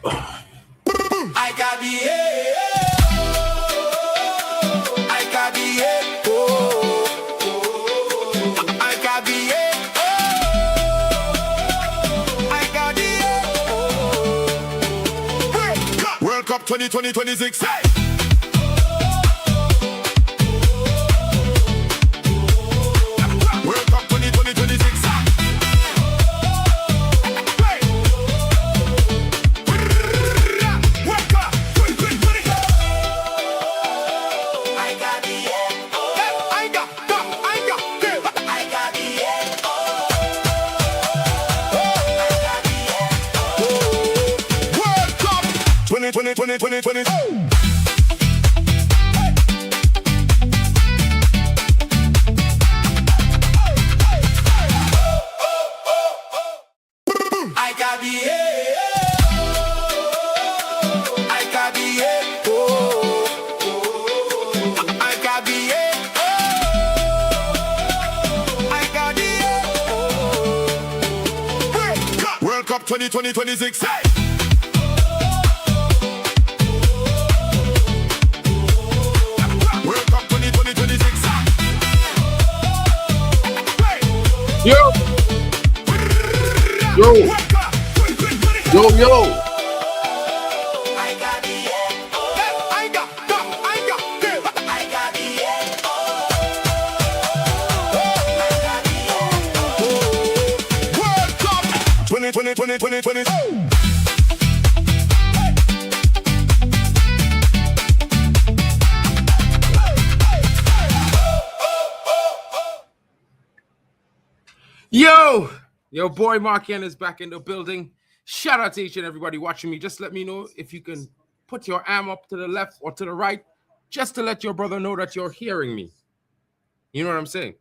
I got the I got the I got the I got the World Cup 2026. Hey! World Cup 2026. World Cup 2026. Hey! World Cup 2026. Yo! World Cup 2020. Your boy Markian is back in the building. Shout out to each and everybody watching me. Just let me know if you can put your arm up to the left or to the right, just to let your brother know that you're hearing me. You know what I'm saying?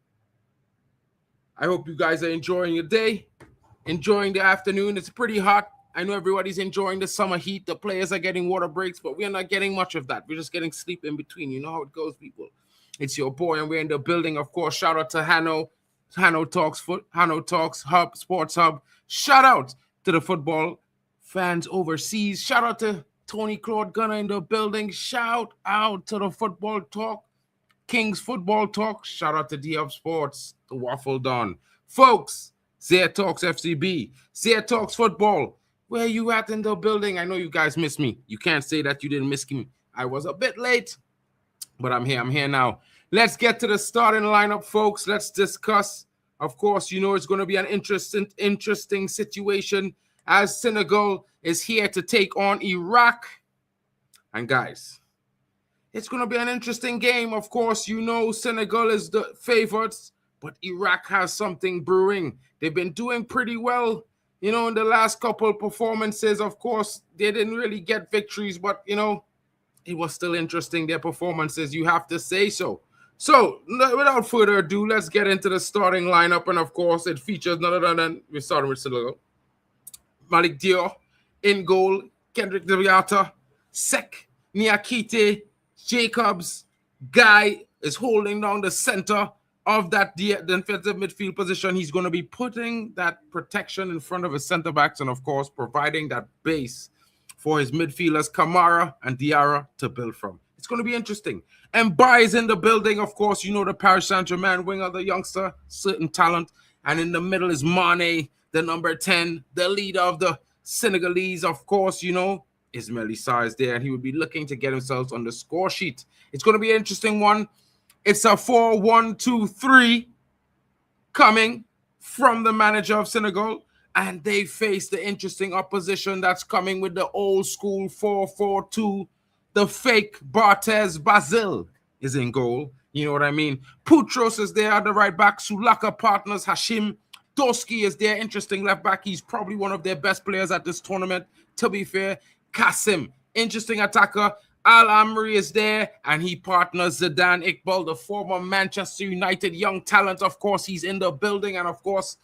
I hope you guys are enjoying your day, enjoying the afternoon. It's pretty hot. I know everybody's enjoying the summer heat. The players are getting water breaks, but we're not getting much of that. We're just getting sleep in between. You know how it goes, people. It's your boy, and we're in the building. Of course, shout out to Hano Talks Hub, Sports Hub. Shout out to the football fans overseas. Shout out to Tony Claude Gunner in the building. Shout out to the Football Talk, Kings Football Talk. Shout out to DF Sports, the Waffle Don. Folks, Zia Talks FCB, Zia Talks Football. Where you at in the building? I know you guys missed me. You can't say that you didn't miss me. I was a bit late, but I'm here. I'm here now. Let's get to the starting lineup, folks. Let's discuss. Of course, you know it's going to be an interesting situation as Senegal is here to take on Iraq. And guys, it's going to be an interesting game. Of course, you know Senegal is the favorites, but Iraq has something brewing. They've been doing pretty well, you know, in the last couple performances. Of course, they didn't really get victories, but, you know, it was still interesting, their performances, you have to say so. So, without further ado, let's get into the starting lineup. And, of course, it features none other than, we're starting with Senegal, Malik Dior in goal, Kendrick Deviata, Sek, Niakite, Jacobs. Guy is holding down the center of that defensive midfield position. He's going to be putting that protection in front of his center backs and, of course, providing that base for his midfielders, Kamara and Diarra, to build from. It's going to be interesting. And Mbaye in the building, of course, you know the Paris Saint-Germain winger, the youngster, certain talent. And in the middle is Mane, the number 10, the leader of the Senegalese, of course, you know, Ismail Issa is there, and he would be looking to get himself on the score sheet. It's going to be an interesting one. It's a 4-1-2-3 coming from the manager of Senegal, and they face the interesting opposition that's coming with the old school 4-4-2. The fake Barthez Basile is in goal. You know what I mean? Putros is there at the right back. Sulaka partners Hashim. Doski is there. Interesting left back. He's probably one of their best players at this tournament, to be fair. Kasim, interesting attacker. Al-Amri is there, and he partners Zidane Iqbal, the former Manchester United young talent. Of course, he's in the building, and of course,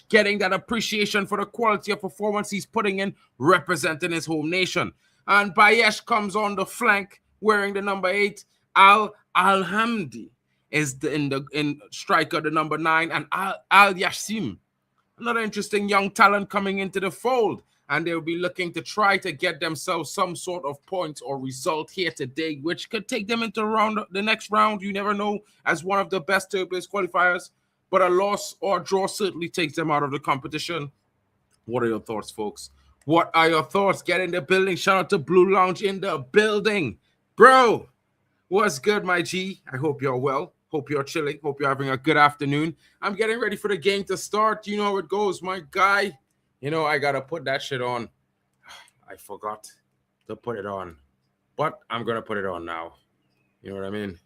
getting that appreciation for the quality of performance he's putting in, representing his home nation. And Bayesh comes on the flank wearing the number 8. Al-Hamdi is in striker, the number 9. And Al-Yassim, another interesting young talent coming into the fold. and they'll be looking to try to get themselves some sort of points or result here today, which could take them into the next round. You never know, as one of the best third-place qualifiers, but a loss or a draw certainly takes them out of the competition. What are your thoughts, folks? What are your thoughts? Get in the building. Shout out to Blue Lounge in the building. Bro, what's good, my G? I hope you're well. Hope you're chilling. Hope you're having a good afternoon. I'm getting ready for the game to start. You know how it goes, my guy. You know, I got to put that shit on. I forgot to put it on, but I'm going to put it on now. You know what I mean?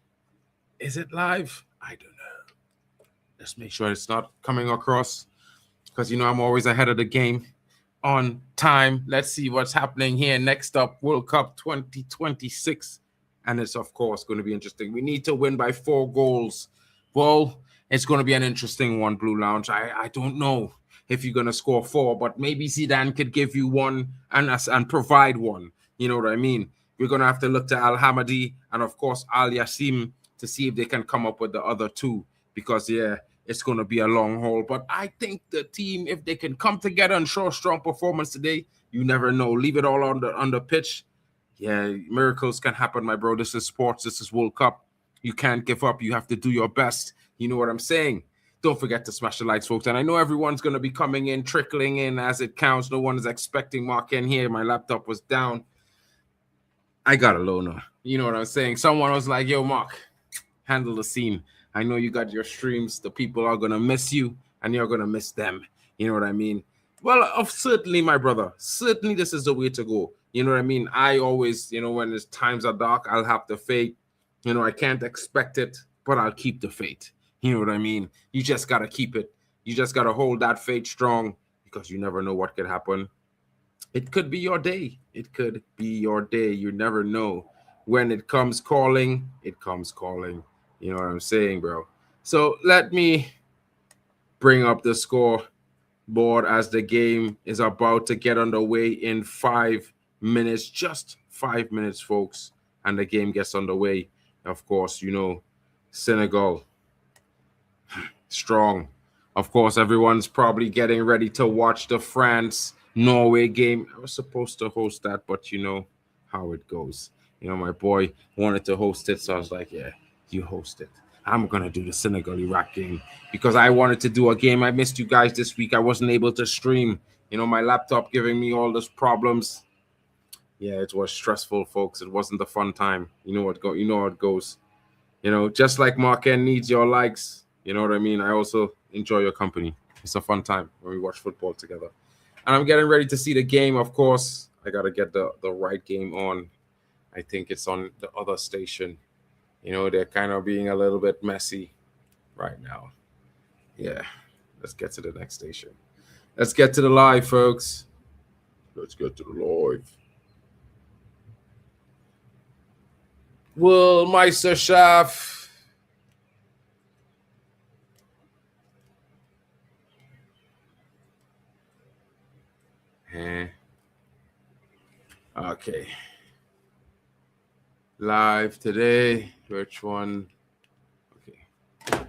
Is it live? I don't know. Let's make sure it's not coming across, because, you know, I'm always ahead of the game on time. Let's see what's happening here. Next up, World Cup 2026. And it's, of course, going to be interesting. We need to win by 4 goals. Well, it's going to be an interesting one, Blue Lounge. I don't know if you're going to score 4, but maybe Zidane could give you one and provide one. You know what I mean? We're going to have to look to Al Hamadi and, of course, Al Yassim to see if they can come up with the other 2. Because, yeah, it's going to be a long haul. But I think the team, if they can come together and show a strong performance today, you never know. Leave it all on the pitch. Yeah, miracles can happen, my bro. This is sports. This is World Cup. You can't give up. You have to do your best. You know what I'm saying? Don't forget to smash the likes, folks. And I know everyone's going to be coming in, trickling in as it counts. No one is expecting Mark in here. My laptop was down. I got a loaner. You know what I'm saying? Someone was like, yo, Mark, handle the scene. I know you got your streams. The people are going to miss you, and you're going to miss them. You know what I mean? Well, certainly, my brother. Certainly, this is the way to go. You know what I mean? I always, you know, when the times are dark, I'll have the faith. You know, I can't expect it, but I'll keep the faith. You know what I mean? You just got to keep it. You just got to hold that faith strong, because you never know what could happen. It could be your day. It could be your day. You never know. When it comes calling, it comes calling. You know what I'm saying, bro? So let me bring up the score board as the game is about to get underway in 5 minutes. Just 5 minutes, folks. And the game gets underway. Of course, you know, Senegal, strong. Of course, everyone's probably getting ready to watch the France-Norway game. I was supposed to host that, but you know how it goes. You know, my boy wanted to host it, so I was like, yeah, you host it. I'm going to do the Senegal-Iraq game because I wanted to do a game. I missed you guys this week. I wasn't able to stream. You know, my laptop giving me all those problems. Yeah, it was stressful, folks. It wasn't a fun time. You know how it goes. You know, just like Mark N needs your likes. You know what I mean? I also enjoy your company. It's a fun time when we watch football together. And I'm getting ready to see the game, of course. I got to get the right game on. I think it's on the other station. You know, they're kind of being a little bit messy right now. Yeah, let's get to the next station. Let's get to the live, folks. Let's get to the live. Will Meister Schaff. Okay. Live today. Which one? Okay.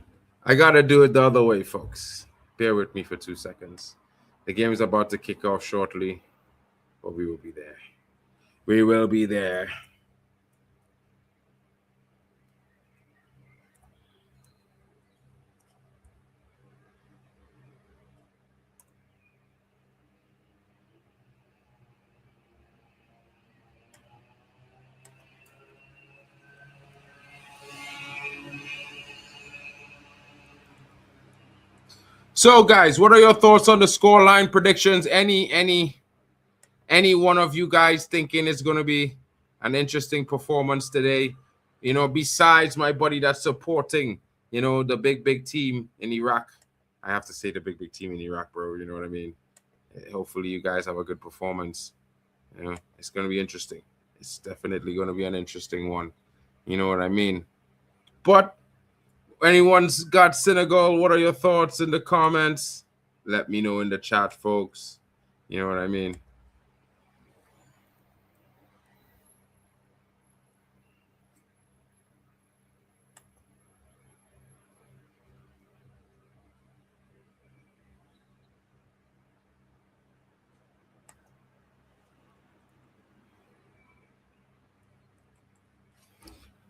I got to do it the other way, folks. Bear with me for 2 seconds. The game is about to kick off shortly, but we will be there. We will be there. So, guys, what are your thoughts on the scoreline predictions? Any one of you guys thinking it's going to be an interesting performance today? You know, besides my buddy that's supporting, you know, the big team in Iraq. I have to say the big team in Iraq, bro. You know what I mean? Hopefully you guys have a good performance. You know, it's going to be interesting. It's definitely going to be an interesting one. You know what I mean? But anyone's got Senegal, what are your thoughts in the comments? Let me know in the chat, folks. You know what I mean?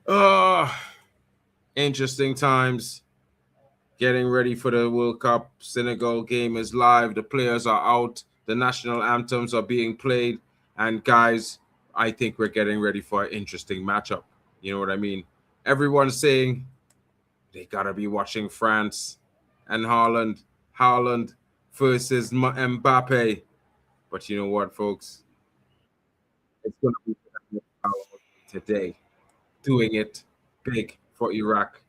Uh, Interesting times. Getting ready for the World Cup. Senegal game is live. The players are out. The national anthems are being played. And guys, I think we're getting ready for an interesting matchup. You know what I mean? Everyone's saying they gotta be watching France and Haaland versus Mbappe. But you know what, folks? It's gonna be today, doing it big for Iraq.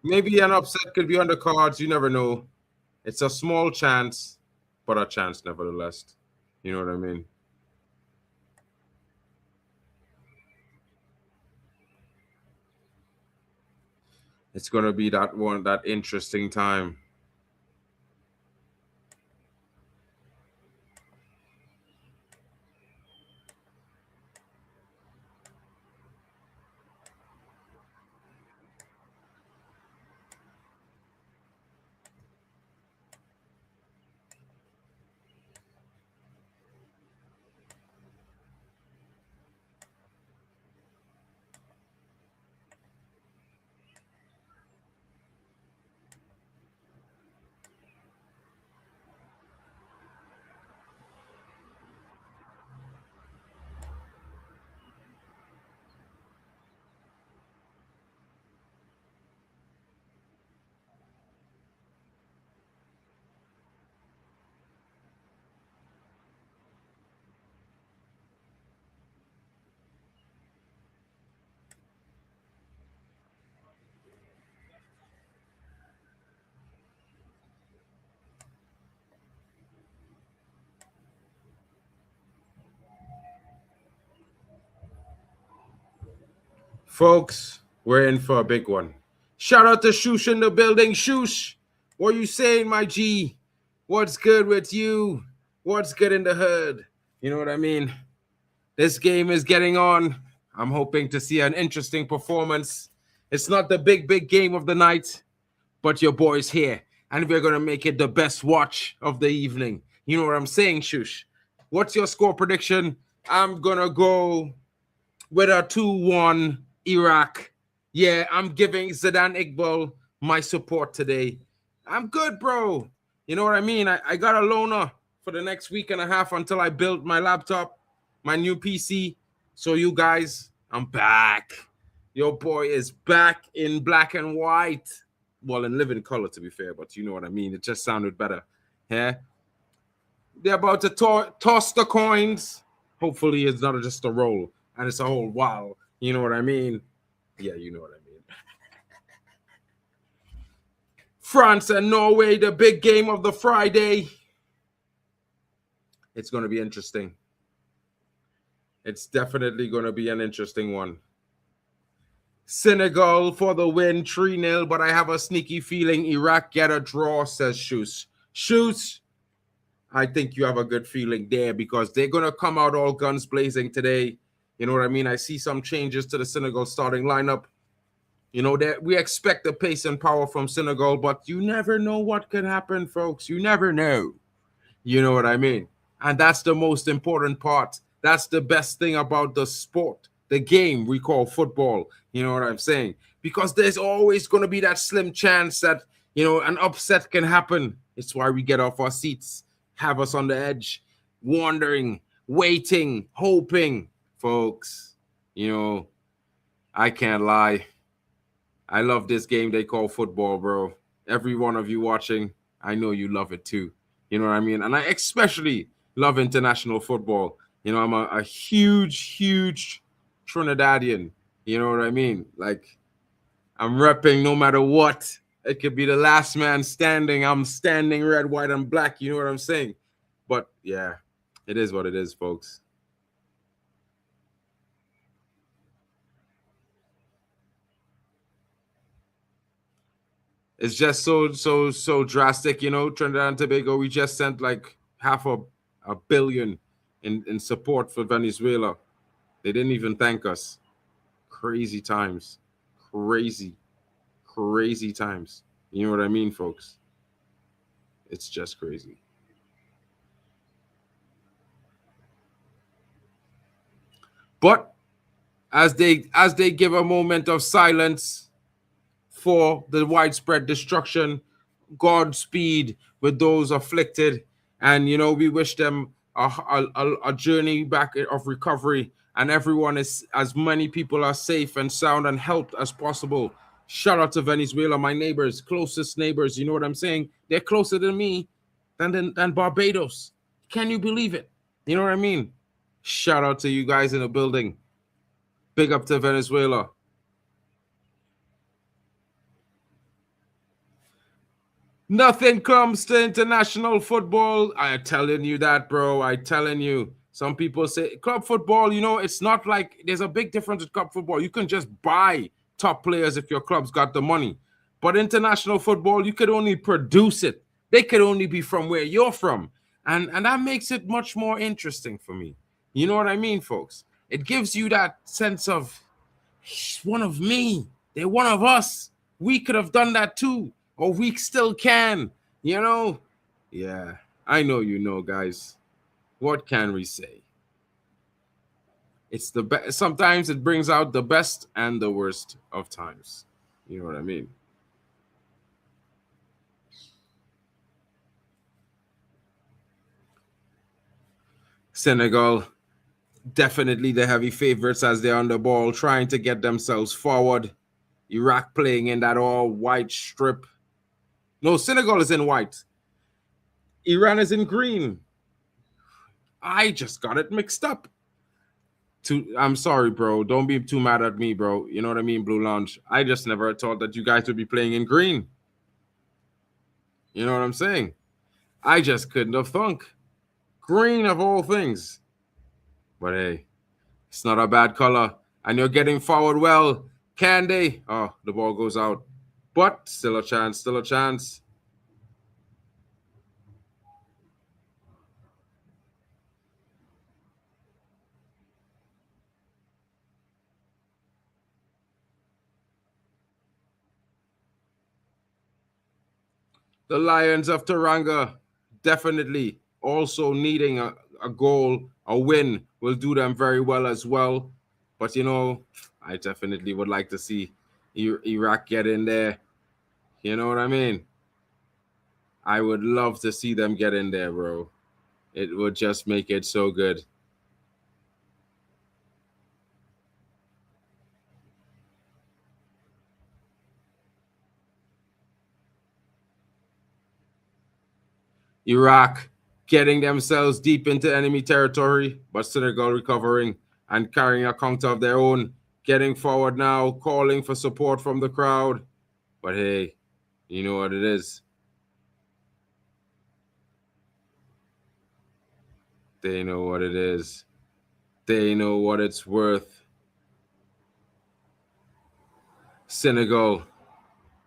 Maybe an upset could be on the cards. You never know. It's a small chance, but a chance nevertheless. You know what I mean? It's gonna be that interesting time. Folks, we're in for a big one. Shout out to Shoosh in the building. Shoosh, what you saying, my G? What's good with you? What's good in the hood? You know what I mean? This game is getting on. I'm hoping to see an interesting performance. It's not the big game of the night, but your boy's here, and we're gonna make it the best watch of the evening. You know what I'm saying, Shush? What's your score prediction? I'm gonna go with a 2-1 Iraq. Yeah, I'm giving Zidane Iqbal my support today. I'm good, bro. You know what I mean? I got a loaner for the next week and a half until I build my laptop, my new PC. So, you guys, I'm back. Your boy is back in black and white. Well, in living color, to be fair, but you know what I mean. It just sounded better. Yeah. They're about to toss the coins. Hopefully, it's not just a roll and it's a whole wow. You know what I mean? Yeah, you know what I mean. France and Norway, the big game of the Friday. It's going to be interesting. It's definitely going to be an interesting one. Senegal for the win, 3-0, but I have a sneaky feeling Iraq get a draw, says Shoes. Shoes, I think you have a good feeling there because they're going to come out all guns blazing today. You know what I mean? I see some changes to the Senegal starting lineup. You know, that we expect the pace and power from Senegal, but you never know what could happen, folks. You never know. You know what I mean? And that's the most important part. That's the best thing about the sport, the game we call football. You know what I'm saying? Because there's always going to be that slim chance that, you know, an upset can happen. It's why we get off our seats, have us on the edge, wondering, waiting, hoping, folks. You know, I can't lie. I love this game they call football, bro. Every one of you watching, I know you love it too. You know what I mean? And I especially love international football. You know, I'm a huge Trinidadian. You know what I mean? Like, I'm repping no matter what. It could be the last man standing. I'm standing red, white, and black. You know what I'm saying? But yeah, it is what it is, folks. It's just so drastic, you know. Trinidad and Tobago, we just sent like half a billion in support for Venezuela. They didn't even thank us. Crazy times. Crazy, crazy times. You know what I mean, folks? It's just crazy. But as they give a moment of silence for the widespread destruction. Godspeed with those afflicted, and we wish them a journey back of recovery, and everyone is as many people are safe and sound and helped as possible. Shout out to Venezuela, my neighbors, closest neighbors. You know what I'm saying? They're closer than me than Barbados. Can you believe it? You know what I mean? Shout out to you guys in the building. Big up to Venezuela. Nothing comes to international football. I'm telling you that, bro. I'm telling you. Some people say club football, it's not like there's a big difference with club football. You can just buy top players if your club's got the money. But international football, you could only produce it. They could only be from where you're from. And that makes it much more interesting for me. You know what I mean, folks? It gives you that sense of one of me. They're one of us. We could have done that too, or we still can. You know? Yeah, I know guys. What can we say? It's the best. Sometimes it brings out the best and the worst of times. You know what I mean? Senegal, definitely the heavy favorites as they're on the ball, trying to get themselves forward. Iraq playing in that all white strip. No, Senegal is in white. Iran is in green. I just got it mixed up. I'm sorry, bro. Don't be too mad at me, bro. You know what I mean, Blue Lounge. I just never thought that you guys would be playing in green. You know what I'm saying? I just couldn't have thunk. Green of all things. But hey, it's not a bad color. And you're getting forward well. Can they? Oh, the ball goes out. But still a chance, still a chance. The Lions of TERANGA definitely also needing a goal, a win will do them very well as well. But I definitely would like to see Iraq get in there. You know what I mean? I would love to see them get in there, bro. It would just make it so good. Iraq getting themselves deep into enemy territory, but Senegal recovering and carrying a counter of their own, getting forward now, calling for support from the crowd. But hey, you know what it is. They know what it is. They know what it's worth. Senegal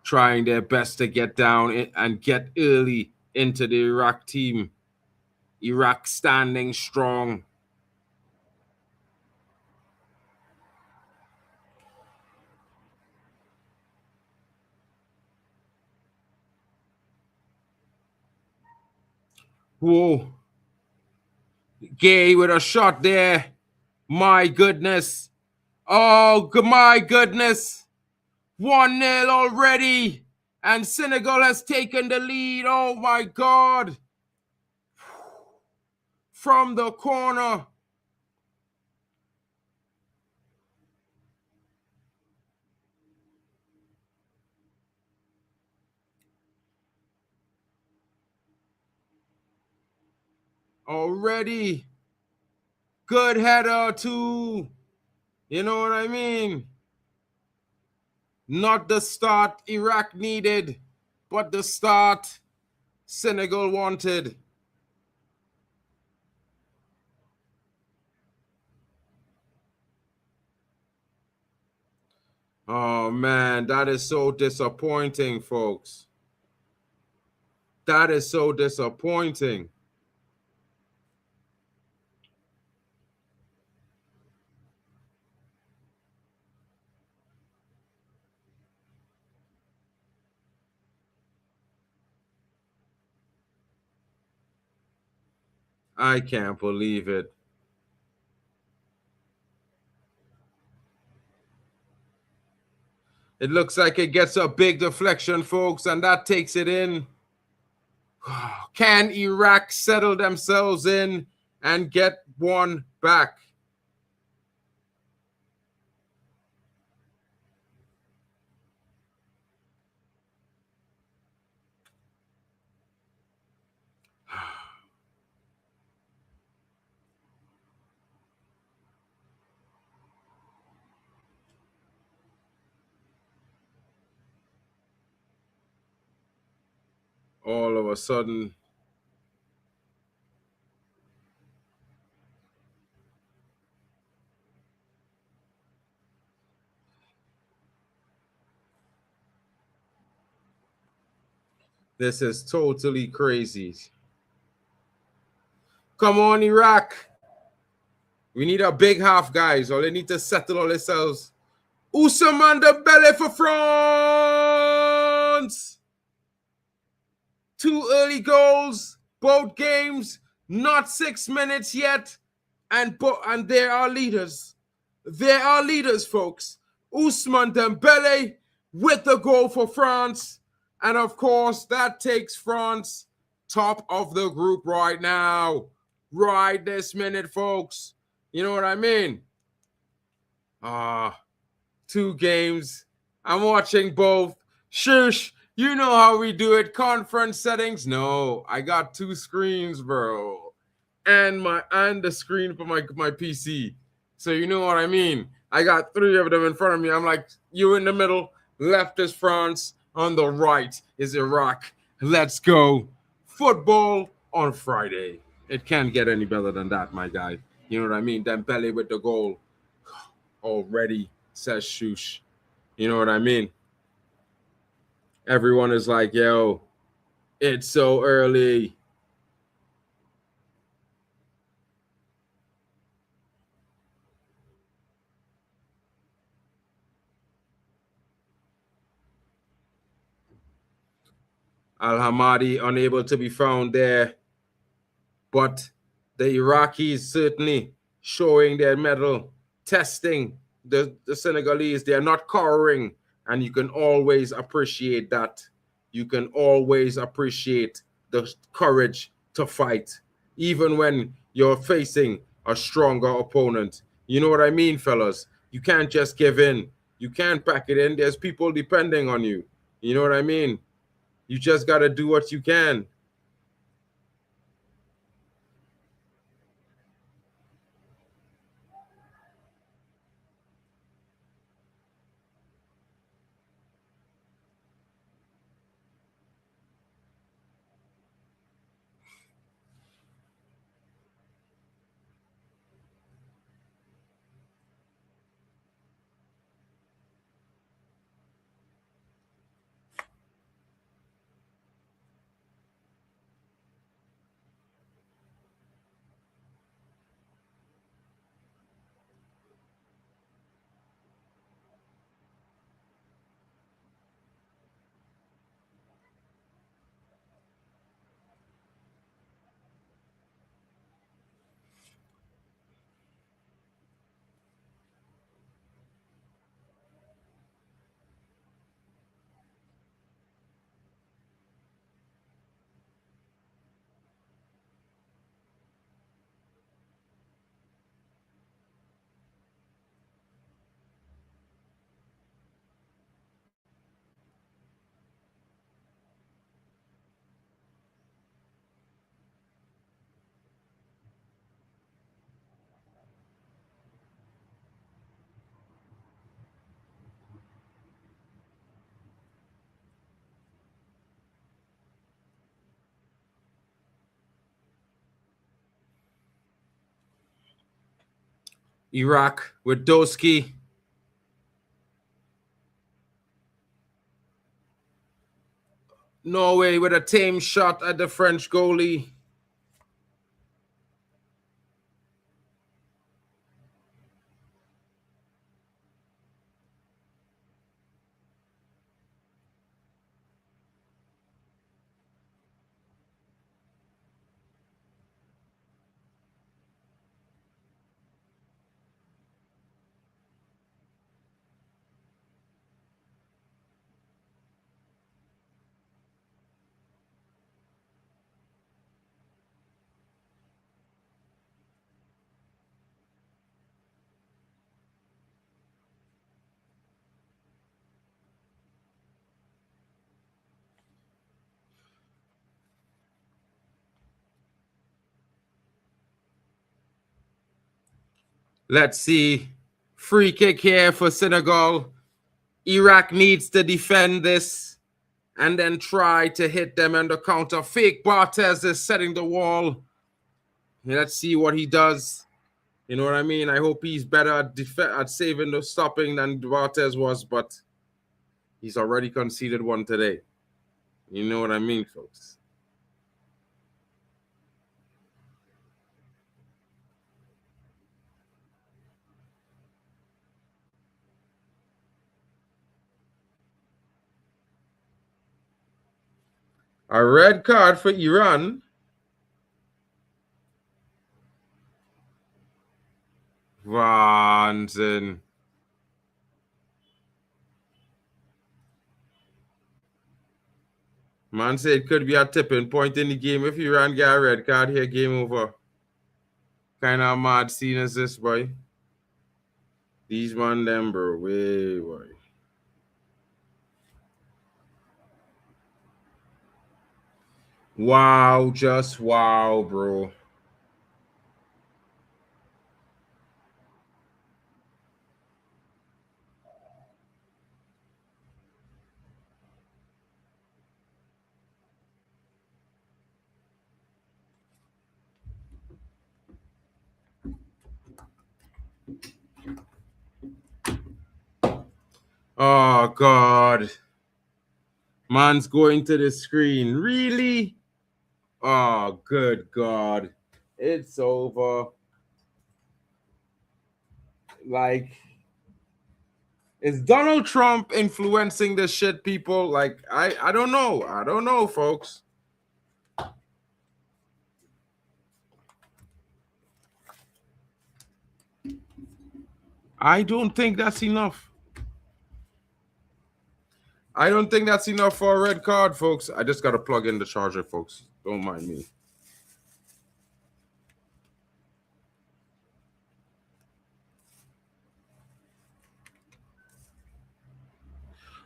trying their best to get down and get early into the Iraq team. Iraq standing strong. Whoa. Gay with a shot there. My goodness. Oh, my goodness. 1-0 already. And Senegal has taken the lead. Oh, my God. From the corner. Already. Good header, too. You know what I mean? Not the start Iraq needed, but the start Senegal wanted. Oh man, that is so disappointing, folks. That is so disappointing. I can't believe it. It looks like it gets a big deflection, folks, and that takes it in. Can Iraq settle themselves in and get one back? All of a sudden, this is totally crazy. Come on, Iraq. We need a big half, guys. All they need to settle all themselves. Usman Dembele for France. 2 early goals, both games, not 6 minutes yet, and there are leaders. There are leaders, folks. Usman Dembele with the goal for France, and of course that takes France top of the group right now, right this minute, folks. You know what I mean? 2 games. I'm watching both. Shush. You know how we do it. Conference settings. No, I got 2 screens, bro. And the screen for my PC. So you know what I mean. I got 3 of them in front of me. I'm like, you in the middle. Left is France. On the right is Iraq. Let's go. Football on Friday. It can't get any better than that, my guy. You know what I mean? Dembele with the goal already, says Shush. You know what I mean? Everyone is like, yo, it's so early. Al Hamadi unable to be found there. But the Iraqis certainly showing their mettle, testing the Senegalese. They're not cowering, and you can always appreciate that. You can always appreciate the courage to fight, even when you're facing a stronger opponent. You know what I mean, fellas? You can't just give in. You can't pack it in. There's people depending on you. You know what I mean? You just got to do what you can. Iraq with Doski. Norway with a tame shot at the French goalie. Let's see. Free kick here for Senegal. Iraq needs to defend this and then try to hit them on the counter. Fake Barthez is setting the wall. Let's see what he does. You know what I mean? I hope he's better at saving the stopping than Barthez was, but he's already conceded one today. You know what I mean, folks? A red card for Iran. Wahnsinn. Man said it could be a tipping point in the game if Iran get a red card here, game over. Kind of mad scene as this, boy. These man them, bro. Way, boy. Wow, just wow, bro. Oh, God. Man's going to the screen. Really? Oh, good God. It's over. Like, is Donald Trump influencing this shit, people? Like, I don't know. I don't know, folks. I don't think that's enough. I don't think that's enough for a red card, folks. I just got to plug in the charger, folks. Don't mind me.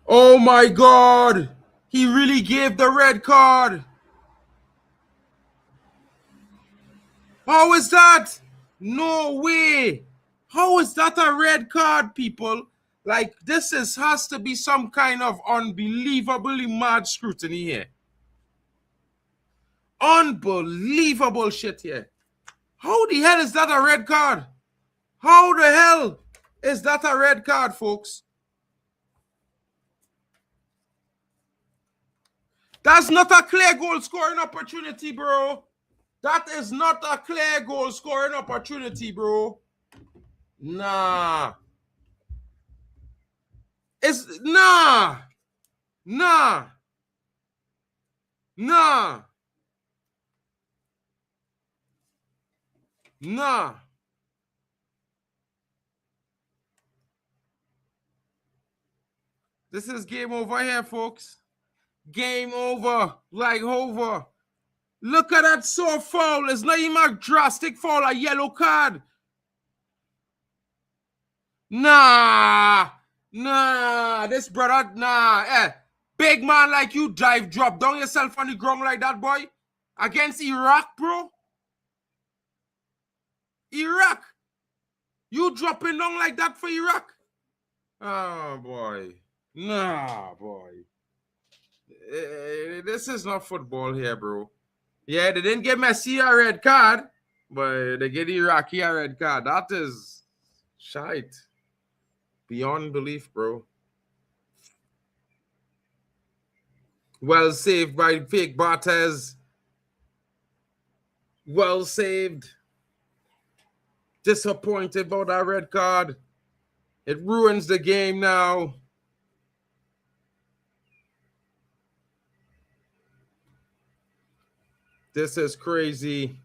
Oh, my God. He really gave the red card. How is that? No way. How is that a red card, people? Like, has to be some kind of unbelievably mad scrutiny here. Unbelievable shit here. How the hell is that a red card? How the hell is that a red card, folks? That's not a clear goal scoring opportunity, bro. That is not a clear goal scoring opportunity, bro. Nah. It's nah. Nah. Nah. Nah. This is game over here, folks. Game over. Like over. Look at that so foul. It's not even a drastic foul, a yellow card. Nah. Nah. This brother, nah. Big man like you drop down yourself on the ground like that, boy. Against Iraq, bro. Iraq. You dropping down like that for Iraq? Oh, boy. Nah, boy. This is not football here, bro. Yeah, they didn't give Messi a red card, but they get Iraqi a red card. That is shite. Beyond belief, bro. Well saved by fake Barthez. Well saved. Disappointed about that red card. It ruins the game now. This is crazy.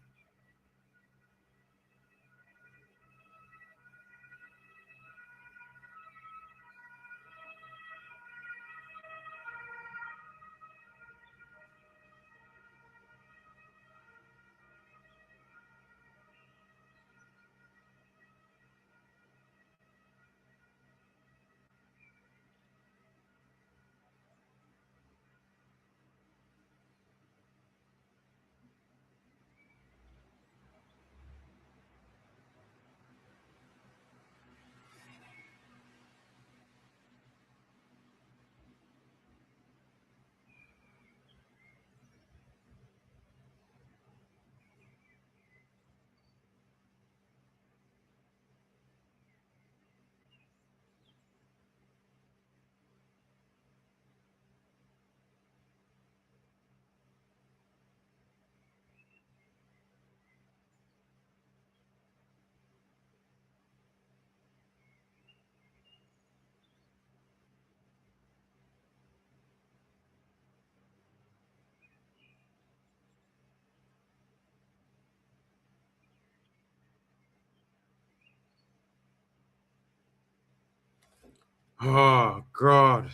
Oh, God.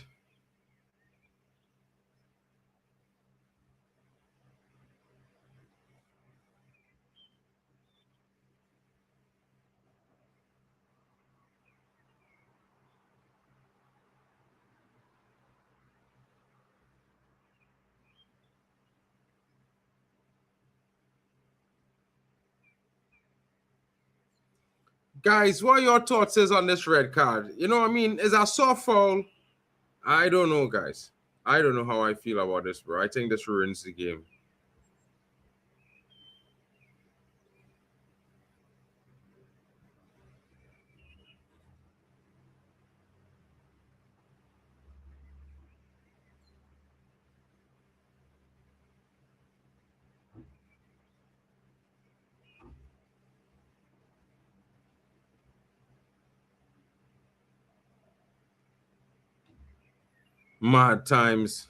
Guys, what are your thoughts is on this red card? You know what I mean? Is a soft foul? I don't know, guys. I don't know how I feel about this, bro. I think this ruins the game. Mad times.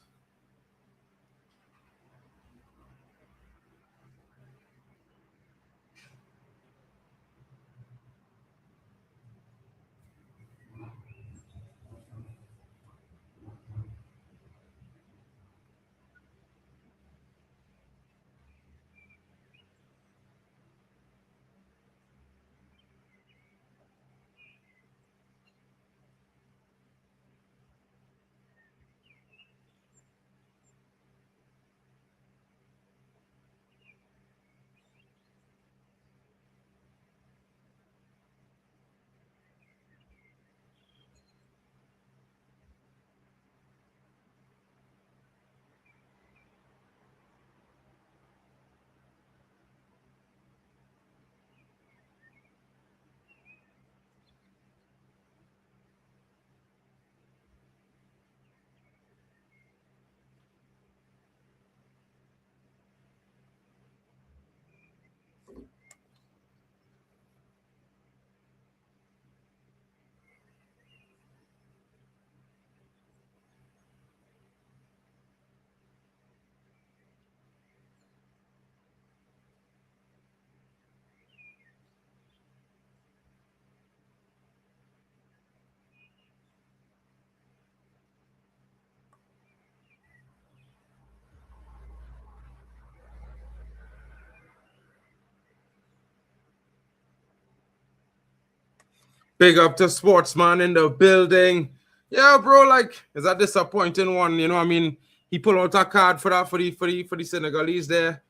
Big up to Sportsman in the building. Yeah, bro, like, it's a disappointing one. You know what I mean? He pulled out a card for that for the Senegalese there.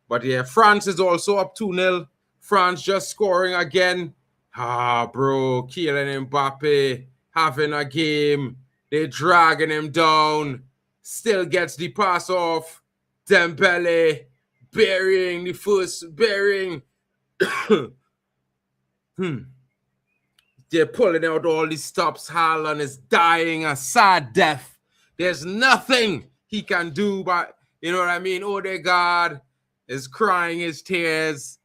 But yeah, France is also up 2-0. France just scoring again. Ah, bro, Kylian Mbappe having a game. They're dragging him down. Still gets the pass off. Dembele burying the first bearing. They're pulling out all these stops. Haaland is dying a sad death. There's nothing he can do, but you know what I mean? Odegaard is crying his tears.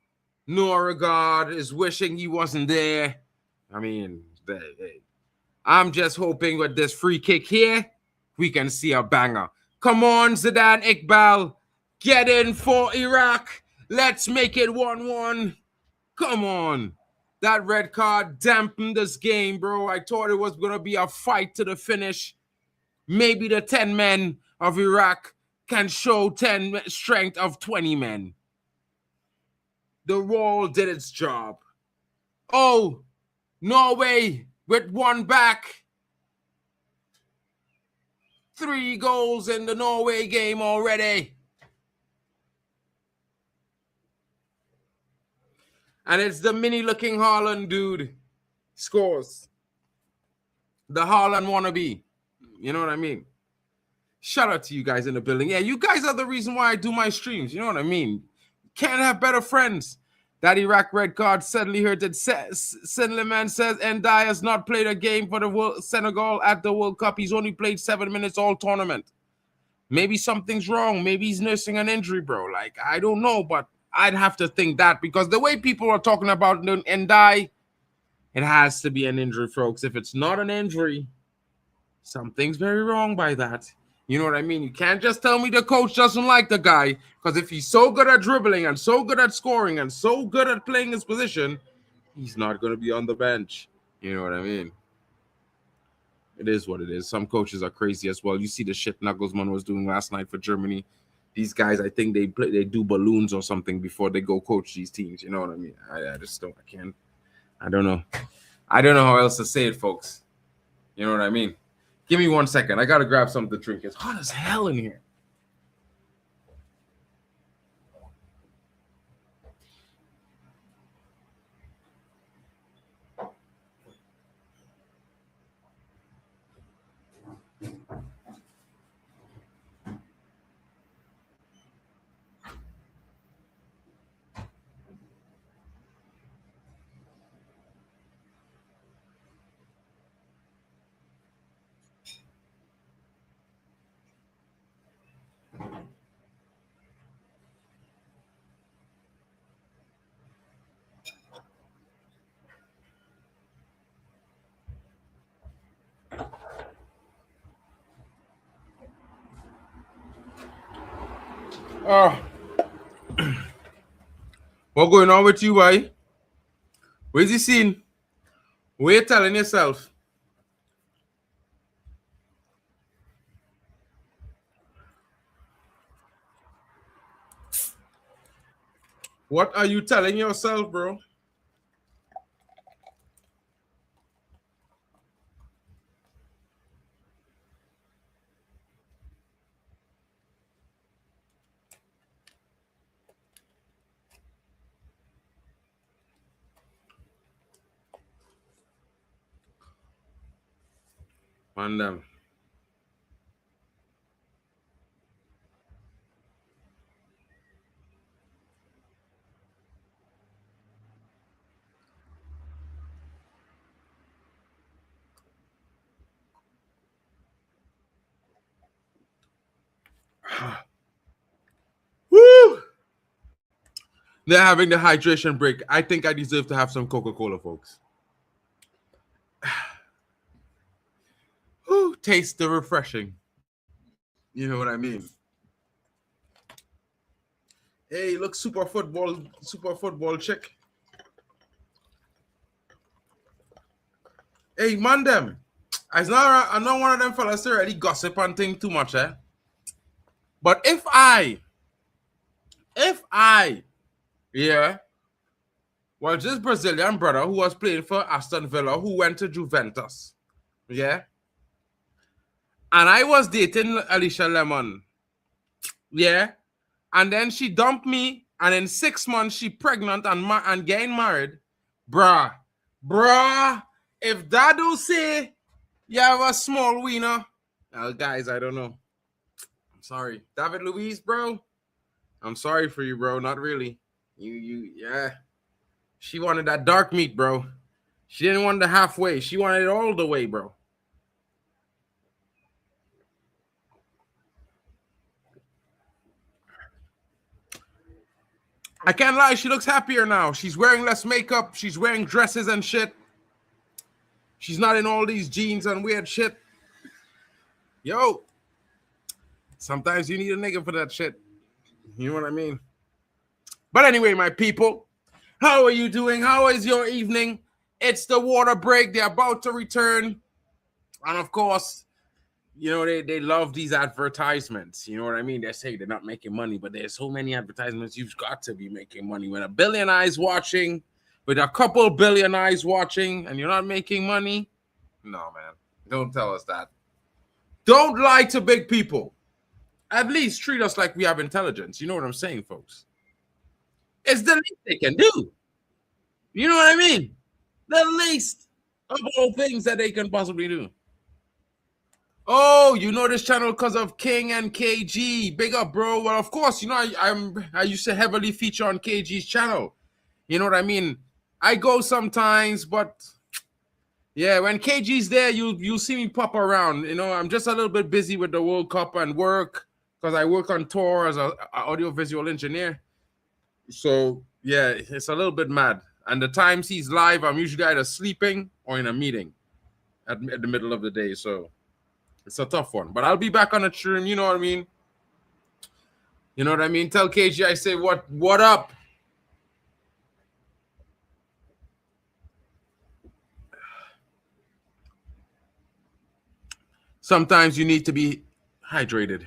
Norgard is wishing he wasn't there. I mean, I'm just hoping with this free kick here, we can see a banger. Come on, Zidane Iqbal. Get in for Iraq. Let's make it 1-1. Come on. That red card dampened this game, bro. I thought it was going to be a fight to the finish. Maybe the 10 men of Iraq can show 10 strength of 20 men. The wall did its job. Oh, Norway with one back. 3 goals in the Norway game already. And it's the mini-looking Haaland dude scores. The Haaland wannabe. You know what I mean? Shout out to you guys in the building. Yeah, you guys are the reason why I do my streams. You know what I mean? Can't have better friends. That Iraq red card suddenly heard that Senleman says Ndiaye has not played a game for the Senegal at the World Cup. He's only played 7 minutes all tournament. Maybe something's wrong. Maybe he's nursing an injury, bro. Like, I don't know, but I'd have to think that because the way people are talking about Ndiaye, it has to be an injury, folks. If it's not an injury, something's very wrong by that. You know what I mean? You can't just tell me the coach doesn't like the guy because if he's so good at dribbling and so good at scoring and so good at playing his position, he's not going to be on the bench. You know what I mean? It is what it is. Some coaches are crazy as well. You see the shit Nagelsmann was doing last night for Germany. These guys, I think they do balloons or something before they go coach these teams. You know what I mean? I just don't. I can't. I don't know. I don't know how else to say it, folks. You know what I mean? Give me 1 second. I gotta grab something to drink. It's hot as hell in here. Oh, what going on with you, boy? Where's the scene? What you telling yourself? What are you telling yourself, bro? Man, them. Woo! They're having the hydration break. I think I deserve to have some Coca-Cola, folks. Woo, taste the refreshing. You know what I mean? Hey, look, super football chick. Hey, man, them. I'm not one of them fellas that really gossip and think too much, eh? But if I, yeah, well, this Brazilian brother who was playing for Aston Villa, who went to Juventus, yeah, and I was dating Alicia Lemon, yeah, and then she dumped me, and in 6 months she pregnant and getting married, bruh. If that don't say you have a small wiener, guys, I don't know. I'm sorry, David Luiz, bro. I'm sorry for you, bro. Not really. Yeah. She wanted that dark meat, bro. She didn't want the halfway. She wanted it all the way, bro. I can't lie. She looks happier now. She's wearing less makeup. She's wearing dresses and shit. She's not in all these jeans and weird shit. Yo. Sometimes you need a nigga for that shit. You know what I mean? But anyway, my people, how are you doing? How is your evening? It's the water break. They're about to return. And of course, you know, they love these advertisements. You know what I mean? They say they're not making money, but there's so many advertisements. You've got to be making money. When a billion eyes watching, with a couple billion eyes watching, and you're not making money, no, man. Don't tell us that. Don't lie to big people. At least treat us like we have intelligence. You know what I'm saying, folks? It's the least they can do. You know what I mean? The least of all things that they can possibly do. Oh, you know this channel because of King and KG. Big up, bro. Well, of course, you know I used to heavily feature on KG's channel. You know what I mean? I go sometimes, but yeah, when KG's there, you'll see me pop around. You know, I'm just a little bit busy with the World Cup and work because I work on tour as an audiovisual engineer. So yeah, it's a little bit mad. And the times he's live, I'm usually either sleeping or in a meeting at the middle of the day. So it's a tough one. But I'll be back on the stream. You know what I mean? You know what I mean? Tell KG I say what up? Sometimes you need to be hydrated,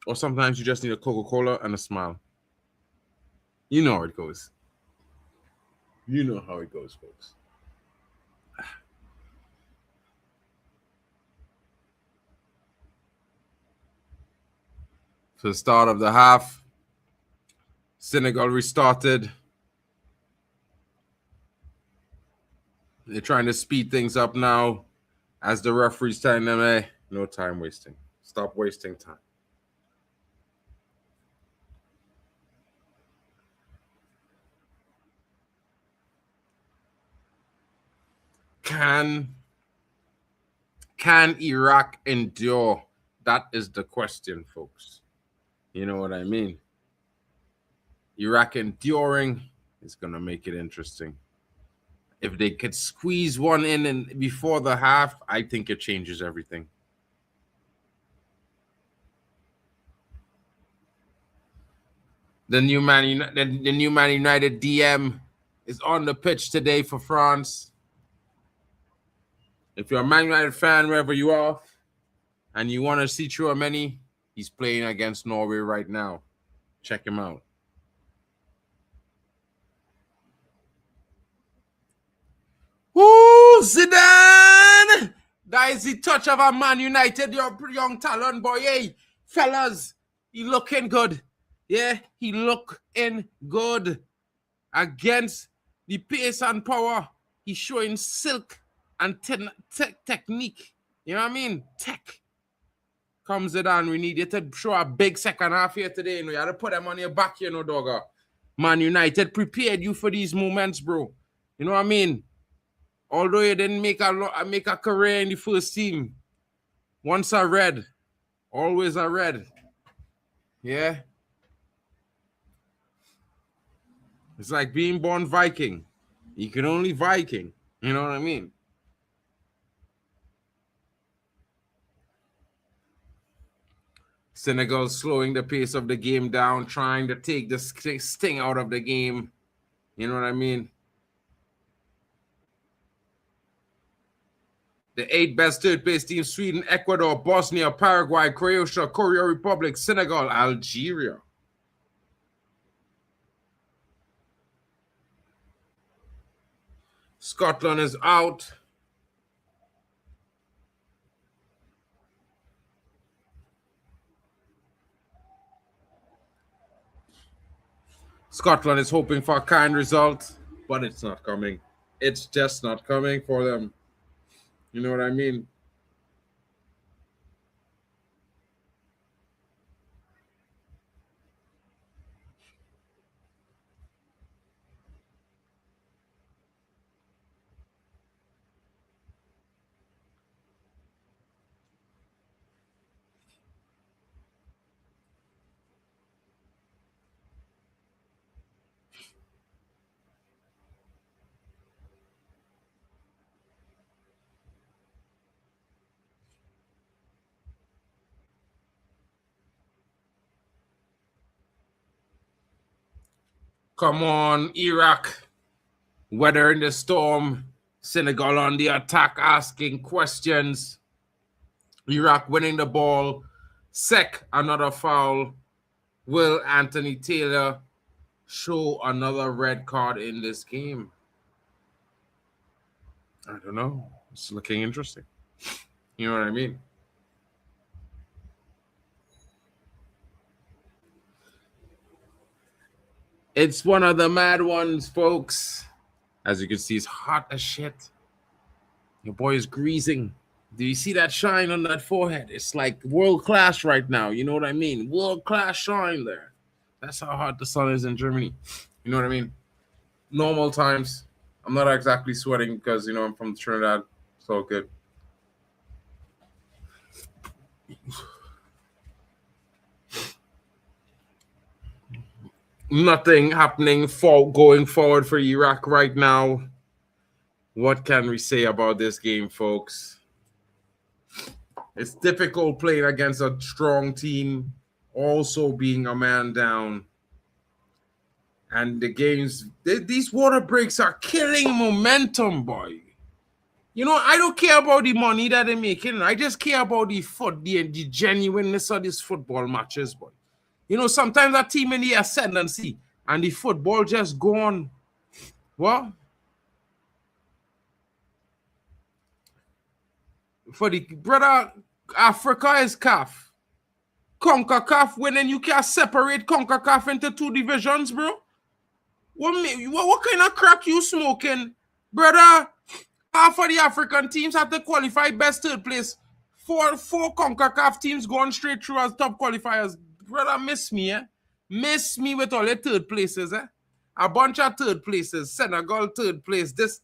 or sometimes you just need a Coca-Cola and a smile. You know how it goes. You know how it goes, folks. So the start of the half, Senegal restarted. They're trying to speed things up now as the referee's telling them, hey, no time wasting. Stop wasting time. Can Iraq endure? That is the question, folks. You know what I mean? Iraq enduring is going to make it interesting. If they could squeeze one in and before the half, I think it changes everything. The new Man United DM is on the pitch today for France. If you're a Man United fan, wherever you are, and you want to see Chouameni, he's playing against Norway right now. Check him out. Ooh, Zidane! That is the touch of a Man United, your young talent boy. Hey, fellas, he looking good. Yeah, he looking good. Against the pace and power, he's showing silk and technique. You know what I mean? Tech. Comes Zidane, we need you to show a big second half here today. You have to put them on your back, you know, dogger. Man United prepared you for these moments, bro. You know what I mean? Although you didn't make a career in the first team, once I read, always I read. Yeah. It's like being born Viking. You can only Viking. You know what I mean? Senegal slowing the pace of the game down, trying to take the sting out of the game. You know what I mean? The 8 best third-place teams: Sweden, Ecuador, Bosnia, Paraguay, Croatia, Korea Republic, Senegal, Algeria. Scotland is out. Scotland is hoping for a kind result, but it's not coming. It's just not coming for them. You know what I mean? Come on, Iraq. Weathering the storm. Senegal on the attack, asking questions. Iraq winning the ball. Sek, another foul. Will Anthony Taylor show another red card in this game? I don't know. It's looking interesting. You know what I mean? It's one of the mad ones, folks. As you can see, it's hot as shit. Your boy is greasing. Do you see that shine on that forehead? It's like world class right now. You know what I mean? World class shine there. That's how hot the sun is in Germany. You know what I mean? Normal times, I'm not exactly sweating because, you know, I'm from Trinidad. It's all good. Nothing happening going forward for Iraq right now. What can we say about this game, folks? It's difficult playing against a strong team, also being a man down. And the games, these water breaks are killing momentum, boy. You know, I don't care about the money that they're making. I just care about the genuineness of these football matches, boy. You know, sometimes a team in the ascendancy and the football just go on. What? For the brother, Africa is CAF. CONCACAF winning, you can't separate CONCACAF into 2 divisions, bro. What kind of crack you smoking? Brother, half of the African teams have to qualify best 3rd place. Four CONCACAF teams going straight through as top qualifiers. Brother, miss me, eh? Miss me with all the 3rd places, eh? A bunch of 3rd places. Senegal 3rd place. This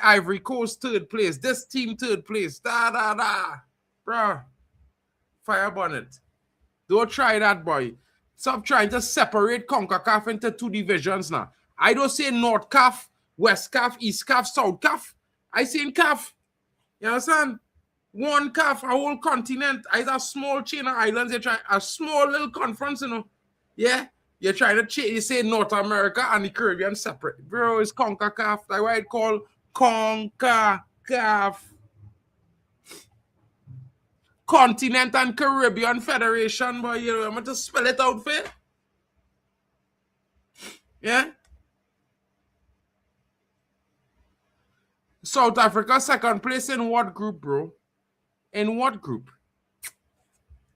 Ivory Coast 3rd place. This team 3rd place. Da. Bro, fire bonnet. Don't try that, boy. Stop trying to separate CONCACAF into 2 divisions now. I don't say North CAF, West CAF, East CAF, South CAF. I say in CAF. You understand? One CAF, a whole continent. It's a small chain of islands. You're trying a small little conference, you know. Yeah? You're trying to change, you say North America and the Caribbean separate. Bro, it's CONCACAF. That's why it's called CONCACAF. Continent and Caribbean Federation, boy. You know, I'm going to spell it out for you. Yeah? South Africa, 2nd place in what group, bro? In what group?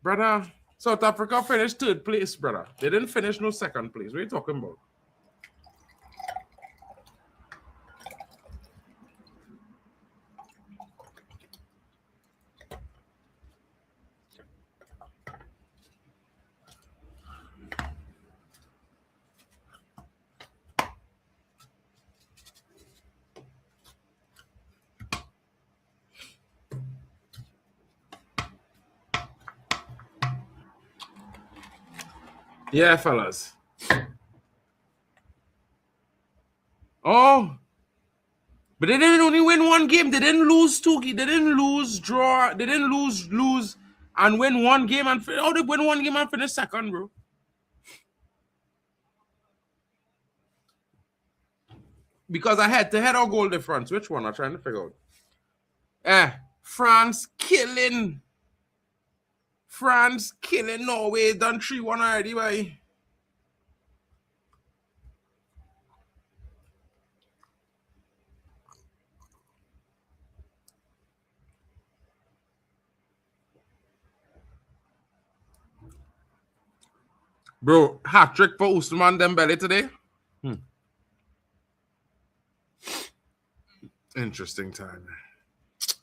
Brother, South Africa finished 3rd place, brother. They didn't finish no 2nd place. What are you talking about? Yeah, fellas. Oh. But they didn't only win 1 game. They didn't lose 2 games. They didn't lose, draw. They didn't lose, and win 1 game. And they win 1 game and finish 2nd, bro. Because I had to head or goal difference. Which one? I'm trying to figure out. France killing Norway. Done 3-1 already, boy. Bro, hat-trick for Ousmane Dembele today. Interesting time.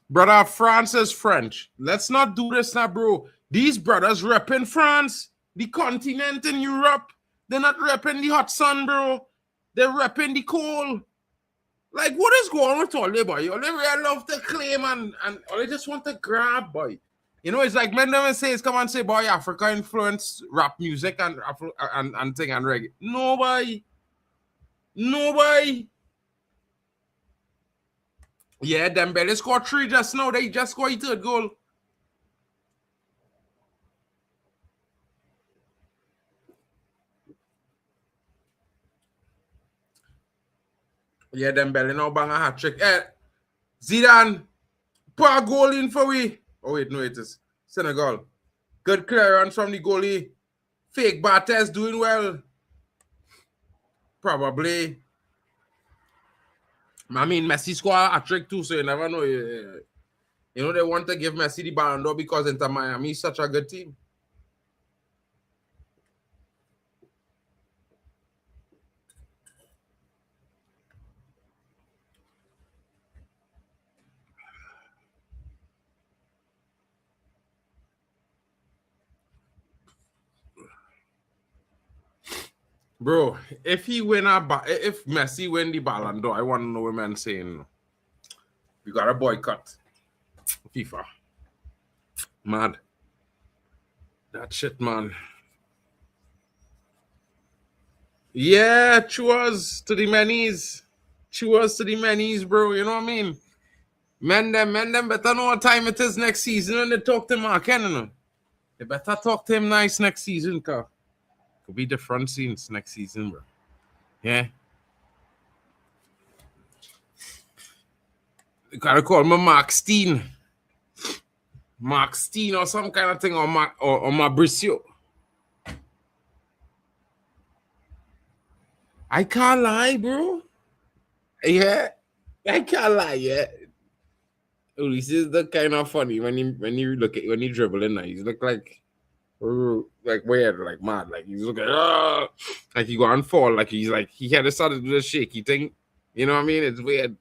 Brother, France is French. Let's not do this now, bro. These brothers repping France, the continent in Europe. They're not repping the hot sun, bro. They're repping the cold. Like, what is going on with all they, boy? All they really love to claim and all they just want to grab, boy. You know, it's like men never says, come and say, boy, Africa influenced rap music and thing and reggae. Nobody. Yeah, Dembele scored 3 just now. They just scored a 3rd goal. Yeah, Dembele now bang a hat-trick. Zidane, put a goal in for we. Oh, wait, no, it is Senegal. Good clearance from the goalie. Fake Barthez doing well. Probably. I mean, Messi scored a trick too, so you never know. You know, they want to give Messi the Ballon d'Or because Inter Miami is such a good team. Bro, if Messi win the Ballon d'Or, I want to know what man saying. We got a boycott FIFA. Mad. That shit, man. Yeah, cheers to the manis. Cheers to the manis, bro. You know what I mean? Men them better know what time it is next season when they talk to Mark Henry. They better talk to him nice next season, cause could be different scenes next season, bro. Yeah. You gotta call me Mark Steen. Mark Steen or some kind of thing, or Mauricio. I can't lie, bro. Yeah, I can't lie. Yeah, this is the kind of funny when you look at when he dribbling. Now he's look like weird, like mad, like he's looking like he going fall, like he's like he had started to do the shaky thing. You know what I mean? It's weird.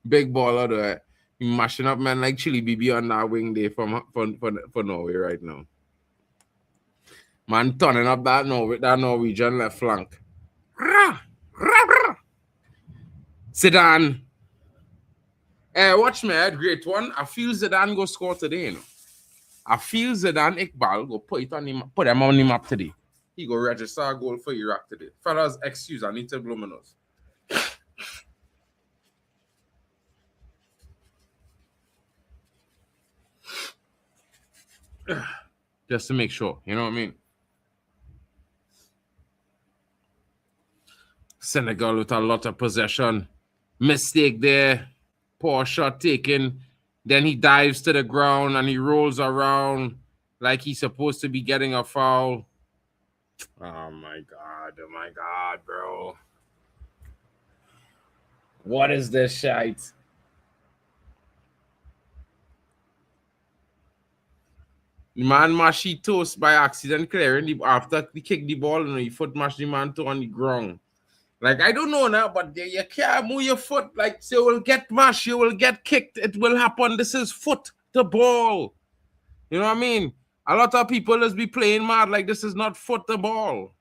Big baller though. He mashing up man like Chili BB on that wing day for Norway right now. Man turning up that Norwegian left flank. Zidane. Watch me, great one. I feel Zidane go score today, you know. I feel Zidane Iqbal go put them on the map today. He go register a goal for Iraq today. Fellas, excuse, I need to blow my nose. Just to make sure, you know what I mean? Senegal with a lot of possession. Mistake there. Poor shot taken. Then he dives to the ground and he rolls around like he's supposed to be getting a foul. Oh my God, bro. What is this shite? The man mashed his toast by accident clearing after he kicked the ball and he foot mashed the man to on the ground. Like, I don't know now, but you can't move your foot. Like, so you will get mashed, you will get kicked. It will happen. This is foot the ball. You know what I mean? A lot of people just be playing mad like this is not foot the ball.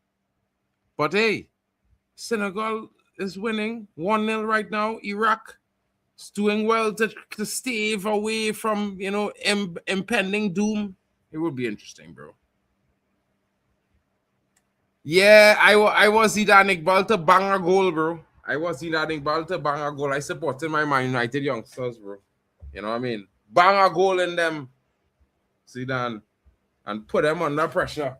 But hey, Senegal is winning 1-0 right now. Iraq is doing well to stave away from, you know, impending doom. It would be interesting, bro. Yeah, I was Zidane Iqbal to bang a goal, bro. I was Zidane Iqbal to bang a goal. I supported my Man United youngsters, bro. You know what I mean? Bang a goal in them, Zidane, and put them under pressure.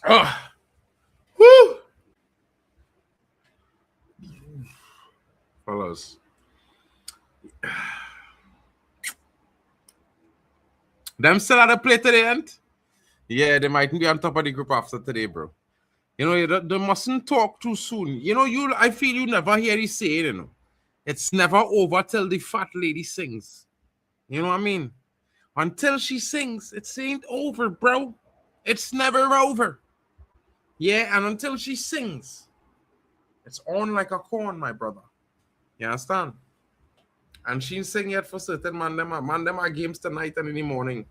Oh, whoo! Fellas. Them still at the play today, ain't? Yeah, they might be on top of the group after today, bro. You know, they mustn't talk too soon. You know, I feel you never hear it say, you know. It's never over till the fat lady sings. You know what I mean? Until she sings, it ain't over, bro. It's never over. Yeah, and until she sings, it's on like a corn, my brother. You understand? And she ain't sing yet for certain man. Them are games tonight and in the morning.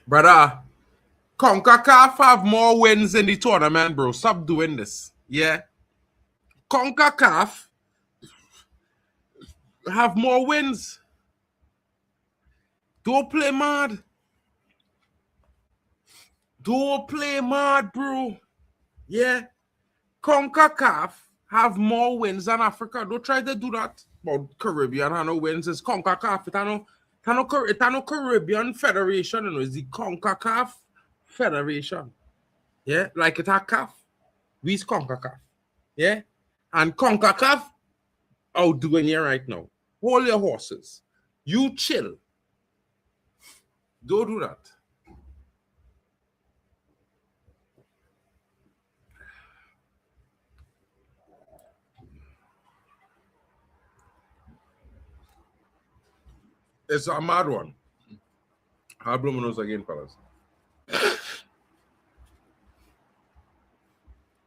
Brother, CONCACAF have more wins in the tournament, bro. Stop doing this. Yeah. CONCACAF have more wins. Don't play mad. Don't play mad, bro. Yeah. CONCACAF have more wins than Africa. Don't try to do that. But Caribbean have no wins. It's CONCACAF. It's no Caribbean Federation. You know, it's the CONCACAF Federation. Yeah. Like it's a CAF. We's CONCACAF. Yeah. And CONCACAF outdoing you right now. Hold your horses. You chill. Don't do that. It's a mad one. I'll blow my nose again, fellas.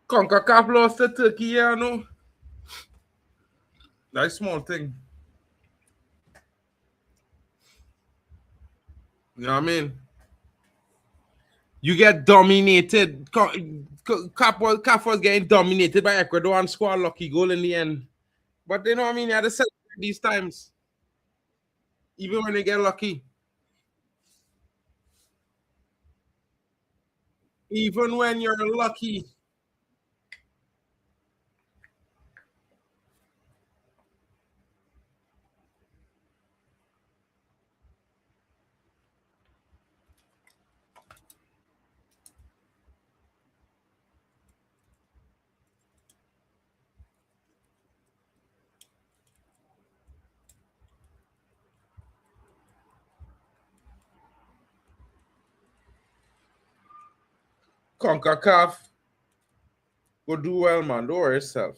CONCACAF lost to Turkey, yeah, no. That's small thing. You know what I mean? You get dominated. CAF was getting dominated by Ecuador and scored a lucky goal in the end. But you know what I mean? You had to celebrate these times, even when they get lucky. Even when you're lucky. CONCACAF will do well, man. Don't worry yourself.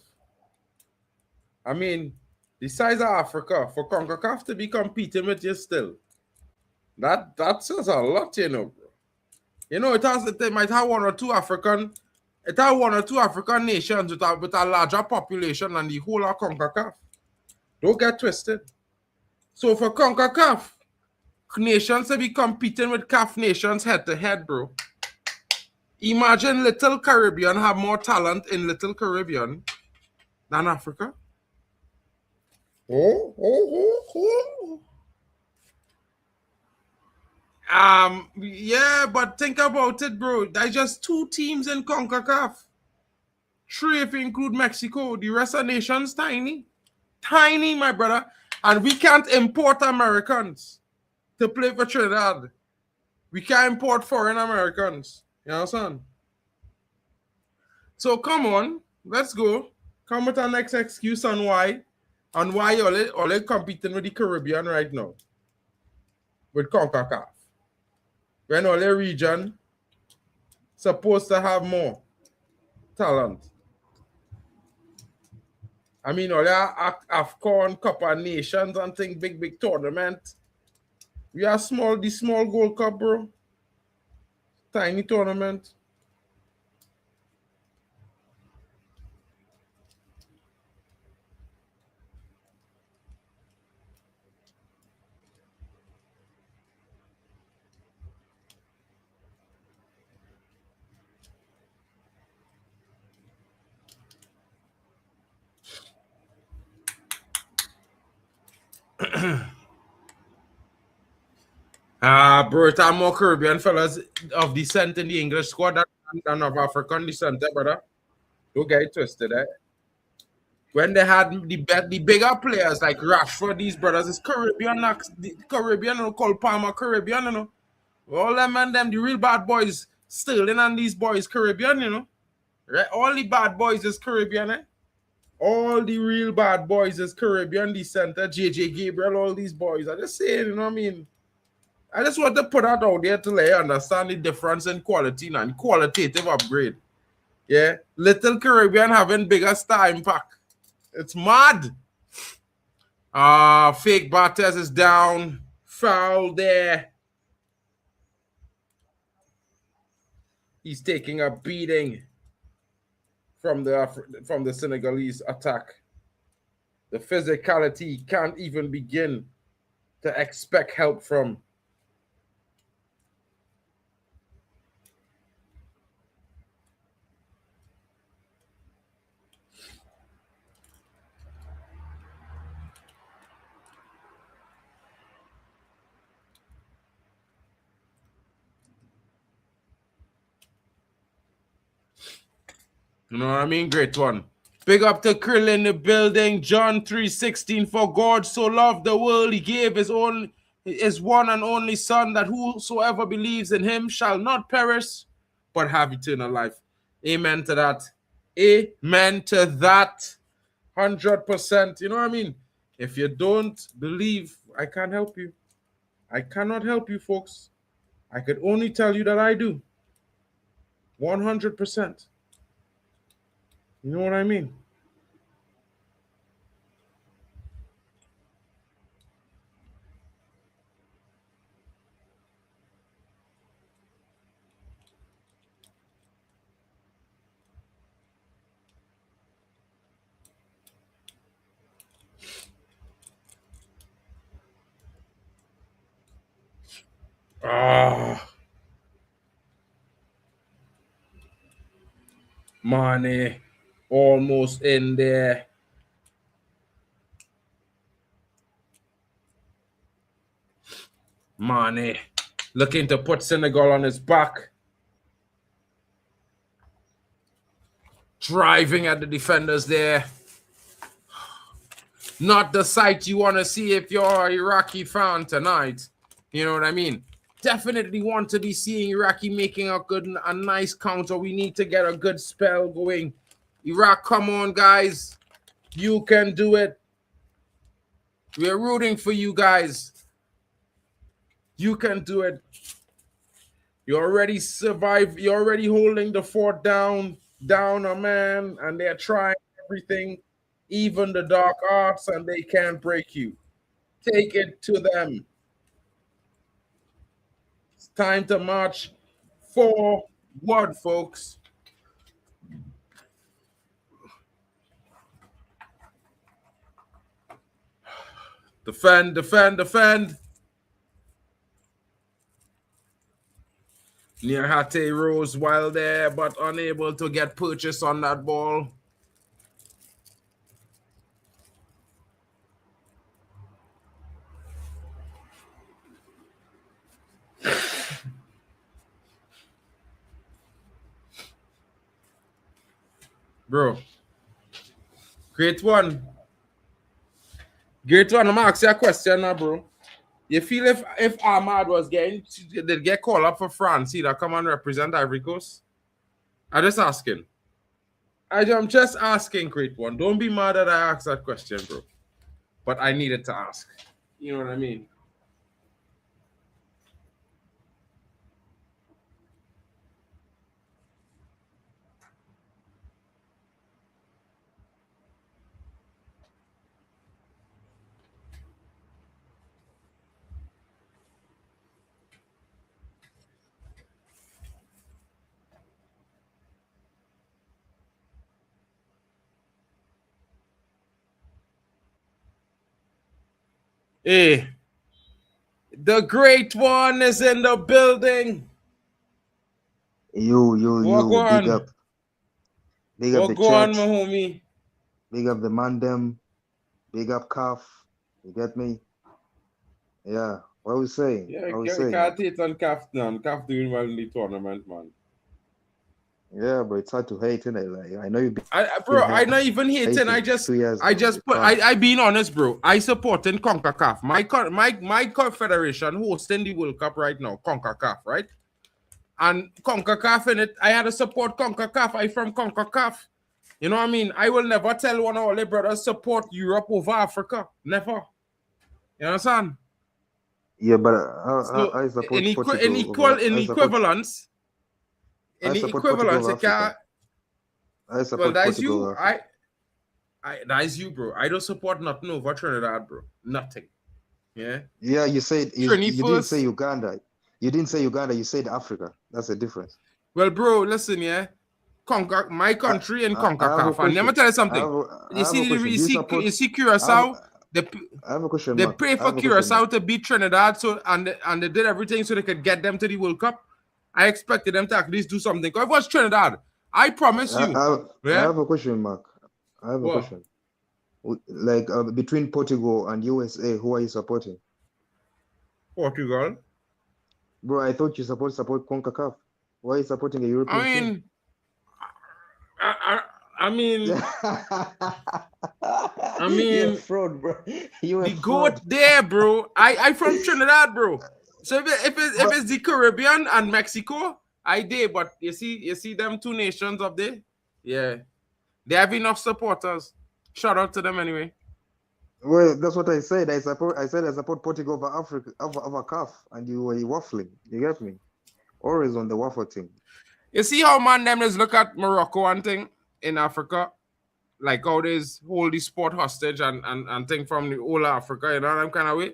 I mean, the size of Africa, for CONCACAF to be competing with you still, that says a lot, you know, bro. You know, it might have one or two African nations with a larger population than the whole of CONCACAF. Don't get twisted. So for CONCACAF, nations to be competing with CAF nations head to head, bro. Imagine Little Caribbean have more talent in Little Caribbean than Africa. Oh. Yeah, but think about it, bro. There's just 2 teams in CONCACAF. 3 if you include Mexico. The rest of nations tiny. Tiny, my brother. And we can't import Americans to play for Trinidad. We can't import foreign Americans. You understand? So come on, let's go. Come with our next excuse on why all competing with the Caribbean right now. With CONCACAF. When all the region supposed to have more talent. I mean, all the AFCON, Cup of Nations and things, big tournament. We are the small Gold Cup, bro. Tiny tournament. Bro, it's more Caribbean fellas of descent in the English squad than of African descent, brother. Don't get it twisted, eh? When they had the bigger players like Rashford, these brothers is Caribbean, the Caribbean, you know, Cole Palmer, Caribbean, you know. All them and them, the real bad boys, Sterling and these boys, Caribbean, you know. Right? All the bad boys is Caribbean, eh? All the real bad boys is Caribbean descent, JJ Gabriel, all these boys. I just saying, you know what I mean? I just want to put that out there to let you understand the difference in quality and qualitative upgrade. Yeah. Little Caribbean having bigger star impact. It's mad. Fake Barthez is down. Foul there. He's taking a beating from the Senegalese attack. The physicality can't even begin to expect help from. You know what I mean? Great one. Big up to Krill in the building. John 3:16. For God so loved the world, he gave his one and only son, that whosoever believes in him shall not perish, but have eternal life. Amen to that. Amen to that. 100%. You know what I mean? If you don't believe, I can't help you. I cannot help you, folks. I could only tell you that I do. 100%. You know what I mean? Mane almost in there. Mane looking to put Senegal on his back. Driving at the defenders there. Not the sight you want to see if you're an Iraqi fan tonight. You know what I mean? Definitely want to be seeing Iraqi making a nice counter. We need to get a good spell going. Iraq, come on, guys. You can do it. We're rooting for you guys. You can do it. You already survived. You're already holding the fort down, man, and they're trying everything, even the dark arts, and they can't break you. Take it to them. It's time to march forward, folks. Defend, defend, defend. Niahate rose while there, but unable to get purchase on that ball. Bro. Great one. Great one. I'm asking you a question now, bro. You feel if Ahmad was getting did get called up for France, he'd come and represent Ivory Coast? I'm just asking. I'm just asking, great one. Don't be mad that I asked that question, bro. But I needed to ask. You know what I mean? Hey, the great one is in the building. You, big up. Big up the go on, chat. my homie. Big up the mandem. Big up Calf. You get me? Yeah. What are we saying? Yeah, what are we saying? can't hate on Calf now. Calf doing well in the tournament, man. Yeah, but it's hard to hate, innit? Like I know you. Bro, I not even hating. I just put. I being honest, bro. I supporting CONCACAF. My confederation hosting the World Cup right now. CONCACAF, right? And CONCACAF in it. I had to support CONCACAF. I from CONCACAF. You know what I mean? I will never tell one of our brothers support Europe over Africa. Never. You understand? Yeah, but so I support in equivalence. In the equivalence, I support that's Portugal. you. That's you, bro. I don't support nothing over Trinidad, bro. Nothing. Yeah. Yeah, you said you didn't say Uganda. You didn't say Uganda. You said Africa. That's the difference. Well, bro, listen, yeah. My country and CONCACAF. And let me tell you something. You see Curacao. I have a question. They pray for Curacao to beat Trinidad, and they did everything so they could get them to the World Cup. I expected them to at least do something. Because if it was Trinidad, I promise you. I have a question, Mark. I have a question. Like between Portugal and USA, who are you supporting? Portugal. Bro, I thought you support CONCACAF. Why are you supporting a European team? I mean, you're a fraud, bro. You're the goat there, bro. I from Trinidad, bro. So if it's the Caribbean and Mexico, I did. But you see them two nations up there, yeah, they have enough supporters. Shout out to them anyway. Well, that's what I said. I support Portugal over Africa, over CAF, and you were waffling. You get me? Always on the waffle team. You see how man them is look at Morocco and thing in Africa, like how they hold the sport hostage and thing from the whole Africa, you know them kind of way.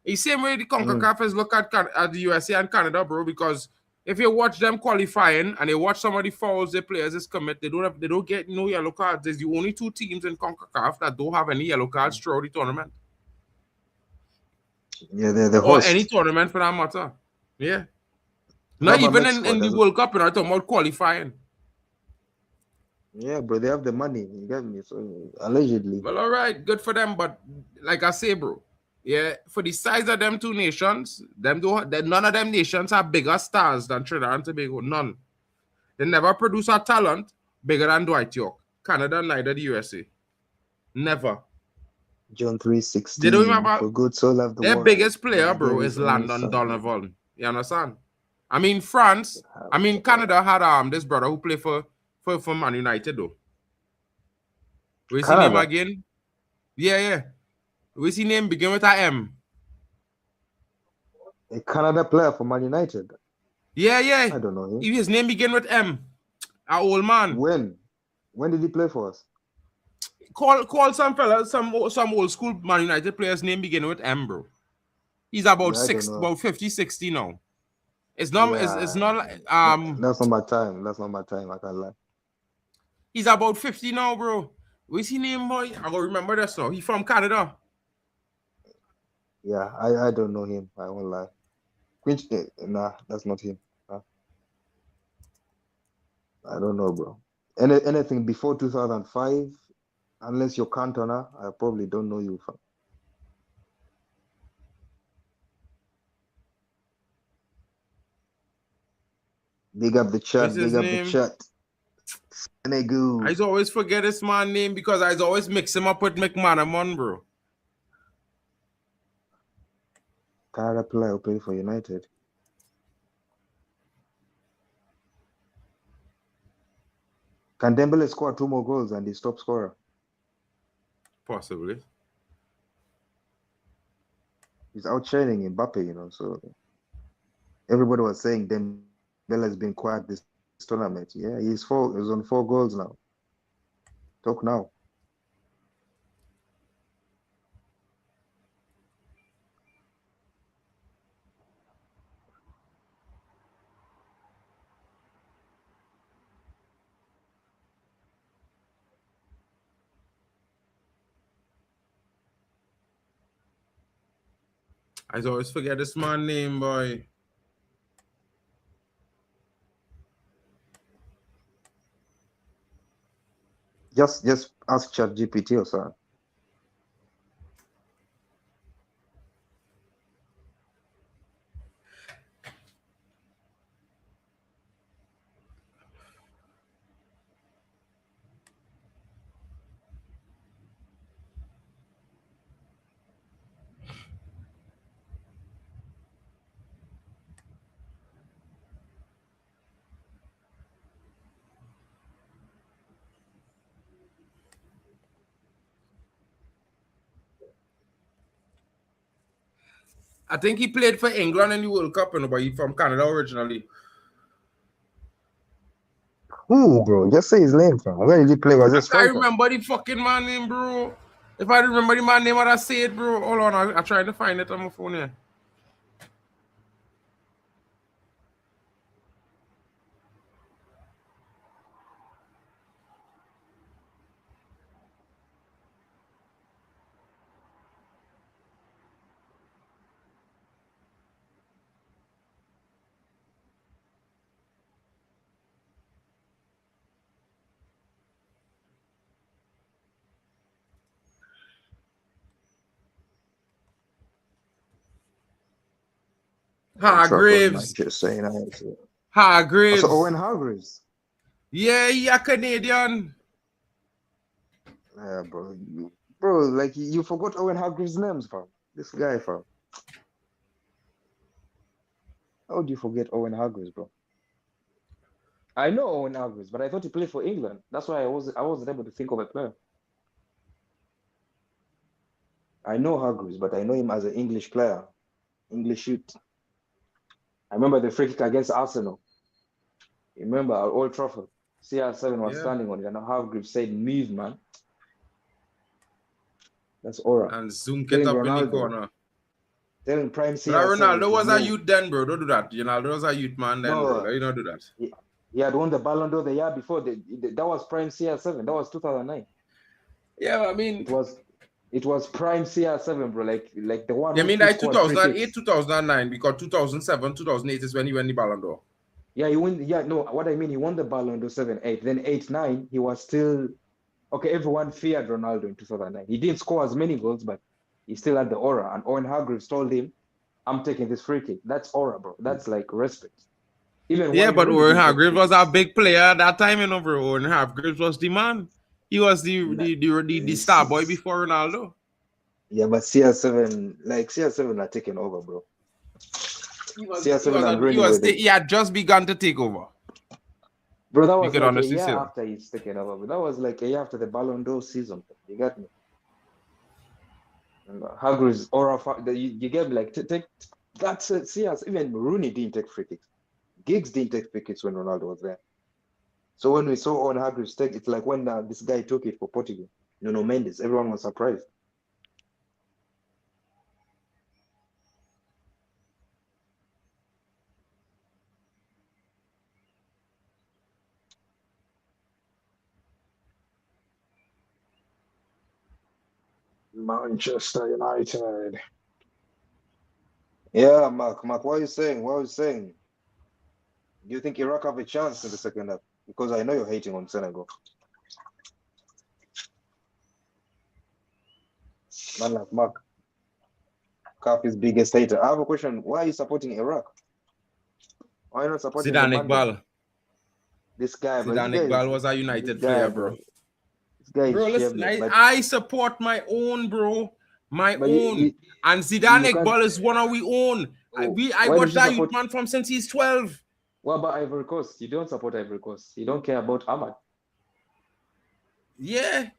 The same way the CONCACAF is look at the USA and Canada, bro, because if you watch them qualifying and you watch some of the fouls the players is commit, they don't get no yellow cards. There's the only two teams in CONCACAF that don't have any yellow cards throughout the tournament. Yeah, they're the or host. any tournament for that matter. Yeah. How Not about even Mexico? in the World Cup, and I'm talking about qualifying. Yeah, bro, they have the money. You get me? So allegedly. Well, all right, good for them. But like I say, bro, yeah, for the size of them two nations, none of them nations have bigger stars than Trinidad and Tobago. None. They never produce a talent bigger than Dwight York. Canada, neither the USA. Never. John They don't 3:16. even have For good so loved the their world. biggest that player, he gave bro, his is only Landon son. Donovan. You understand? I mean, France. I mean, Canada had this brother who played for Man United though. What's his name Canada. again? Yeah. What's his name? Begin with a M. A Canada player for Man United. Yeah. I don't know him. His name begin with M. Our old man. When did he play for us? Call some fellas, some old school Man United players name begin with M, bro. He's about Yeah, I don't know. about 50, 60 now. It's not Yeah, it's not like that's not my time. That's not my time. I can't lie. he's about 50 now, bro. What's his name, boy? I gotta remember this now. He from Canada. Yeah, I don't know him. I won't lie. Quinch, nah, that's not him. Huh? I don't know, bro. Anything before 2005, unless you're Cantona, I probably don't know you from. Big up the What's chat. his Big up the name? chat. Senegal. I always forget this man name because I always mix him up with McManaman, bro. Canada player who played for United. Can Dembele score 2 more goals and he's top scorer? Possibly. He's outshining Mbappe, you know. So everybody was saying Dembele has been quiet this tournament. Yeah, he's on 4 goals now. Talk now. I always forget this man name, boy. Just ask ChatGPT or something. I think he played for England in the World Cup, but he's from Canada originally. Who, bro? Just say his name, fam. Where did he play? Was it I remember the fucking man name, bro. If I remember the man name, I'd say it, bro. Hold on, I'm trying to find it on my phone here. Hargreaves. Just saying. Hargreaves. So Owen Hargreaves. Yeah, he a Canadian. Yeah, bro. Bro, like you forgot Owen Hargreaves' names, fam. This guy, fam. How do you forget Owen Hargreaves, bro? I know Owen Hargreaves, but I thought he played for England. That's why I wasn't able to think of a player. I know Hargreaves, but I know him as an English player. English shoot. I remember the free kick against Arsenal. You remember at Old Trafford? CR7 was standing on it, and Hargreaves said, "Move, man." That's aura. And zoom Telling it up Ronaldo, in the corner. Telling Prime CR7. But Ronaldo was move. a youth then, bro. Don't do that. Ronaldo was a youth man then, bro. You don't do that. He had won the Ballon d'Or the year before. That was Prime CR7. That was 2009. Yeah, I mean, It was prime CR7, bro. Like the one. You who mean like scored free 2008, kicks. 2009? Because 2007, 2008 is when he won the Ballon d'Or. Yeah, he won. Yeah, no. What I mean, he won the Ballon d'Or 7-8. Then 8-9, he was still okay. Everyone feared Ronaldo in 2009. He didn't score as many goals, but he still had the aura. And Owen Hargreaves told him, "I'm taking this free kick." That's aura, bro. That's like respect. Even Yeah, Wayne but Rooney Owen didn't take Hargreaves free was a kicks. big player at that time, you know, bro. Owen Hargreaves was the man. He was the star boy before Ronaldo. Yeah, but CR7 are taking over, bro. CR7 and Rooney were He had just begun to take over. Bro, that You was could like a honestly year say that. after he's taken over. But that was like a year after the Ballon d'Or season. You got me? And Hargreaves, aura, you get me? Like, take that's CS. Even Rooney didn't take free kicks. Giggs didn't take free kicks when Ronaldo was there. So when we saw Owen Hargreaves take, it's like when this guy took it for Portugal, Nuno Mendes, everyone was surprised. Manchester United. Yeah, Mark, what are you saying? What are you saying? Do you think Iraq have a chance in the second half? Because I know you're hating on Senegal. Man like Mark, Kafi's biggest hater. I have a question. Why are you supporting Iraq? Why are you not supporting the Zidane Mandem? Iqbal. This guy, bro. Zidane Iqbal was a United player, bro. This guy is Bro, listen, shameless. I support my own, bro. My But own. And Zidane you can't. Iqbal is one of we own. I Why watched did you that support? youth man from since he's 12. What about Ivory Coast? You don't support Ivory Coast. You don't care about Ahmad. Yeah.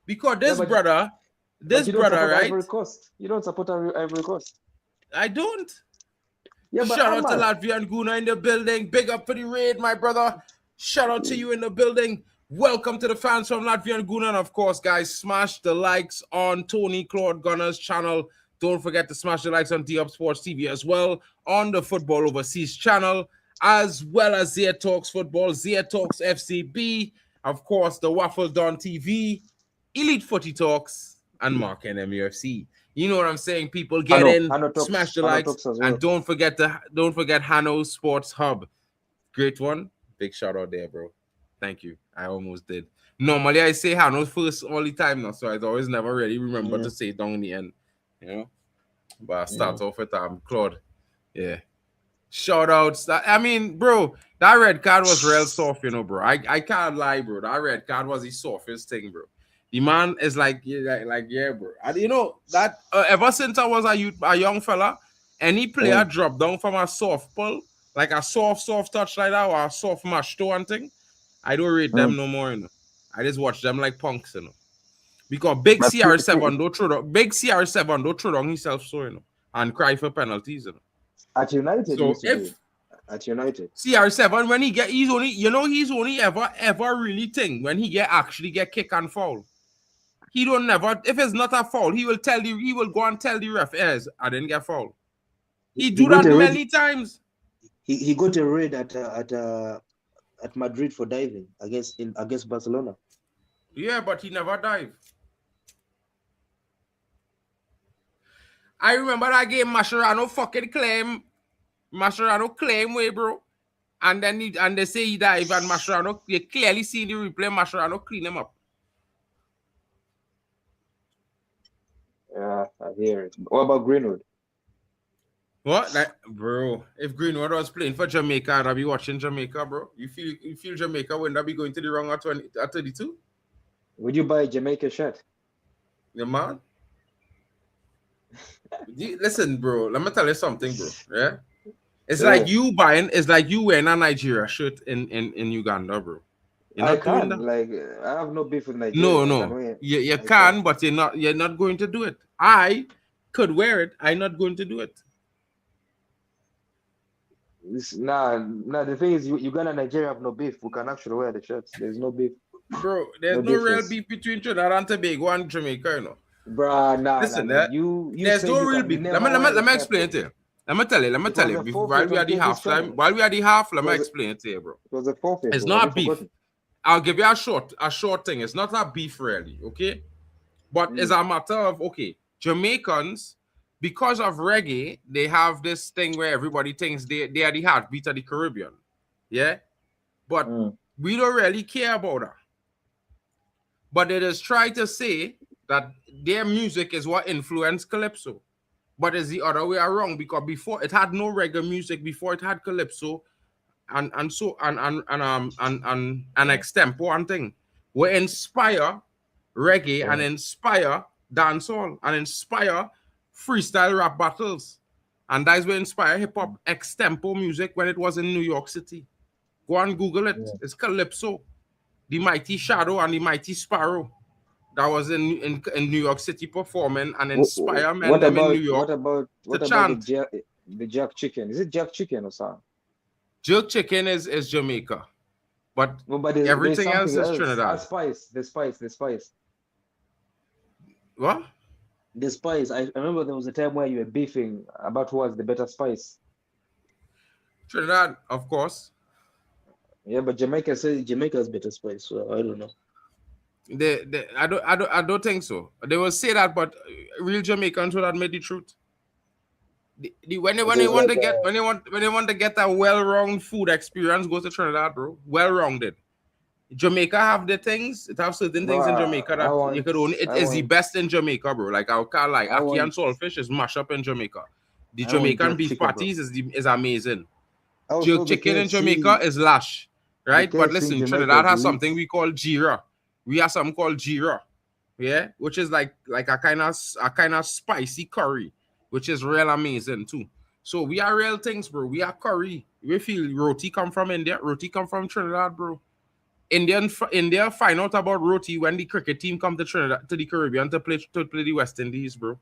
Because this but brother, you don't support right? Ivory Coast. You don't support Ivory Coast. I don't. Yeah, but Shout out to Ahmad. Latvia and Guna in the building. Big up for the raid, my brother. Shout out to you in the building. Welcome to the fans from Latvia and Guna. And of course, guys, smash the likes on Tony Claude Gunner's channel. Don't forget to smash the likes on D-Up Sports TV as well, on the Football Overseas channel, as well as Zia Talks Football, Zia Talks FCB, of course, the Waffle Don TV, Elite Footy Talks, and Mark NMUFC. You know what I'm saying? People get in, smash the likes, and don't forget Hano Sports Hub. Great one. Big shout out there, bro. Thank you. I almost did. Normally I say Hano first all the time now, so I always never really remember to say it down in the end. You know? But I start off with Claude. Yeah. Shout outs. I mean, bro, that red card was real soft, you know, bro. I can't lie, bro. That red card was the softest thing, bro. The man is like, yeah, bro. And you know that ever since I was a young fella, any player drop down from a soft pull, like a soft touch like that, or a soft mash toe and thing, I don't rate them no more, you know. I just watch them like punks, you know. Because big CR7 don't throw down himself, so you know, and cry for penalties, you know. At United, so if at United, CR7 when he's only ever really thing when he actually get kick and foul. He don't never, if it's not a foul, he will go and tell the ref, yes, I didn't get foul. He do that many times. He got a red at Madrid for diving against Barcelona. Yeah, but he never dived. I remember that game Mascherano claim way, bro. And then they say he dive, and Mascherano, you clearly see the replay, Mascherano clean him up. Yeah, I hear it. What about Greenwood? What? Like, bro, if Greenwood was playing for Jamaica, I'd be watching Jamaica, bro. You feel Jamaica when they be going to the wrong at 32? Would you buy a Jamaica shirt? Yeah, man. Listen, bro, let me tell you something, bro. Yeah? It's like you wearing a Nigeria shirt in Uganda, bro. I can. Like, I have no beef with Nigeria. No. You can, but you're not going to do it. I could wear it. I'm not going to do it. Nah. The thing is, Uganda and Nigeria have no beef. We can actually wear the shirts. There's no beef. Bro, there's no real beef between Trinidad and Tobago and Jamaica, you know. Bro, listen, there's no real beef. Let me explain it to you. Let me tell you. While we are the half, let me explain it to you, bro. It was a forfeit. It's not beef. I'll give you a short thing. It's not a beef, really, okay? But it's a matter of, okay, Jamaicans, because of reggae, they have this thing where everybody thinks they are the heartbeat of the Caribbean. Yeah? But we don't really care about that. But they just try to say that their music is what influenced Calypso. But it's the other way around, because before it had no reggae music, before it had Calypso and extempo and thing. We inspire reggae and inspire dancehall and inspire freestyle rap battles. And that's where inspire hip-hop extempo music when it was in New York City. Go and Google it. It's Calypso. The Mighty Shadow and the Mighty Sparrow that was in New York City performing and inspire men in New York. What about the jerk chicken? Is it jerk chicken or something? Jerk chicken is Jamaica. But everything else is Trinidad. The spice. What? The spice. I remember there was a time where you were beefing about who was the better spice. Trinidad, of course. Yeah, but Jamaica says Jamaica's better spice, so I don't know. I don't think so. They will say that, but real Jamaicans will admit the truth. When they want to get a well-rounded food experience, go to Trinidad, bro. Well-rounded. Jamaica have the things. It have certain things in Jamaica that you could only. It is the best in Jamaica, bro. Like our car, like ackee and saltfish is mash up in Jamaica. The Jamaican beef patties is amazing. Jerk chicken in Jamaica is lash, right? But listen, Trinidad has something we call jira. We have something called jira, yeah, which is like a kind of spicy curry, which is real amazing too. So we are real things, bro. We are curry. We feel roti come from India. Roti come from Trinidad, bro. India find out about roti when the cricket team come to Trinidad, to the Caribbean to play the West Indies, bro,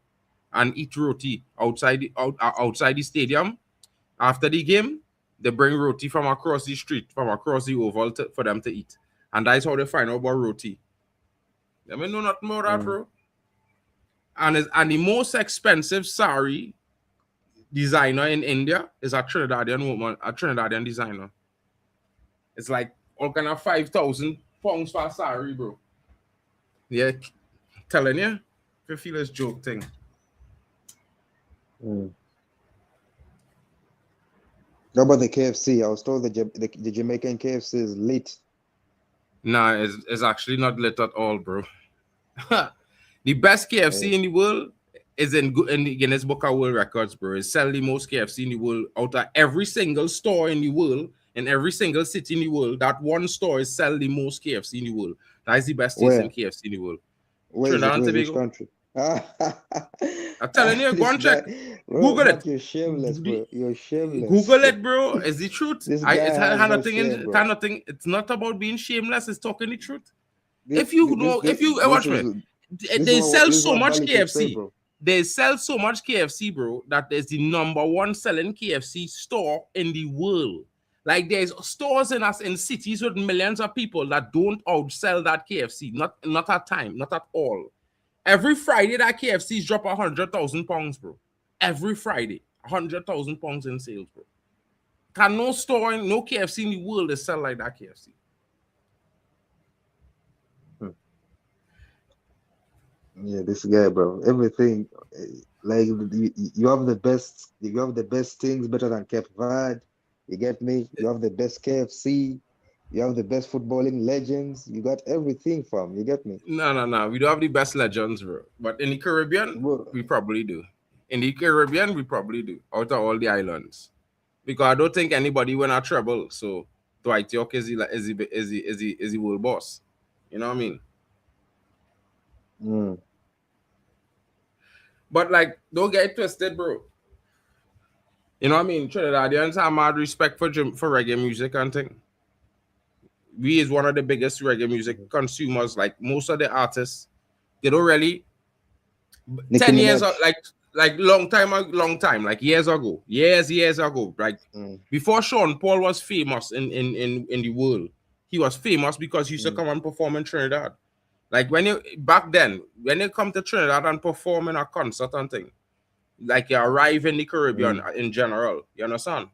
and eat roti outside the stadium. After the game, they bring roti from across the street, from across the oval for them to eat. And that's how they find out about roti. I mean, know nothing about that, bro. And the most expensive sari designer in India is a Trinidadian woman, a Trinidadian designer. It's like all kind of 5,000 pounds for a sari, bro. Yeah, telling you, if you feel this joke thing. How about the KFC? I was told the Jamaican KFC is lit. Nah, it's actually not lit at all, bro. The best KFC in the world is in the Guinness Book of World Records, bro. It sells the most KFC in the world out of every single store in the world, in every single city in the world. That one store is selling the most KFC in the world. That is the best tasting KFC in the world. Where is it? Which country? I'm telling you, go and check. Google it. You're shameless, bro. You're shameless. Google it, bro. It's the truth. Nothing. It's not about being shameless. It's talking the truth. Watch me. They sell so much KFC. They sell so much KFC, bro, that there's the #1 selling KFC store in the world. Like there's stores in cities with millions of people that don't outsell that KFC. Not at time, not at all. Every Friday, that KFC's drop 100,000 pounds, bro. Every Friday, 100,000 pounds in sales, bro. Can no store, no KFC in the world that sell like that KFC. Yeah, this guy, bro. Everything, like you have the best. You have the best things better than Cape Verde. You get me? You have the best KFC. You have the best footballing legends. You got everything from. You get me? No. We don't have the best legends, bro. But in the Caribbean, we probably do. In the Caribbean, we probably do. Out of all the islands, because I don't think anybody win a treble. So Dwight York is the world boss. You know what I mean? But like, don't get it twisted, bro. You know what I mean? Trinidadians have mad respect for reggae music and thing. We is one of the biggest reggae music consumers. Like most of the artists, they don't really. 10 years, like long time, like years ago, like before Sean Paul was famous in the world. He was famous because he used to come and perform in Trinidad. Like back then, when you come to Trinidad and perform in a concert and thing, like you arrive in the Caribbean in general, you understand?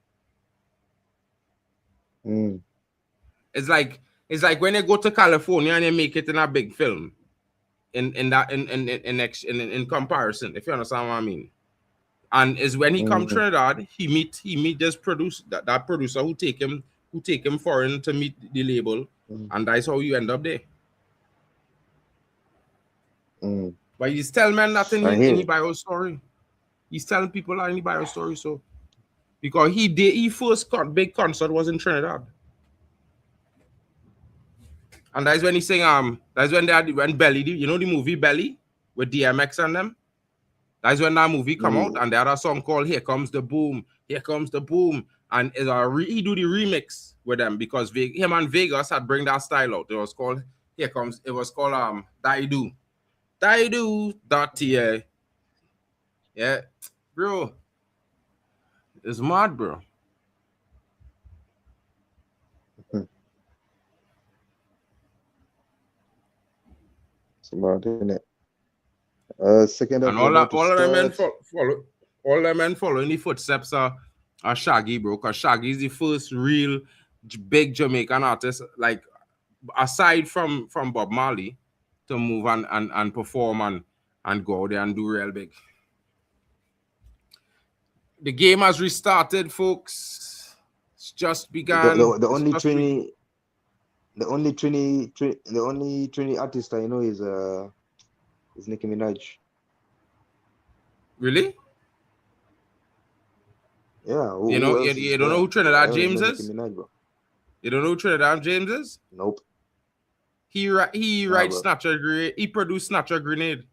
It's like when you go to California and you make it in a big film. in comparison, if you understand what I mean. And is when he come Trinidad, he meet this that producer who take him foreign to meet the label, and that's how you end up there. But he's telling man nothing in any bio story. He's telling people that in the bio story, so because he first big concert was in Trinidad. And that's when he saying that's when when Belly, you know the movie Belly with DMX and them. That's when that movie come out, and they had a song called "Here Comes the Boom," "Here Comes the Boom," and he do the remix with them because him and Vegas had bring that style out. It was called Daidu, Daidu.ta. Yeah, bro, it's mad, bro. Smart, isn't it? Second and all the men following the footsteps are Shaggy, bro. Because Shaggy is the first real big Jamaican artist, like aside from Bob Marley, to move and perform and go out there and do real big. The game has restarted, folks. It's just begun. The only Trini artist I know is Nicki Minaj. Really? Yeah. You don't know who Trinidad James is? Minaj, bro. You don't know who Trinidad James is? Nope. He writes Snatcher Grenade. He produced Snatcher Grenade.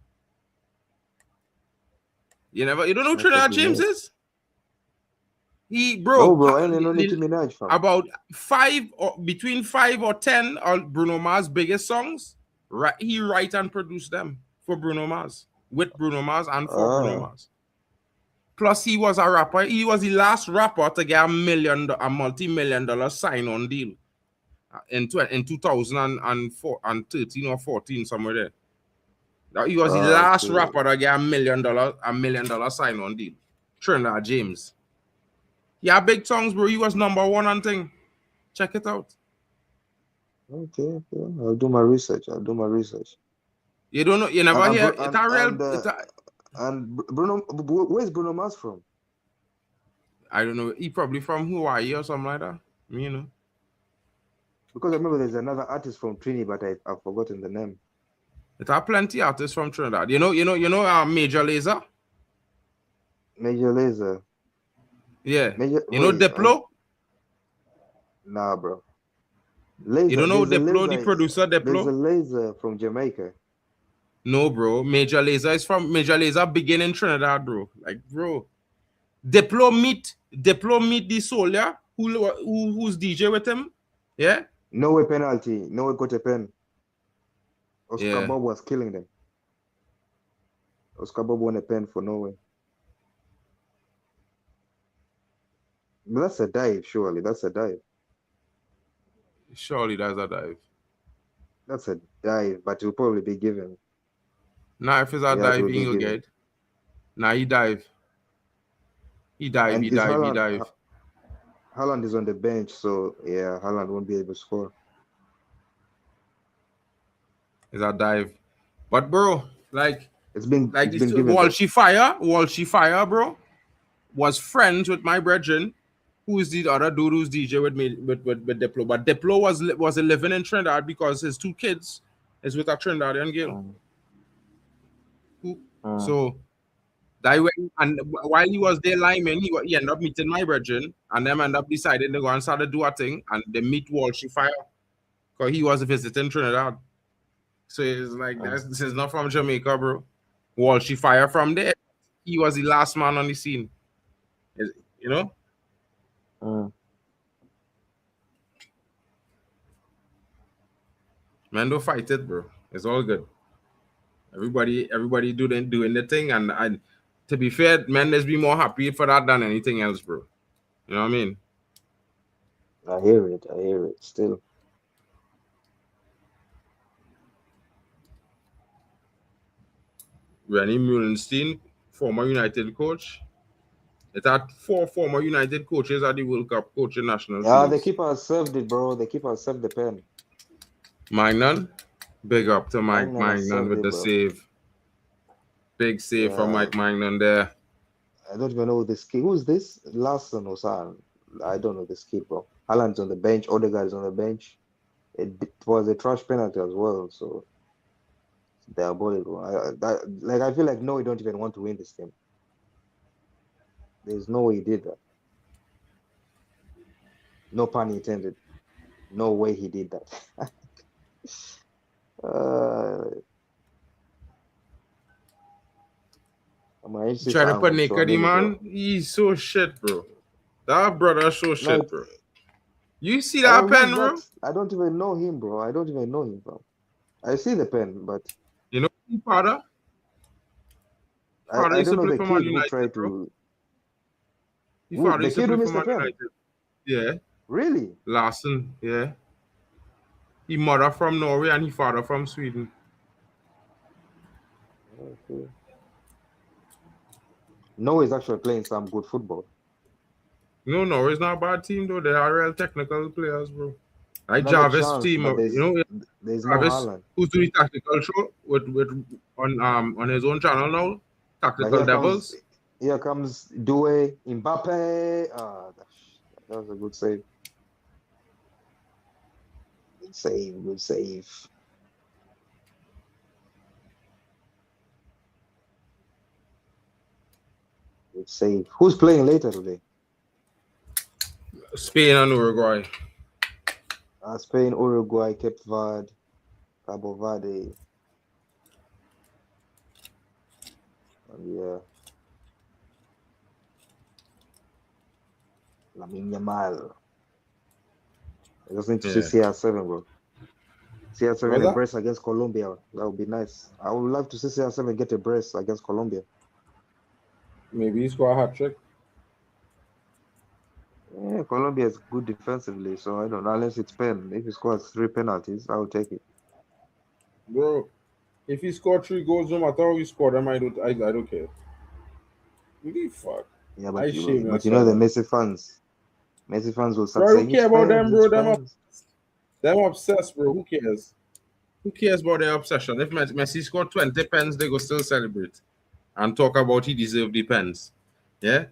You don't know who Trinidad James is? Bro, I don't know Nicki Minaj, fam. About between 5 or 10 of Bruno Mars' biggest songs. He write and produce them for Bruno Mars, with Bruno Mars and for Bruno Mars. Plus, he was a rapper. He was the last rapper to get a multi-million-dollar sign-on deal in 2004 and 13 or 14, somewhere there. He was the last rapper to get a million dollar sign-on deal. Trinidad James. Yeah, big songs, bro. He was #1 and thing. Check it out. Okay. I'll do my research. You don't know? You never hear? And Bruno, where's Bruno Mars from? I don't know. He probably from Hawaii or something like that. You know. Because I remember there's another artist from Trinidad, but I've forgotten the name. There are plenty artists from Trinidad. You know, Major Lazer? Major Lazer. Yeah. You know Diplo? Nah, bro. Lazer, you don't know Diplo, the producer Diplo? There's a Lazer from Jamaica. No, bro. Major Lazer begin in Trinidad, bro. Like, bro. Diplo meet the Solia who's DJ with him. Yeah? No way penalty. No way got a pen. Oscar Bob was killing them. Oscar Bob won a pen for Norway. But that's a dive, surely. That's a dive. Surely that's a dive. That's a dive, but it will probably be given. Nah, if it's a dive, he will get. Nah, he dive. He dive. Haaland is on the bench, so yeah, Haaland won't be able to score. It's a dive. But bro, it's been given. Walshy Fire, bro, was friends with my brethren, who is the other dude who's DJ with me with Diplo. But Diplo was living in Trinidad because his 2 kids is with a Trinidadian girl. So that went, and while he was there liming, he ended up meeting my brethren, and them end up deciding to go and start to do a thing, and they meet Walshy Fire because he was visiting Trinidad. So it's like this is not from Jamaica, bro. Walshy Fire from there. He was the last man on the scene. You know? Man, don't fight it, bro. It's all good. Everybody doing the thing, and to be fair, man, let's be more happy for that than anything else, bro. You know what I mean? I hear it still. Rennie Mullenstein, former United coach. It had 4 former United coaches at the World Cup coaching national teams. The keeper served it, bro. The keeper served the pen. Mine none. Big up to Mike Magnan has Magnan with saved it, the bro. save. Big save from Yeah, Mike Magnan there. I don't even know this kid. Who's this? Larson or something. I don't know this kid, bro. Haaland's on the bench. Odegaard is on the bench. It was a trash penalty as well, so it's diabolical. I feel like no, we don't even want to win this game. There's no way he did that. No pun intended. No way he did that. uh, I'm Trying to put from naked, Chouameni, man. bro. He's so shit, bro. That brother so Like, shit, bro. You see that who's pen, that? bro? I don't even know him, bro. I don't even know him, bro. I see the pen, but You know his father? Father I used don't to know play the for Man kid who United, tried bro. to. His Who father the used to kid who play for missed the Man pen? United. Yeah. Really? Larson, yeah. He mother from Norway and he father from Sweden. Okay. No, he's actually playing some good football. No, Norway's not a bad team though. They are real technical players, bro. Like Another Jarvis chance, team, but you know, there's no Jarvis Haaland. who's doing tactical show with on his own channel now. But Tactical Devils. here comes Doué, Mbappe. That was a good save. Good save, good save. Good save. Who's playing later today? Spain and Uruguay. Spain, Uruguay, Cape Verde, Cabo Verde. Yeah. Lamine Yamal. I just need to see Yeah. CR7, bro. CR7 What's a that? brace against Colombia. That would be nice. I would love to see CR7 get a brace against Colombia. Maybe he score a hat trick. Yeah, Colombia is good defensively, so I don't know. Unless it's pen. If he scores 3 penalties, I will take it. Bro, if he score 3 goals, no matter how he score them, I don't care. Really fuck. Yeah, I shame but you know myself, the man. Messi fans will start Bro, who saying care about them, it's bro? pens. Them obsessed, bro. Who cares? Who cares about their obsession? If Messi scored 20 pens, they go still celebrate and talk about he deserved the pens. Yeah?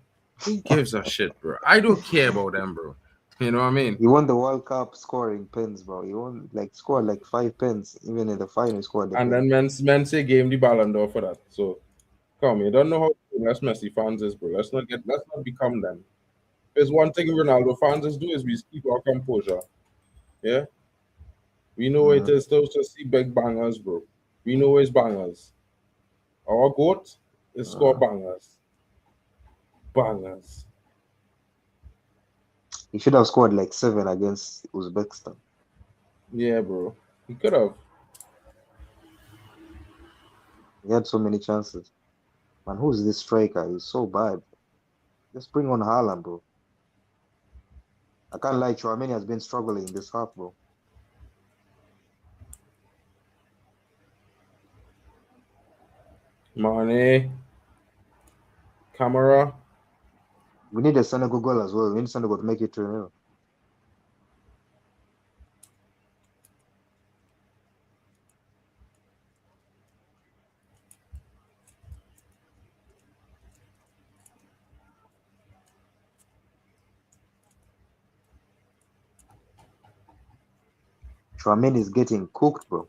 Who gives a shit, bro? I don't care about them, bro. You know what I mean? He won the World Cup scoring pens, bro. He won scored like 5 pens. Even in the final, he scored the And pen. then men say game the Ballon d'Or for that. So come, you don't know how less Messi fans is, bro. Let's not become them. There's one thing Ronaldo fans is do is we keep our composure. Yeah? We know it Mhm. is those to see big bangers, bro. We know it's bangers. Our goat is score Uh, bangers. Bangers. he should have scored like 7 against Uzbekistan. Yeah, bro. He could have. He had so many chances. Man, who's this striker? He's so bad. Just bring on Haaland, bro. I can't lie, Chouameni has been struggling this half, bro. Mane, Camera. We need a Senegal goal as well. We need Senegal to make it 2-0. Chouameni is getting cooked, bro.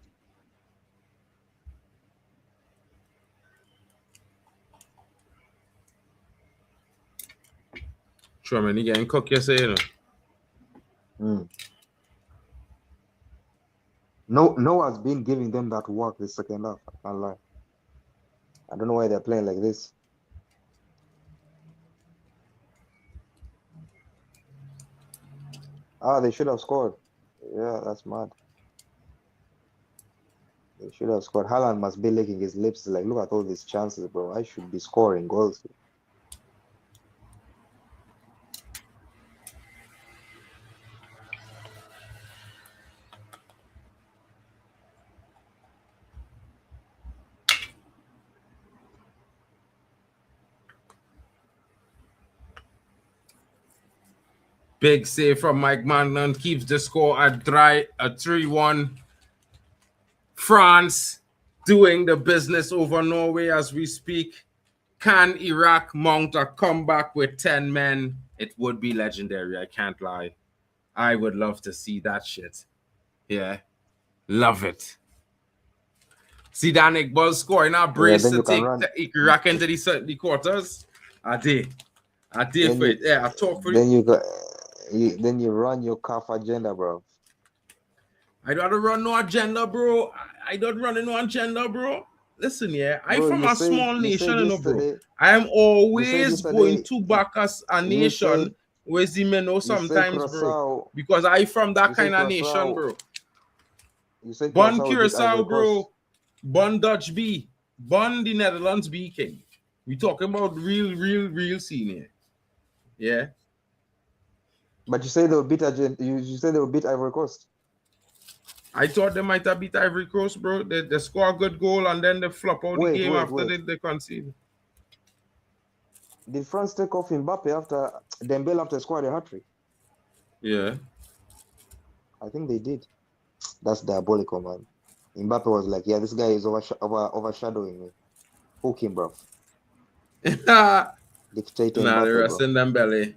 Sure, man. He getting cooked yesterday, you know. Mm. No has been giving them that work this second half. I can't lie. I don't know why they're playing like this. They should have scored. Yeah, that's mad. They should have scored. Haaland must be licking his lips. Like, look at all these chances, bro. I should be scoring goals. Big save from Mike Magnan keeps the score at 3-1 France doing the business over Norway as we speak. Can Iraq mount a comeback with 10 men? It would be legendary. I can't lie. I would love to see that shit. Yeah. Love it. See that Iqbal scoring a brace then to you can take run. Iraq into the quarters. I did for it. Yeah, I talk for Then it. then you run your CAF agenda, bro. I don't run no agenda, bro. I don't run no agenda, bro. Listen, yeah, I Bro, from a small nation, you know, bro. I am always going to back us a nation where the men know sometimes, bro. Because I from that kind of nation, bro. You say Born Curacao, Curacao, bro. Born Dutch B. Born the Netherlands B king. We talking about real senior. Yeah. But you say they'll beat you say they'll beat Ivory Coast. I thought they might have beat Ivory Coast, bro. They score a good goal and then they flop out the game after they concede. Did France take off Mbappe after Dembele after scored a hat-trick? Yeah. I think they did. That's diabolical, man. Mbappe was like, yeah, this guy is overshadowing me. Hook him, bro. Dictator Nah, Mbappe, they're resting Dembele.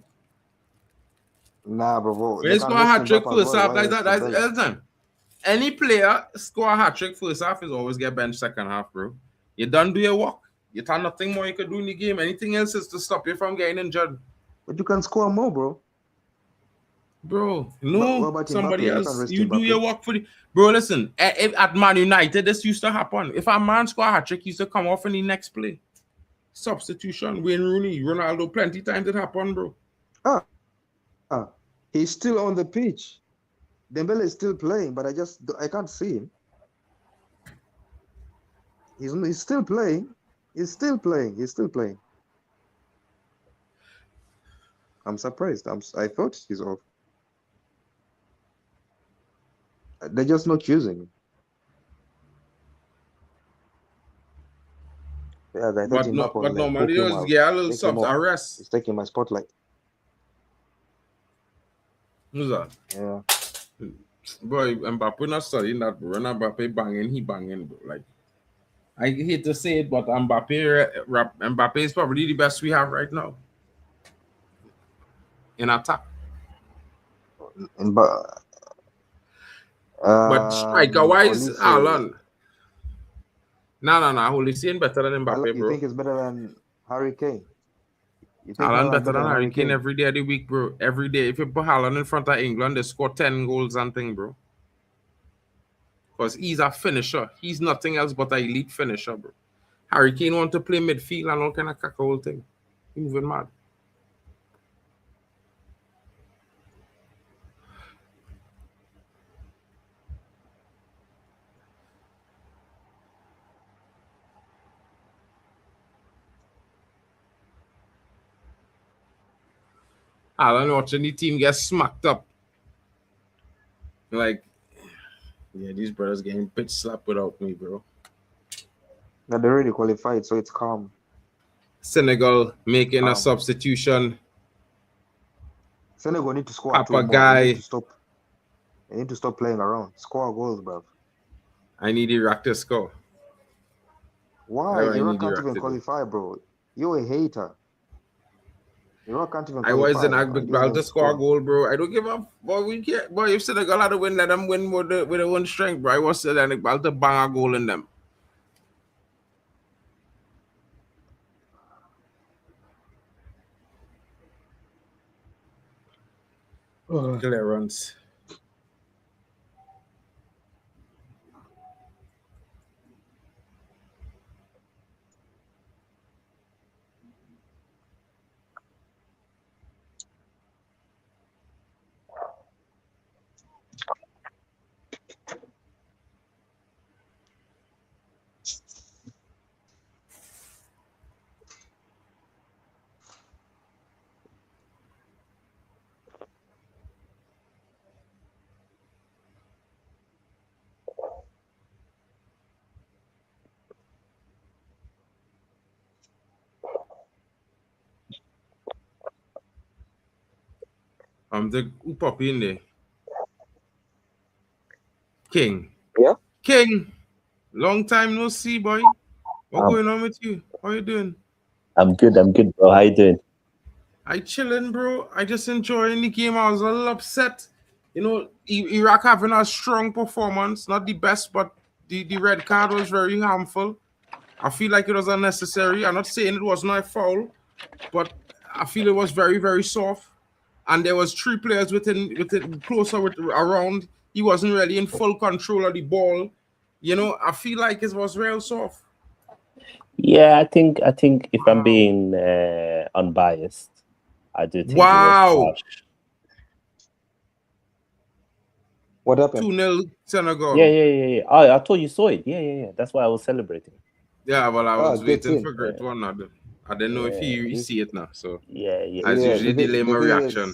Nah, bro. When you score a hat-trick first half, that's Elton. Any player score a hat-trick first half is always get benched second half, bro. You done do your work. You have nothing more you could do in the game. Anything else is to stop you from getting injured. But you can score more, bro. Bro, no, somebody Mbappe? else. You do your work for the... Bro, listen, at Man United, this used to happen. If a man score a hat-trick, he used to come off in the next play. Substitution, Wayne Rooney, Ronaldo, plenty times it happened, bro. He's still on the pitch. Dembele is still playing, but I can't see him. He's still playing. He's still playing. I'm surprised. I thought he's off. They're just not using him. Yeah, I thought but normally you get a little subs arrest. He's taking my spotlight. Who's that? Yeah. Bro, Mbappe not studying that, bro. Mbappe banging, he banging, bro. Like, I hate to say it, but Mbappe is probably the best we have right now in attack. But striker-wise, Haaland. No. Holy saying better than Mbappe, bro. You think it's better than Harry Kane? Haaland better than Harry Kane every day of the week, bro. Every day. If you put Haaland in front of England, they score 10 goals and thing, bro. Because he's a finisher. He's nothing else but an elite finisher, bro. Harry Kane want to play midfield and all kind of cackle thing. He's moving mad. Haaland watching the team get smacked up. Like, yeah, these brothers getting pitch slapped without me, bro. Now they already qualified, so it's calm. Senegal making a substitution. Senegal need to score Papa 2 more. guy. They need to stop playing around. Score goals, bro. I need Iraq to score. Why? Iraq can't even qualify, bro. You're a hater. Iraq can't even qualify. I was in Agbigbal to score a goal, bro. I don't give up. Boy, we can't. Boy, if Senegal had to win, let them win with their own strength, bro. I was in Agbigbal to bang a goal in them. Clearance. Who pop in there? King. Yeah? King. Long time no see, boy. What going on with you? How you doing? I'm good, bro. How you doing? I chilling, bro. I just enjoying the game. I was a little upset. Iraq having a strong performance, not the best, but the red card was very harmful. I feel like it was unnecessary. I'm not saying it was not a foul, but I feel it was very, very soft. And there was 3 players within closer around. He wasn't really in full control of the ball. I feel like it was real soft. Yeah, I think if I'm being unbiased, I do think it was harsh. What happened? 2-0 Senegal. Yeah. Oh, I thought you saw it. Yeah. That's why I was celebrating. Yeah, well, I was good waiting team. for great one. I didn't know if you see it now. So Yeah. as usually delay my reaction.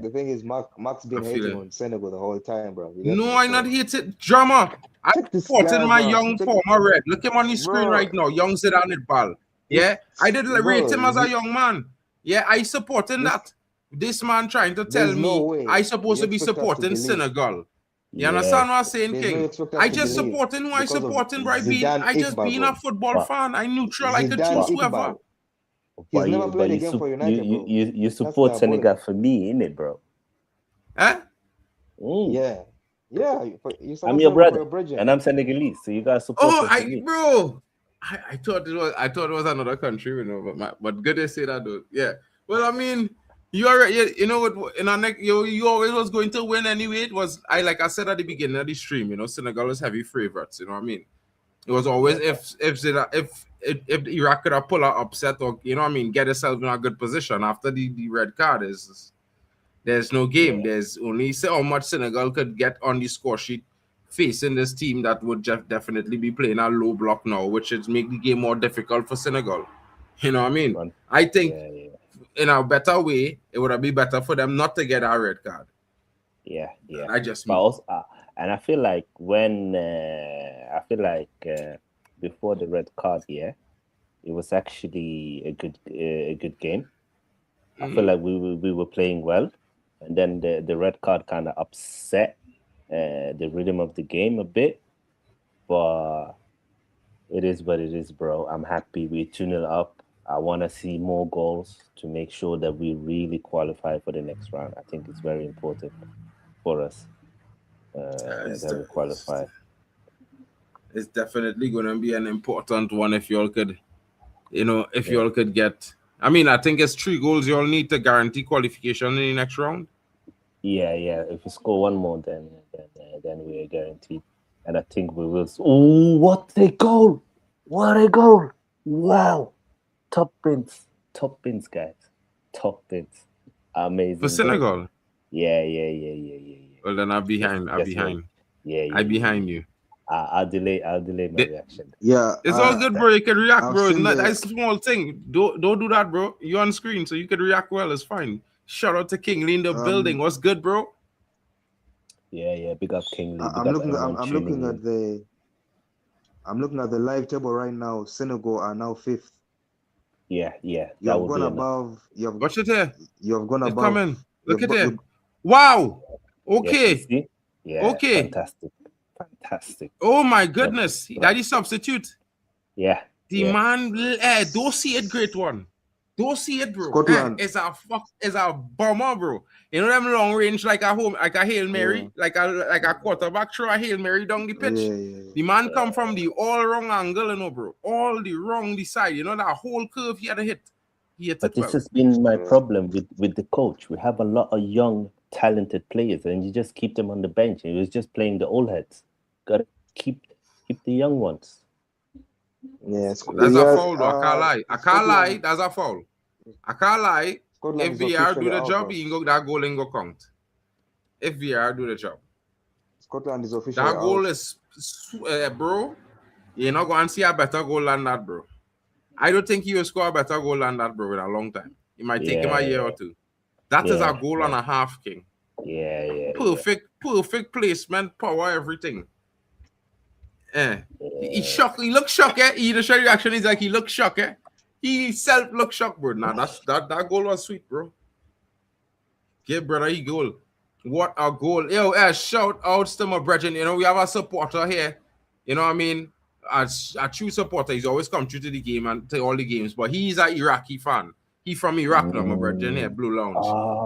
The thing is, Mark's been hating on Senegal the whole time, bro. No, I not hating. Drama. I supporting my young former red. Look him on the screen right now. Young Zidane at ball. Yeah, I did rate him as a young man. Yeah, I supporting that. This man trying to tell me I supposed to be supporting Senegal. You understand what I'm saying, King? I just supporting who I supporting, right? I just being a football fan. I neutral. I could choose whoever. He's never played a game for United, bro. You support Senegal for me, innit, bro? Huh? Yeah. I'm your brother, and I'm Senegalese, so you guys support me. Bro. I thought it was another country, but good to say that though. Yeah. Well, I mean, you know what? In our next, you always was going to win anyway. It was like I said at the beginning of the stream. Senegal was heavy favorites. You know what I mean? It was always if Iraq could have pulled an upset or get itself in a good position after the red card there's no game. Yeah. There's only how much Senegal could get on the score sheet facing this team that would definitely be playing a low block now, which is make the game more difficult for Senegal. You know what I mean? I think in a better way, it would have been better for them not to get a red card. Yeah. I just but also, and I feel like before the red card, it was actually a good game. I feel like we were playing well, and then the red card kind of upset the rhythm of the game a bit. But it is what it is, bro. I'm happy we 2-0 up. I want to see more goals to make sure that we really qualify for the next round. I think it's very important for us that we qualify. It's definitely going to be an important one if y'all could, y'all could get. I mean, I think it's 3 goals you all need to guarantee qualification in the next round. Yeah. If we score one more, then we are guaranteed. And I think we will. Oh, what a goal! What a goal! Wow! Top pins, guys. Top pins. Amazing. For Senegal? Yeah. Well, then I'm behind. Yeah. I'm behind you. I'll delay my reaction. Yeah. It's all good, bro. You can react, bro. That's a small thing. Don't do that, bro. You're on screen, so you can react well. It's fine. Shout out to King Lee in the building. What's good, bro? Yeah. Big up King Lee. I'm looking at the live table right now. Senegal are now 5th. Yeah. You have gone above. Watch it here. You have gone above. Come in. Look at it. Wow. Okay. Yeah. Okay. Fantastic. Oh my goodness. That is substitute. Yeah. The man, don't see it, great one. Don't see it, bro. Scotland. It's a bomber, bro. You know them long range like a Hail Mary, like a quarterback throw a Hail Mary down the pitch. Yeah. The man come from the all wrong angle, bro. All the wrong side. That whole curve he had to hit. But this has been my problem with the coach. We have a lot of young, talented players, and you just keep them on the bench. He was just playing the old heads. Gotta keep the young ones. Yes, that's a foul. Though. I can't lie. That's a foul. I can't lie. If VR do the job, that goal ain't go count. If VR do the job, Scotland is official. That goal is, bro. You're not going to see a better goal than that, bro. I don't think he will score a better goal than that, bro, in a long time. It might take him a year or two. That is a goal and a half, King. Yeah. Perfect placement, power, everything. He shocked. He looked shocked. The show reaction is like he looked shocked. He self looked shocked, bro. Nah, that goal was sweet, bro. Give brother he goal. What a goal. Yo, shout out to my brethren. We have a supporter here. You know what I mean? As a true supporter, he's always come true to the game and to all the games. But he's an Iraqi fan. He from Iraq, my brother. Here, Blue Lounge.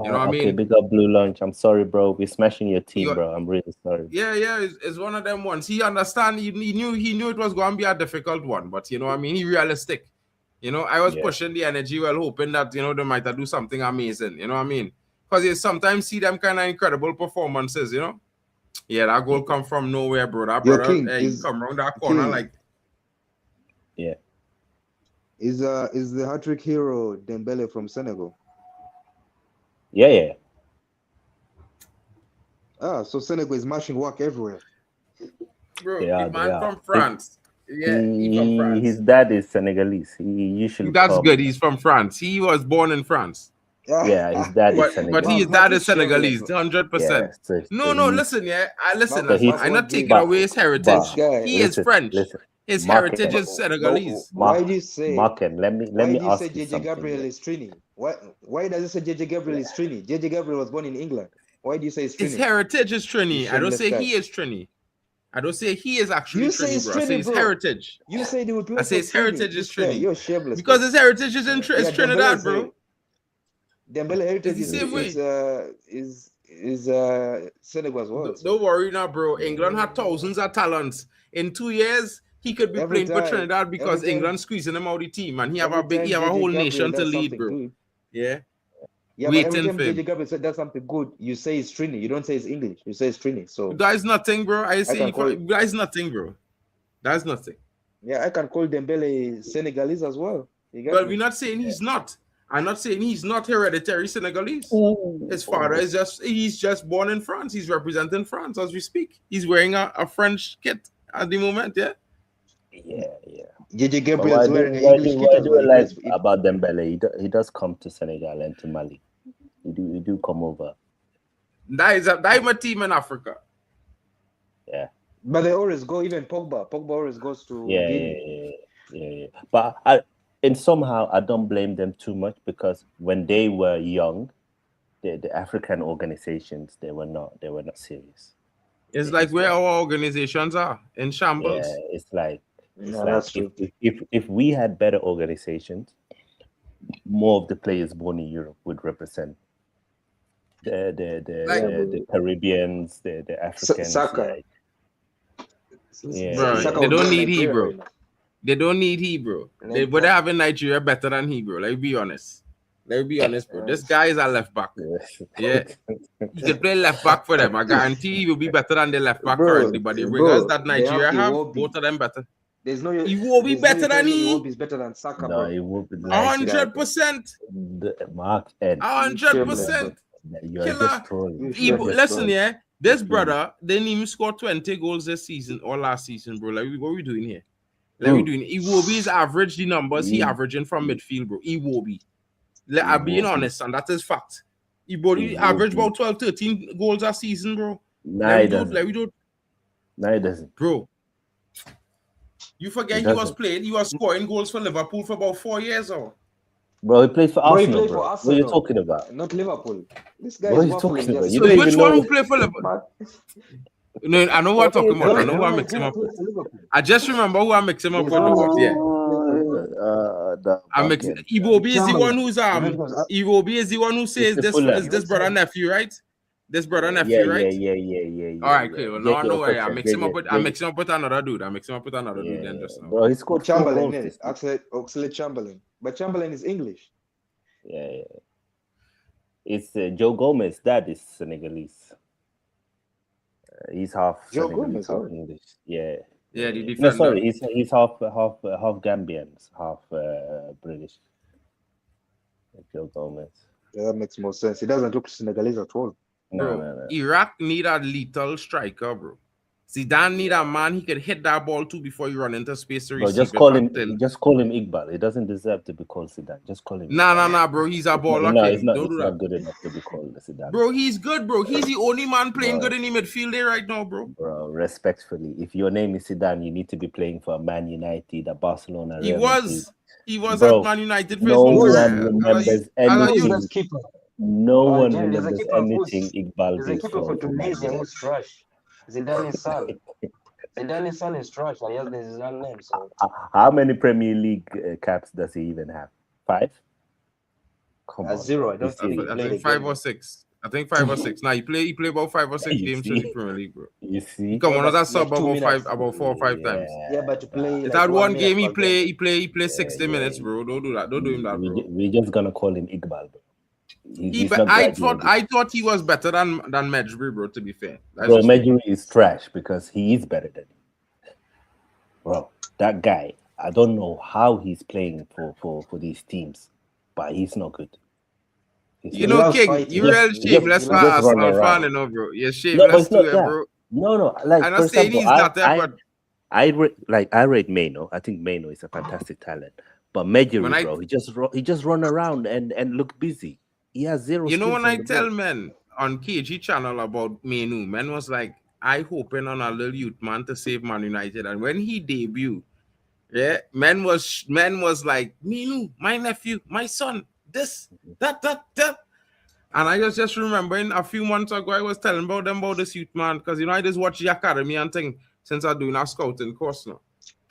You know what I Okay, mean? big up Blue Lunch. I'm sorry, bro. We're smashing your team, You- bro. I'm really sorry. Yeah, it's one of them ones. He understand. He knew it was going to be a difficult one, but you know what I mean. He realistic. You know, I was pushing the energy, well, hoping that they might do something amazing. You know what I mean? Because you sometimes see them kind of incredible performances. You know, yeah, that goal come from nowhere, bro. That Yo, brother, King, he come around that corner King. like. Yeah. Is the hat-trick hero Dembele from Senegal? Yeah. So Senegal is mashing work everywhere. Bro, They are, the man they are. from France. Yeah, he's from France. His dad is Senegalese. He usually That's come. good. He's from France. He was born in France. Yeah, his dad is But Senegalese. his dad is Senegalese, 100%. Yeah, so No, he- listen, yeah. Listen, So he's- I'm not taking but- away his heritage. This guy- He is French. Listen. His Mark- heritage is Senegalese. Why do you say? Marken, let me Why do you ask say you JJ something. Gabriel is Trini? Why does it say JJ Gabriel is Trini? JJ Gabriel was born in England. Why do you say it's His Trini? heritage is Trini. I don't shameless say guy. he is Trini. I don't say he is actually You say Trini, it's bro. I say Trini, his bro. heritage. You say they would play I say for his heritage Trini. is This guy, Trini. You're shameless. Because bro. his heritage is in Yeah, Trinidad, Dembele bro. Dembele heritage It's the same way. is Senegal as well. so. Don't worry now, bro. England had thousands of talents. In 2 years, he could be Every playing for time- Trinidad because every time- England squeezing him out the team, and he have Every time a JJ whole Gabriel nation to does lead, something bro. good- Yeah. Yeah, but every Waiting time for him. JJ Gabriel does something good, you say it's Trini. You don't say it's English. You say it's Trini. So That is nothing, bro. I say can call- that is nothing, bro. That's nothing. yeah, I can call Dembele Senegalese as well. You get Well, me? we're not saying he's not. I'm not saying he's not hereditary Senegalese. His father is he's just born in France. He's representing France as we speak. He's wearing a French kit at the moment, yeah. Yeah. JJ But Gabriel why is do, wearing an why English do, kit why as do well. I He like plays- about Dembele? He does come to Senegal and to Mali. He do come over. That is my team in Africa. Yeah. But they always go, even Pogba. Pogba always goes to Guinea. Yeah. But somehow I don't blame them too much because when they were young, the African organizations they were not serious. It's like where our organizations are in shambles. Yeah, it's like No, that's true. if we had better organizations, more of the players born in Europe would represent the Caribbeans, the Africans. Saka. like- Yeah. Bro, Saka they would don't be need Nigeria Hebrew. right now. They don't need Hebrew. They would have in Nigeria better than Hebrew. Let's be honest. Let's be honest, bro. This guy is a left back. Yeah. He can play left back for them. I guarantee he will be better than the left back Bro, currently. But the bro, ringers that they have Nigeria have, Iwobi. both of them better. There's no. He will be better than he. Iwobi is better than Saka, No, bro. it would be 100%. Mark and 100%. you're Killer. just trolling. Yeah, Listen, yeah. This brother didn't even score 20 goals this season or last season, bro. Like, what are we doing here? Like, we doing Iwobi's average the numbers he averaging from midfield, bro. Iwobi. I'm being honest, and that is fact. Iwobi average about 12, 13 goals a season, bro. No, he doesn't. Like we do, No, he doesn't. bro. You forget He he was doesn't. playing, he was scoring goals for Liverpool for about 4 years, or Bro, he plays for Bro, he Arsenal, plays bro. for What are Arsenal. you talking about? Not Liverpool. This guy What are is you waffling talking about? just- You so don't which even one know. who play for Liverpool? No, I know what I'm talking about. I know who I mix him up with. I just remember who I mix him up with. Yeah. I mix Iwobi is the one who's Iwobi is the one who says the this Fulham. is this brother nephew, right? This brother nephew, right? Yeah. All right, cool. Well, now I know why I mix him up with. I Yeah, mix him up with another dude. I mix him up with another dude. Then just now. Bro, he scored 4 Chamberlain, goals yeah. this Oxlade Chamberlain. But Chamberlain is English. Yeah. It's Joe Gomez. Dad is Senegalese. He's half Joe Senegalese, Gomez, half oh. English. Yeah. Yeah, the No, defender. sorry, he's half Gambians, half British. Joe Gomez. Yeah, that makes more sense. He doesn't look Senegalese at all. No. Iraq need a lethal striker, bro. Zidane need a man he could hit that ball to before you run into space to Bro, receive just it call back him. till- Just call him Iqbal. He doesn't deserve to be called Zidane. Just call him. Nah, bro. He's a baller. No, kid. it's not. Don't It's do not that. good enough to be called Zidane. Bro, he's good, bro. He's the only man playing Bro. good in the midfield there right now, bro. Bro, respectfully, if your name is Zidane, you need to be playing for Man United, a Barcelona. He Real was Bro, at Man United for no his whole one career. remembers I like anything. you. keeper. No one Jerry, there's a remembers keeper who's- anything Iqbal There's a did keeper for for Man Tunisia United. who's trash. Zidane is sad. Zidane's son is trash. I guess this is his name. So How many Premier League caps does he even have? 5? Come on, Zero. bro. I don't Be think he I serious. played think a 5 game. or 6. I think 5 or 6. Now he play about 5 or 6 You games in the see? Premier League, bro. You see? Come on, but that's sub like 2 minutes. about 4 or 5 times. Yeah, but to play If like that 1 one minute game he per game. play 60 minutes, bro. Don't do that. Don't do him that, bro. We're just gonna call him Iqbal, bro. He's But not graduated. I thought he was better than Medjugorje, bro. To be fair, that's Bro, just me. Medjugorje is trash because he is better than him. Bro, that guy, I don't know how he's playing for these teams, but he's not good. He's You not know, loves King, fighting. you real He shameless for just run Arsenal around. fan, you know, bro. You're No, but shameless it's not too, that. bro. No. Like, I'm for not saying example, he's not there, but I rate Mano. I think Mano is a fantastic talent. But Medjugorje, bro, he just run around and look busy. He has zero you know, skills when on I the tell ball. men on KG channel about Menu, man was like, I hoping on a little youth man to save Man United. And when he debuted, yeah, man was like, Menu, my nephew, my son, this, that. And I just remembering a few months ago, I was telling about them about this youth man, because you know, I just watch the academy and thing since I'm doing a scouting course now.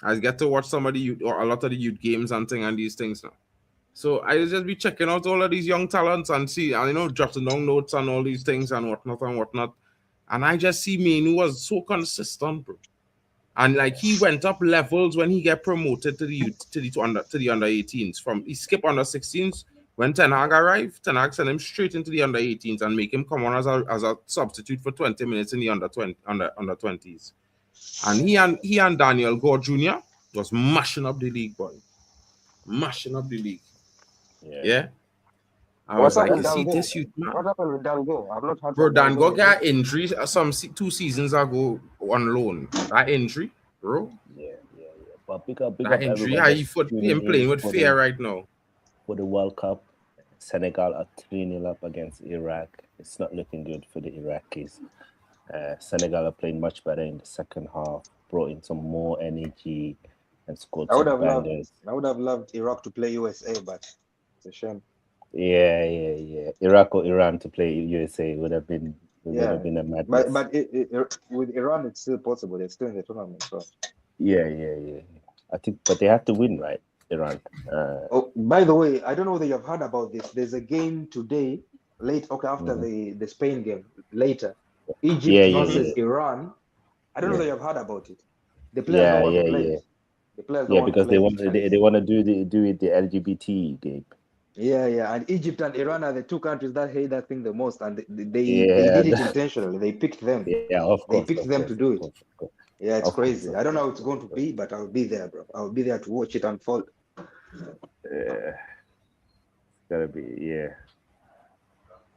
I get to watch some of the youth or a lot of the youth games and thing and these things now. So I just be checking out all of these young talents and see, and you know, jotting down notes and all these things and whatnot. And I just see Manu was so consistent, bro. And like he went up levels when he get promoted to the youth, to the under 18s. From he skipped under 16s when Ten Hag arrived. Ten Hag sent him straight into the under 18s and make him come on as a substitute for 20 minutes in the under 20s. And he and Daniel Gore Jr. was mashing up the league, boy. Mashing up the league. Yeah. I was what's up like, with you see Dango? this youth, man. What happened with Dango? I've not heard Bro, from Dango. Dango got injury 2 seasons ago on loan. That injury, bro. Yeah. But pick up That injury, how he him playing with fear right now. For the World Cup, Senegal are 3-0 up against Iraq. It's not looking good for the Iraqis. Senegal are playing much better in the second half, brought in some more energy and scored I would some have bangers. loved Iraq to play USA, but it's a shame. Yeah. Iraq or Iran to play USA would have been a madness. But with Iran, it's still possible. They're still in the tournament. So. Yeah. I think, but they have to win, right? Iran. Oh, by the way, I don't know whether you've heard about this. There's a game today, after the Spain game, later. Egypt versus Iran. I don't know whether you've heard about it. The players don't want to play it. The players don't want to because play they want to do it the LGBT game. Yeah. And Egypt and Iran are the two countries that hate that thing the most, and they did it intentionally. They picked them. Yeah, of course. They picked them to do it. Of course. Yeah, it's crazy. I don't know how it's going to be, but I'll be there, bro. I'll be there to watch it unfold. It's gotta be,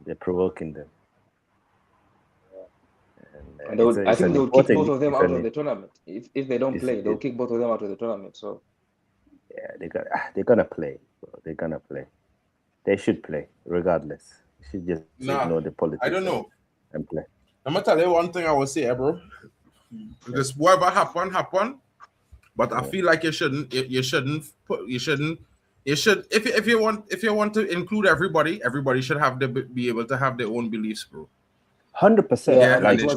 they're provoking them. And I think they'll kick both of them out of the tournament. If they don't play, they'll kick both of them out of the tournament. So yeah, they're gonna play. Bro. They're gonna play. They should play regardless. You should just ignore the politics. I don't know. And play. I'm gonna tell you one thing I will say, bro. Just whatever happen. But I feel like you should if you want to include everybody should have be able to have their own beliefs, bro. 100%. Yeah, like they're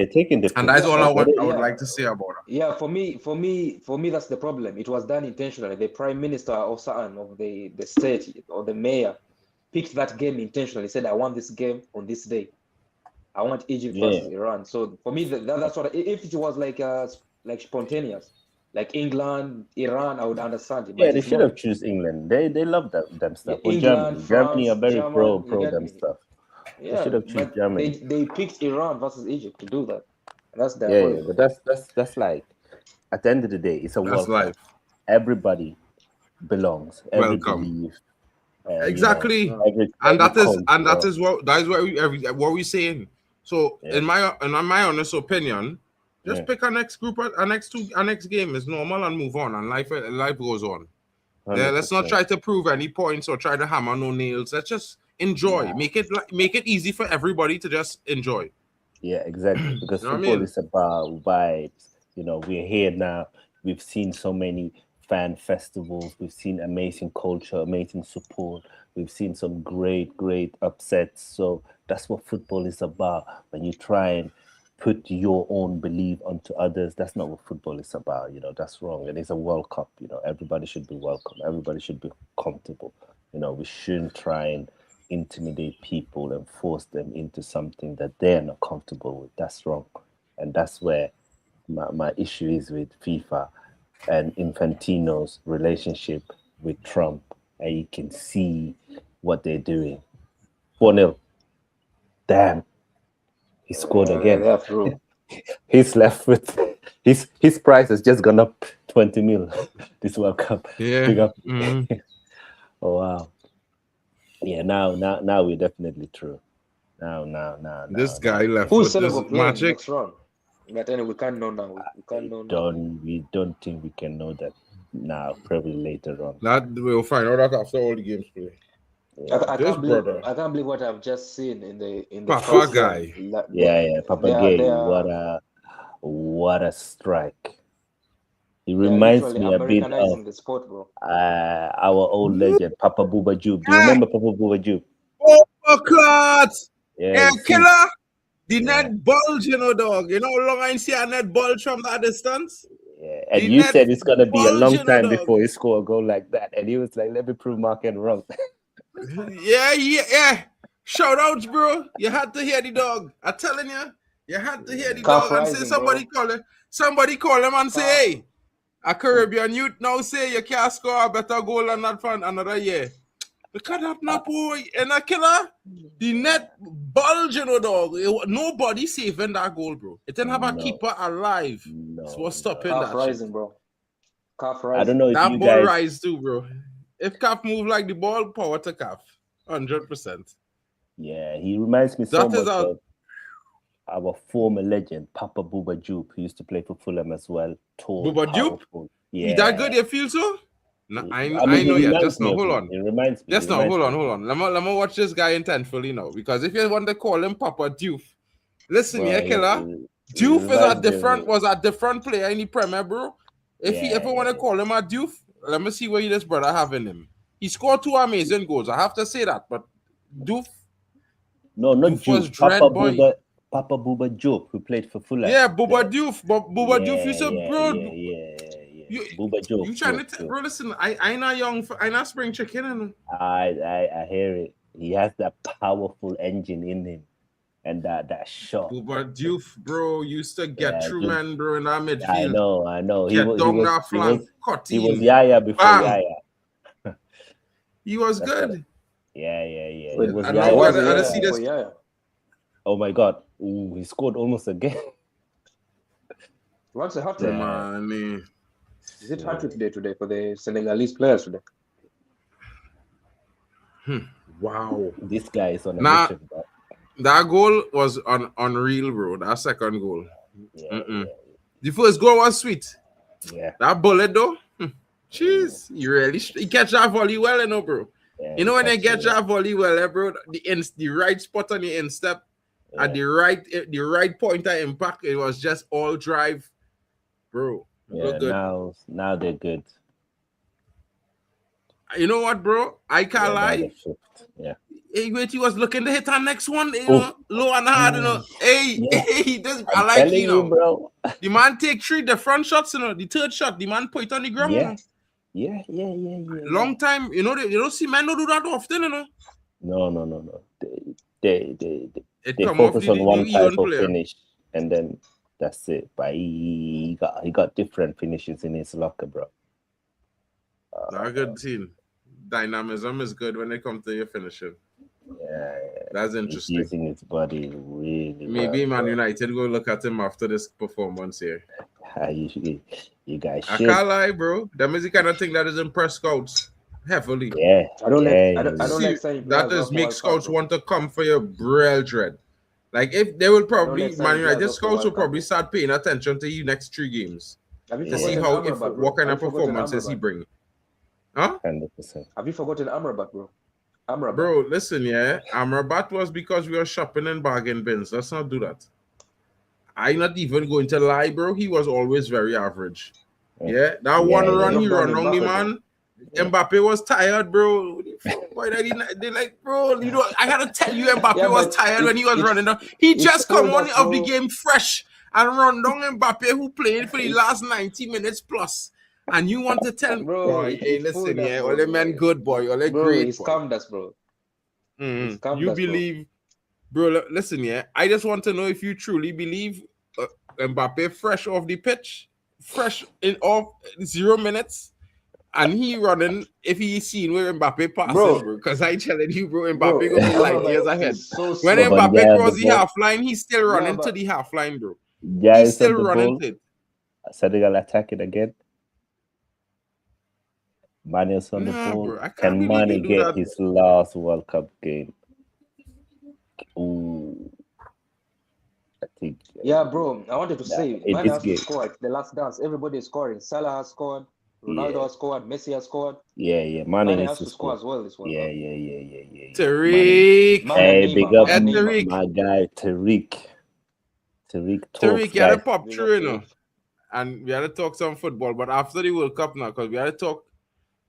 taking the and that's all I would like to say about it. Yeah, for me, that's the problem. It was done intentionally. The prime minister or someone of the state or the mayor picked that game intentionally. Said, "I want this game on this day. I want Egypt versus Iran." So for me, that's what. If it was like spontaneous, like England, Iran, I would understand it. Yeah, they should have choose England. They love them stuff. Or Germany. Germany are very pro them stuff. Yeah, they should have choose Germany. They picked Iran versus Egypt to do that. That's their yeah, but that's like at the end of the day, it's a World Cup. Everybody belongs. Welcome. Exactly, that is what we're saying. So in my honest opinion, just pick our next group, our next game is normal and move on, and life goes on. 100%. Yeah, let's not try to prove any points or try to hammer no nails. Let's just enjoy. Make it easy for everybody to just enjoy. Yeah, exactly. Because football is about vibes. You know, we're here now. We've seen so many fan festivals. We've seen amazing culture, amazing support. We've seen some great upsets. So that's what football is about. When you try and put your own belief onto others. That's not what football is about. That's wrong. And it's a World Cup. Everybody should be welcome. Everybody should be comfortable. We shouldn't try and intimidate people and force them into something that they're not comfortable with. That's wrong. And that's where my issue is with FIFA and Infantino's relationship with Trump. And you can see what they're doing. 4-0. Damn. He scored again. Yeah, true. He's left with his price has just gone up 20 mil this World Cup. Yeah. Big up. Mhm. Oh wow. Yeah, now we're definitely through. Now. This guy left Who's with Senegal this playing magic. next round? But anyway, we can't know now. We can't know now. We don't think we can know that now. Probably later on. That we'll find out after all the games play. I This can't believe brother. I can't believe what I've just seen in the Papa first guy. round. Yeah, Papa Gay. they are What a strike! He they are reminds literally me a bit Americanizing of the sport, bro. our old legend, Papa Bouba Diop. Do you remember Papa Bouba Diop? Oh, clot! Yeah, you see- killer! The Yeah. net bulge, dog. You know how long I see a net bulge from that distance? Yeah, and The you net said it's gonna be a long bulging, time dog. before he score a goal like that, and he was like, "Let me prove Market wrong." Yeah. Shout outs, bro. You had to hear the dog. I'm telling you, you had to hear the Calf dog and say rising, somebody call him. Somebody call him and say, hey, a Caribbean youth now say you can't score a better goal than that for another year. Because that not boy and a killer, the net bulge, dog. Nobody saving that goal, bro. It didn't have a No. keeper alive. No, So what's stopping Calf that rising, shit? bro. Calf I rising. don't know if That you ball guys. rise too, bro. If Cap move like the ball, power to Cap. 100%. Yeah, he reminds me so That is much our- of our former legend, Papa Bouba Diop, who used to play for Fulham as well. Tall, Bouba Diop? powerful. Is that good? You feel so? No, I know he yet. reminds Just me now, of hold him. on. He reminds me. Just he now, reminds hold me on. Let me watch this guy intentfully now. Because if you want to call him Papa Diouf, listen, Bro, yeah, killer. Diouf was a different player in the Premier, bro. If you want to call him a Diouf, let me see what this brother have in him. He scored 2 amazing goals. I have to say that, but Diouf, No, not Diouf was Diop. dread, boy. Papa Bouba Diop, who played for Fulham. Yeah, Bouba Diouf. But Bouba Diouf is a bro. Yeah. Bouba Diop. You trying to bro? Listen, I not young. I not spring chicken. And I hear it. He has that powerful engine in him, and that shot. Bouba Diouf, bro, used to get through, Diouf. man, bro, in that midfield. I know. Get down that flank, cut he was in. Yaya before Bang. Yaya. He was That's good. Yeah. Wait, He was I Yaya. know was I it? see this. Oh, yeah. Oh my God. Ooh, he scored almost again. What's the hat trick? Man, Is it hat trick today for the Senegalese players today? wow. This guy is on a Nah. mission, bro. That goal was unreal, bro. That second goal. Yeah, The first goal was sweet. yeah. That bullet, though. Jeez, he catch that volley well, bro. Yeah, You know when they that's get that volley well, bro, the right spot on the instep at the right point of impact, it was just all drive, bro. Yeah, Good. now they're good. You know what, bro? I can't now lie. they're shift. Yeah. Hey, wait, he was looking to hit our next one, low and hard, Hey, this I I'm like telling you, bro. The man take 3 different shots, The third shot, the man put it on the ground, Yeah. Long time, they don't see men don't do that often, No. They It they come off focus the on one type even of player. finish, and then that's it. But he got different finishes in his locker, bro. Not a good team. Dynamism is good when it comes to your finishing. Yeah, That's he's interesting. using his body really Maybe well, Man bro. United go look at him after this performance here. You guys I should. can't lie, bro. That is the kind of thing that is impress scouts heavily. Yeah, I don't yeah, like saying That players is off make World scouts Cup, want to come for your brethren. Like if they will probably like Man signing United players off the scouts will World Cup, probably bro. start paying attention to you next 3 games Have you to see forgotten how Amrabat, bro? what kind Have of you forgotten performances he Amrabat? bring. Huh? 100%. Have you forgotten Amrabat, bro? Amrabat. Bro, listen, Amrabat was because we were shopping in bargain bins. Let's not do that. I'm not even going to lie, bro. He was always very average. Yeah, that one run he run Lockdown on the Mbappe, man. Mbappe was tired, bro. Why did he not, they like, bro, you know, I gotta tell you, Mbappe Yeah, was but tired when he was it's running down. He it's just come told on us, of the bro. game fresh and run down Mbappe, who played for the It, last 90 minutes plus. And you want to tell me, bro, boy, hey, it listen, fooled us, yeah, all the men bro. good, boy, all the Bro, great, he boy. scammed us, bro. He scammed You us, bro. believe, bro, listen, yeah, I just want to know if you truly believe Mbappe fresh off the pitch, fresh in off 0 minutes. And he running if he seen where Mbappe passing, bro. Because I telling you, bro, Mbappe Bro, gonna be light Amrabat years ahead. is so When slow. But Mbappe yeah, the cross the ball, half line, he's still Yeah, running to but the half line, bro. yeah, He's is on still the running ball. to it. Senegal attacking again. Mane is on the Nah, ball. bro, I can't Can believe you Mane do get that. his last World Cup game? Ooh, I think yeah, bro. I wanted to say, in man this has to game. score at the last dance. Everybody is scoring. Salah has scored. Ronaldo Yeah, has scored. Messi has scored. yeah. Mane Mane needs has to to score score. as well this World Yeah. Cup. Mane. Tariq. Mane Hey, big Neymar, up Mane Neymar. Tariq. my guy Tariq. Tariq talks, Tariq, you had to guys. pop Big through, up you to know. it. And we had to talk some football. But after the World Cup now, because we had to talk.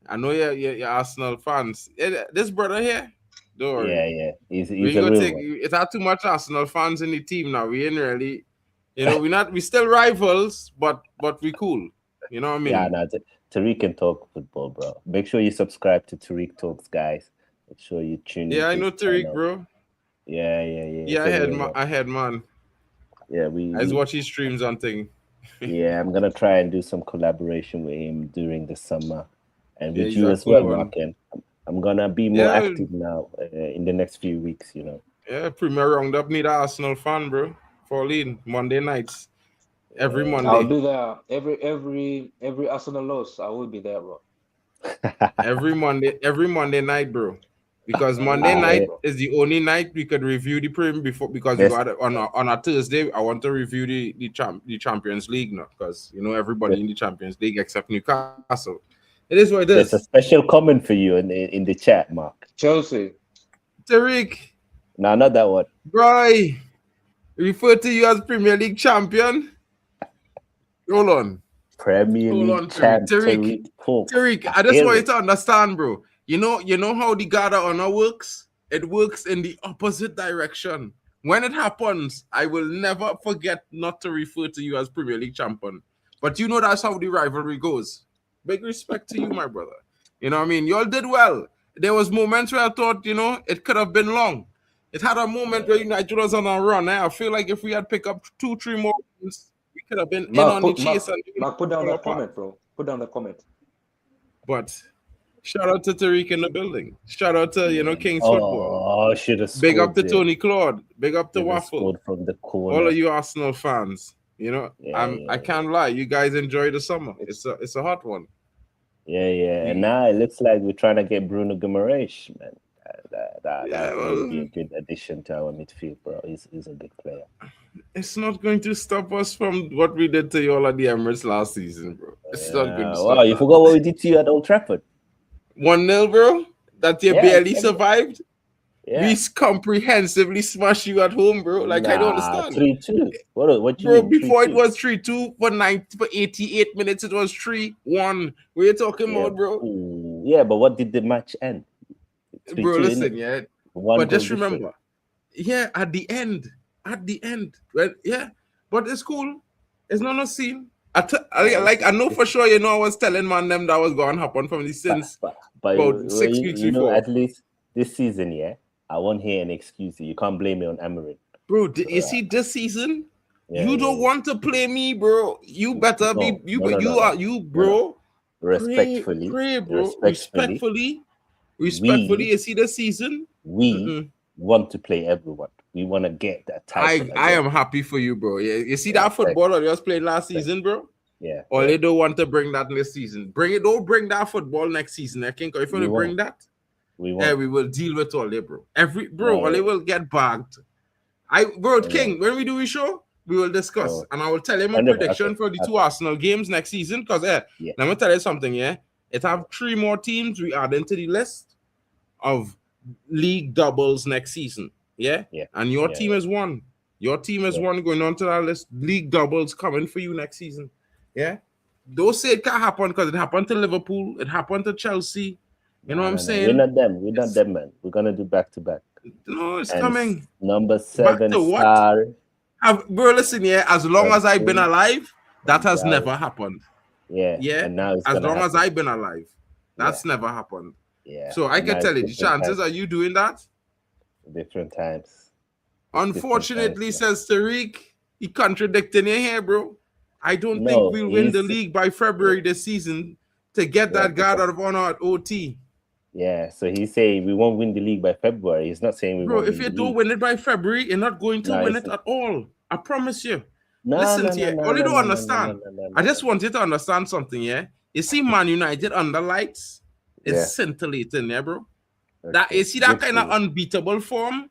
I know you're Arsenal fans. This brother here, don't worry. Yeah. He's We ain't a gonna real take one. it's not too much Arsenal fans in the team now. We ain't really, you know, we still rivals, but we cool. You know what I Yeah, mean? no, Tariq can talk football, bro. Make sure you subscribe to Tariq Talks, guys. Make sure you tune Yeah, I into his know Tariq, channel. bro. Yeah. Yeah, It's a real one. I had man. Yeah, I just watch his streams on thing. yeah, I'm gonna try and do some collaboration with him during the summer, and Yeah, with he's you a as cool well, one. Marken. I'm gonna be more Yeah, active now in the next few weeks. You know. yeah. Premier Roundup need a Arsenal fan, bro. Fall in Monday nights, every Yeah. I'll Monday, do that. Every Arsenal loss, I will be there, bro. every Monday night, bro. Because I will Monday be there, night I bro. is the only night we could review the Premier before because we there's got it on a Thursday. I want to review the Champions League now because you know everybody in the Champions League except Newcastle. It is what it there's a is. special comment for you in the chat, Mark. Chelsea. Tariq, No, not that one. bro, refer to you as Premier League champion. Hold on, Premier League Tariq. champ Tariq Talks. Tariq, I I just hear want you it. to understand, bro. You know how the Garda honor works? It works in the opposite direction. When it happens, I will never forget not to refer to you as Premier League champion. But you know that's how the rivalry goes. Big respect to you, my brother. You know what I mean? Y'all did well. There was moments where I thought, you know, it could have been long. It had a moment where United was on a run. I feel like if we had picked up 2-3 more wins, we could have been in Mark, on the put chase and put down fall that apart. comment, bro. Put down the comment. But shout out to Tariq in the building. Shout out to, you know, King's Football. Oh, should have Big up scored to there. Tony Claude. Big up to Should have Waffle. scored from the All corner. of you Arsenal fans. You know, I can't lie. You guys enjoy the summer. It's a hot one. Yeah. And now it looks like we're trying to get Bruno Guimaraes, man. That would be a good addition to our midfield, bro. He's a good player. It's not going to stop us from what we did to y'all at the Emirates last season, bro. It's not going to stop Wow, you that. forgot what we did to you at Old Trafford. 1-0, bro. That you Yeah, barely exactly. survived. Yeah. We comprehensively smashed you at home, bro. Like, I don't understand. 3-2. What you Bro, mean? before 3-2? it was 3-2 for 88 minutes, it was 3-1. What are you talking about, bro? Ooh, yeah, but what did the match end? 3-2, Bro, listen, innit? yeah. One But goal just difference. remember, yeah, at the end, well, yeah, but it's cool. It's not no scene. I know for sure, you know, I was telling man them that was going to happen from the since But about 6 weeks you know, before. at least this season, yeah, I won't hear an excuse. You can't blame me on Amarin. Bro, you see this season, Yeah, you don't want to play me, bro. You better be No. bro. Respectfully, Pray, bro. respectfully, Respectfully, you see this season. we want to play everyone. We want to get that title. I again. am happy for you, bro. Yeah, you see that football that you was playing last season, bro? Yeah. Or they don't want to bring that next season. Don't bring that football next season. I think if you want to bring that, we will deal with all they, bro. They will get bagged. King, when we do a show, we will discuss. And I will tell him a prediction for the 2 Arsenal games next season. Because let me tell you something, yeah. It have 3 more teams we add into the list of league doubles next season. Yeah. And your team is one. Your team is one going on to that list. League doubles coming for you next season. Yeah. Don't say it can't happen because it happened to Liverpool. It happened to Chelsea. You know what I'm saying? We're not them. We're not them, man. We're gonna do back to back. No, it's And coming. number Back 7 to what? star. Bro, listen here. As long as I've been alive, that has Yeah. never happened. Yeah. Yeah. And now it's As gonna long as happen. I've been alive, that's never happened. Yeah. So I And can now tell it's you, the different chances times. are you doing that? Different times. It's Unfortunately, different times, says Tariq, he contradicting you here, bro. I don't think No, we'll win the he's- league by February this season to get Yeah, that guard out of honor at OT. Yeah, so he's saying we won't win the league by February. He's not saying we Bro, won't if win you the don't league. win it by February, you're not going to No, win it's- it at all. I promise you. No, Listen no, to no, you. no, All you no, don't no, understand. no, I just want you to understand something, yeah? You see Man United under lights is Yeah. scintillating, yeah, bro? Okay. That you see that Good kind for of you. unbeatable form.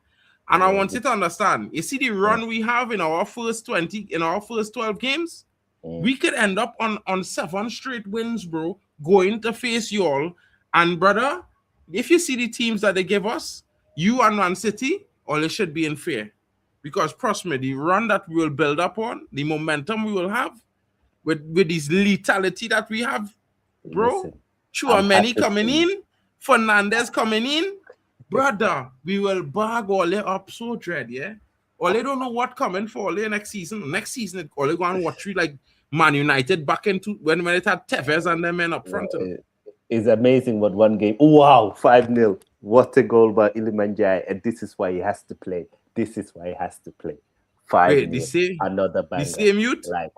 And I Yeah, want you to understand. You see the run we have in our first 12 games? We could end up on 7 straight wins, bro, going to face you all. And brother, if you see the teams that they give us, you and Man City, all it should be in fear. Because trust me, the run that we will build up on, the momentum we will have, with this lethality that we have, bro. Listen, Chouameni happy coming to- in, Fernandez coming in, brother, we will bag all it up so dread, yeah? All they don't know what coming for all next season. Next season, all they go and watch you like Man United back into when it had Tevez and them men up front. It's amazing what one game. Wow, 5-0. What a goal by Ilimanjai. And this is why he has to play. This is why he has to play. 5-0. Another banger. The same youth? Like,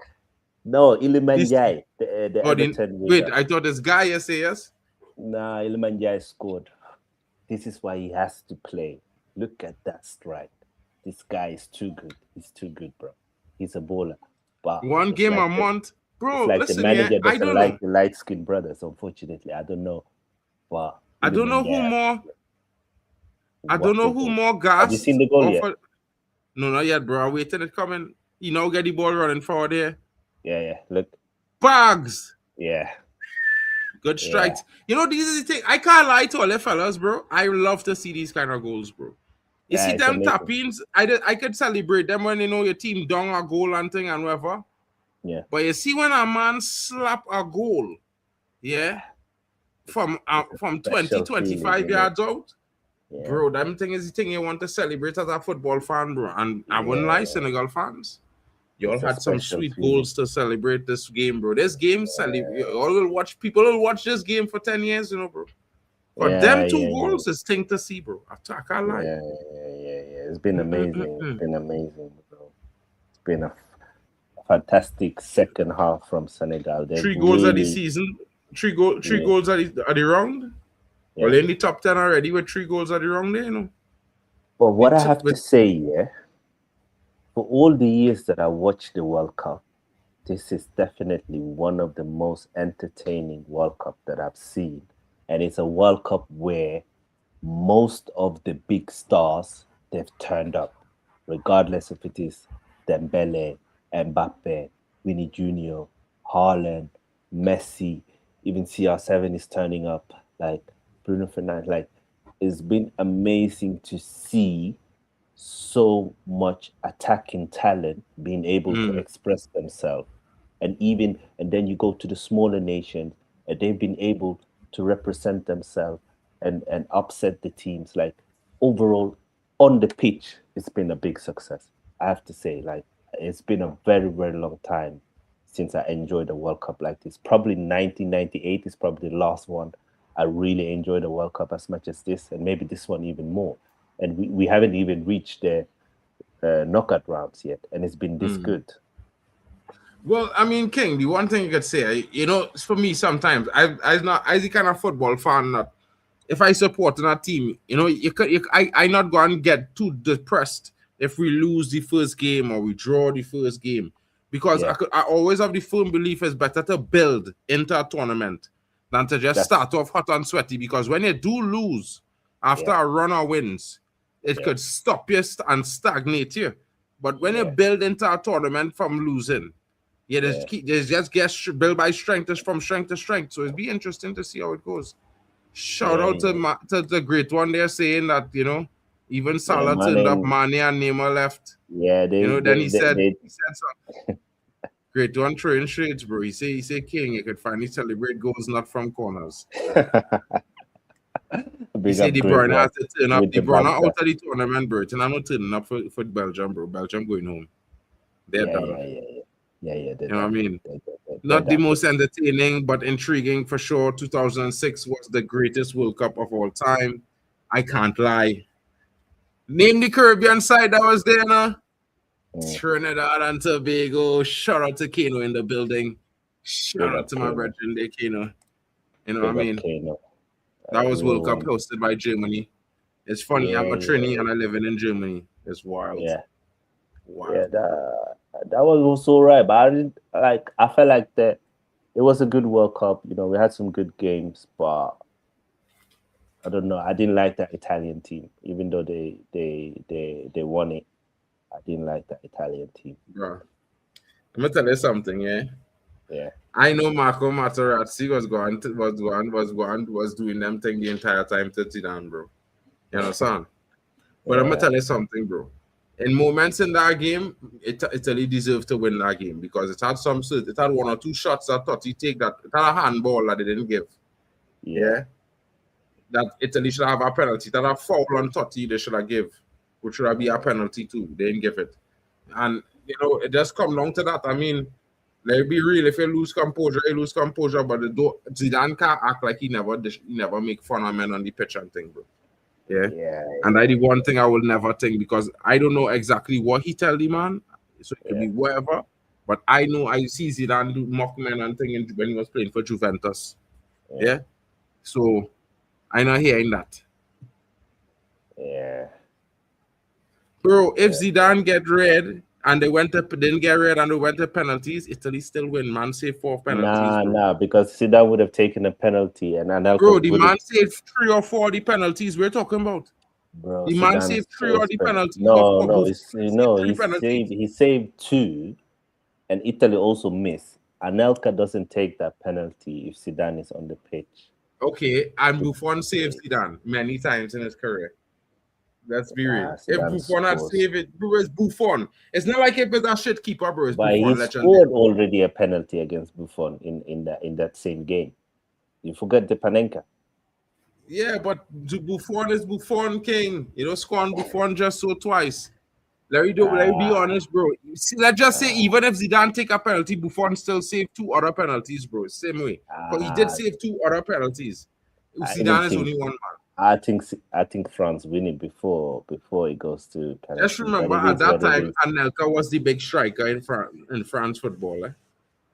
no, Ilimanjai. The Everton wait, winger. I thought this guy yes. Nah, Ilimanjai scored. This is why he has to play. Look at that strike. This guy is too good. He's too good, bro. He's a bowler. But one game a month. Bro, like listen, the manager I doesn't don't like know. the light-skinned brothers, unfortunately. I don't know. But I don't know who more. I What don't know a who goal. more gas. Have you seen the goal yet? No, not yet, bro. I'm waiting it coming. You know, get the ball running forward there. Yeah. Look. Bags. Yeah. Good strikes. You know, these are the thing. I can't lie to all the fellas, bro. I love to see these kind of goals, bro. You see it's them amazing. tap-ins, I could celebrate them when you know your team down a goal and thing and whatever. Yeah. But you see when a man slap a goal, yeah, from 20, 25 yards out, Yeah. bro, that thing is the thing you want to celebrate as a football fan, bro. And I wouldn't lie, Senegal fans. You all It's a had some special sweet feeling. goals to celebrate this game, bro. This game, people will watch this game for 10 years, you know, bro. But them two goals is thing to see, bro. I can't lie. Yeah. It's been amazing. It's been amazing, bro. It's been a fantastic second half from Senegal. They've 3 goals of the really- season. 3 goals at the round. Yeah. Well, in the top 10 already with 3 goals at the round there, you know. But what I It's- have to say, yeah, for all the years that I watched the World Cup, this is definitely one of the most entertaining World Cup that I've seen. And it's a World Cup where most of the big stars, they've turned up, regardless if it is Dembele, Mbappe, Winnie Jr., Haaland, Messi, even CR7 is turning up, like Bruno Fernandes. Like, it's been amazing to see so much attacking talent being able to express themselves. And then you go to the smaller nations and they've been able to represent themselves and upset the teams. Like, overall, on the pitch, it's been a big success. I have to say, like, it's been a very, very long time since I enjoyed a World Cup like this. Probably 1998 is probably the last one I really enjoyed a World Cup as much as this, and maybe this one even more. And we haven't even reached the knockout rounds yet, and it's been this good. Well, I mean, King, the one thing you could say, you know, for me sometimes, I'm not as the kind of football fan that if I support a team, you know, I not going to get too depressed if we lose the first game or we draw the first game, because I always have the firm belief it's better to build into a tournament than to just start off hot and sweaty, because when you do lose after a run of wins, it could stop you and stagnate you. But when you build into a tournament from losing, there's just get build by strength from strength to strength. So it'd be interesting to see how it goes. Shout out to the great one there saying that, you know, even Salah turned up, Mane and Neymar left. Yeah, then he said something. Great one throwing shades, bro. He say King, you could finally celebrate goals not from corners. He Big say up De Great Bruyne One has to turn up. with De the Bruyne out banter. of the tournament, bro. And I'm not turning up for Belgium, bro. Belgium going home. They're Yeah, done. yeah, yeah, yeah. Yeah, they're You know what I done. mean? They're Not the done. most entertaining, but intriguing for sure. 2006 was the greatest World Cup of all time. I can't lie. Name the Caribbean side that was there now. Trinidad and Tobago. Shout out to Kano in the building. Shout Big out up to my Kano. brethren there, Kano. You know what I Big up mean? Kano. That was World Cup Anyone. hosted by Germany. It's funny, I'm Yeah, a Trini yeah, and I live in Germany. It's wild. yeah. Wild. Yeah, that was also right. But I didn't like. I felt like that it was a good World Cup. You know, we had some good games, but I don't know. I didn't like that Italian team, even though they won it. I didn't like that Italian team. Bro. I'm gonna tell you something, yeah. Yeah. I know Marco Materazzi was doing them thing the entire time to Zidane, bro. You understand? But I'm gonna Yeah. tell you something, bro. In moments in that game, Italy deserved to win that game because it had it had one or two shots that thought he take that. It had a handball that they didn't give. Yeah. That Italy should have a penalty. That a foul on Totti they should have give, which should have be a penalty too. They didn't give it. And you know, it just come down to that. I mean, let it be real. If you lose composure, you lose composure. But Zidane can't act like he never make fun of men on the pitch and thing, bro. Yeah. And I the one thing I will never think because I don't know exactly what he tell the man. So it could be whatever. But I know I see Zidane do mock men and thing when he was playing for Juventus. Yeah. So I not hearing that. Yeah. Bro, if Zidane get red and didn't get red and they went to penalties, Italy still win. Man saved 4 penalties, bro. Nah, because Zidane would have taken a penalty and Anelka Bro, the would man have. saved 3 or 4 the penalties we're talking about. Bro, The man Zidane saved 3 saves or the penalties. No, Buffon he saved 2, and Italy also missed. Anelka doesn't take that penalty if Zidane is on the pitch. Okay, and Buffon saved Zidane many times in his career. Let's be real. If Buffon had saved it, bro, it's Buffon. It's not like if it's a shit keeper, bro. It's But Buffon. he scored already a penalty against Buffon in that same game. You forget the Panenka. Yeah, but Buffon is Buffon king. You know, scoring Buffon just so twice. Let me be honest, bro. See, let's just say even if Zidane take a penalty, Buffon still saved 2 other penalties, bro. Same way. But he did save 2 other penalties. Zidane is only 1 man. I think France win it before it goes to penalty. Just remember at that time, Anelka was the big striker in France football.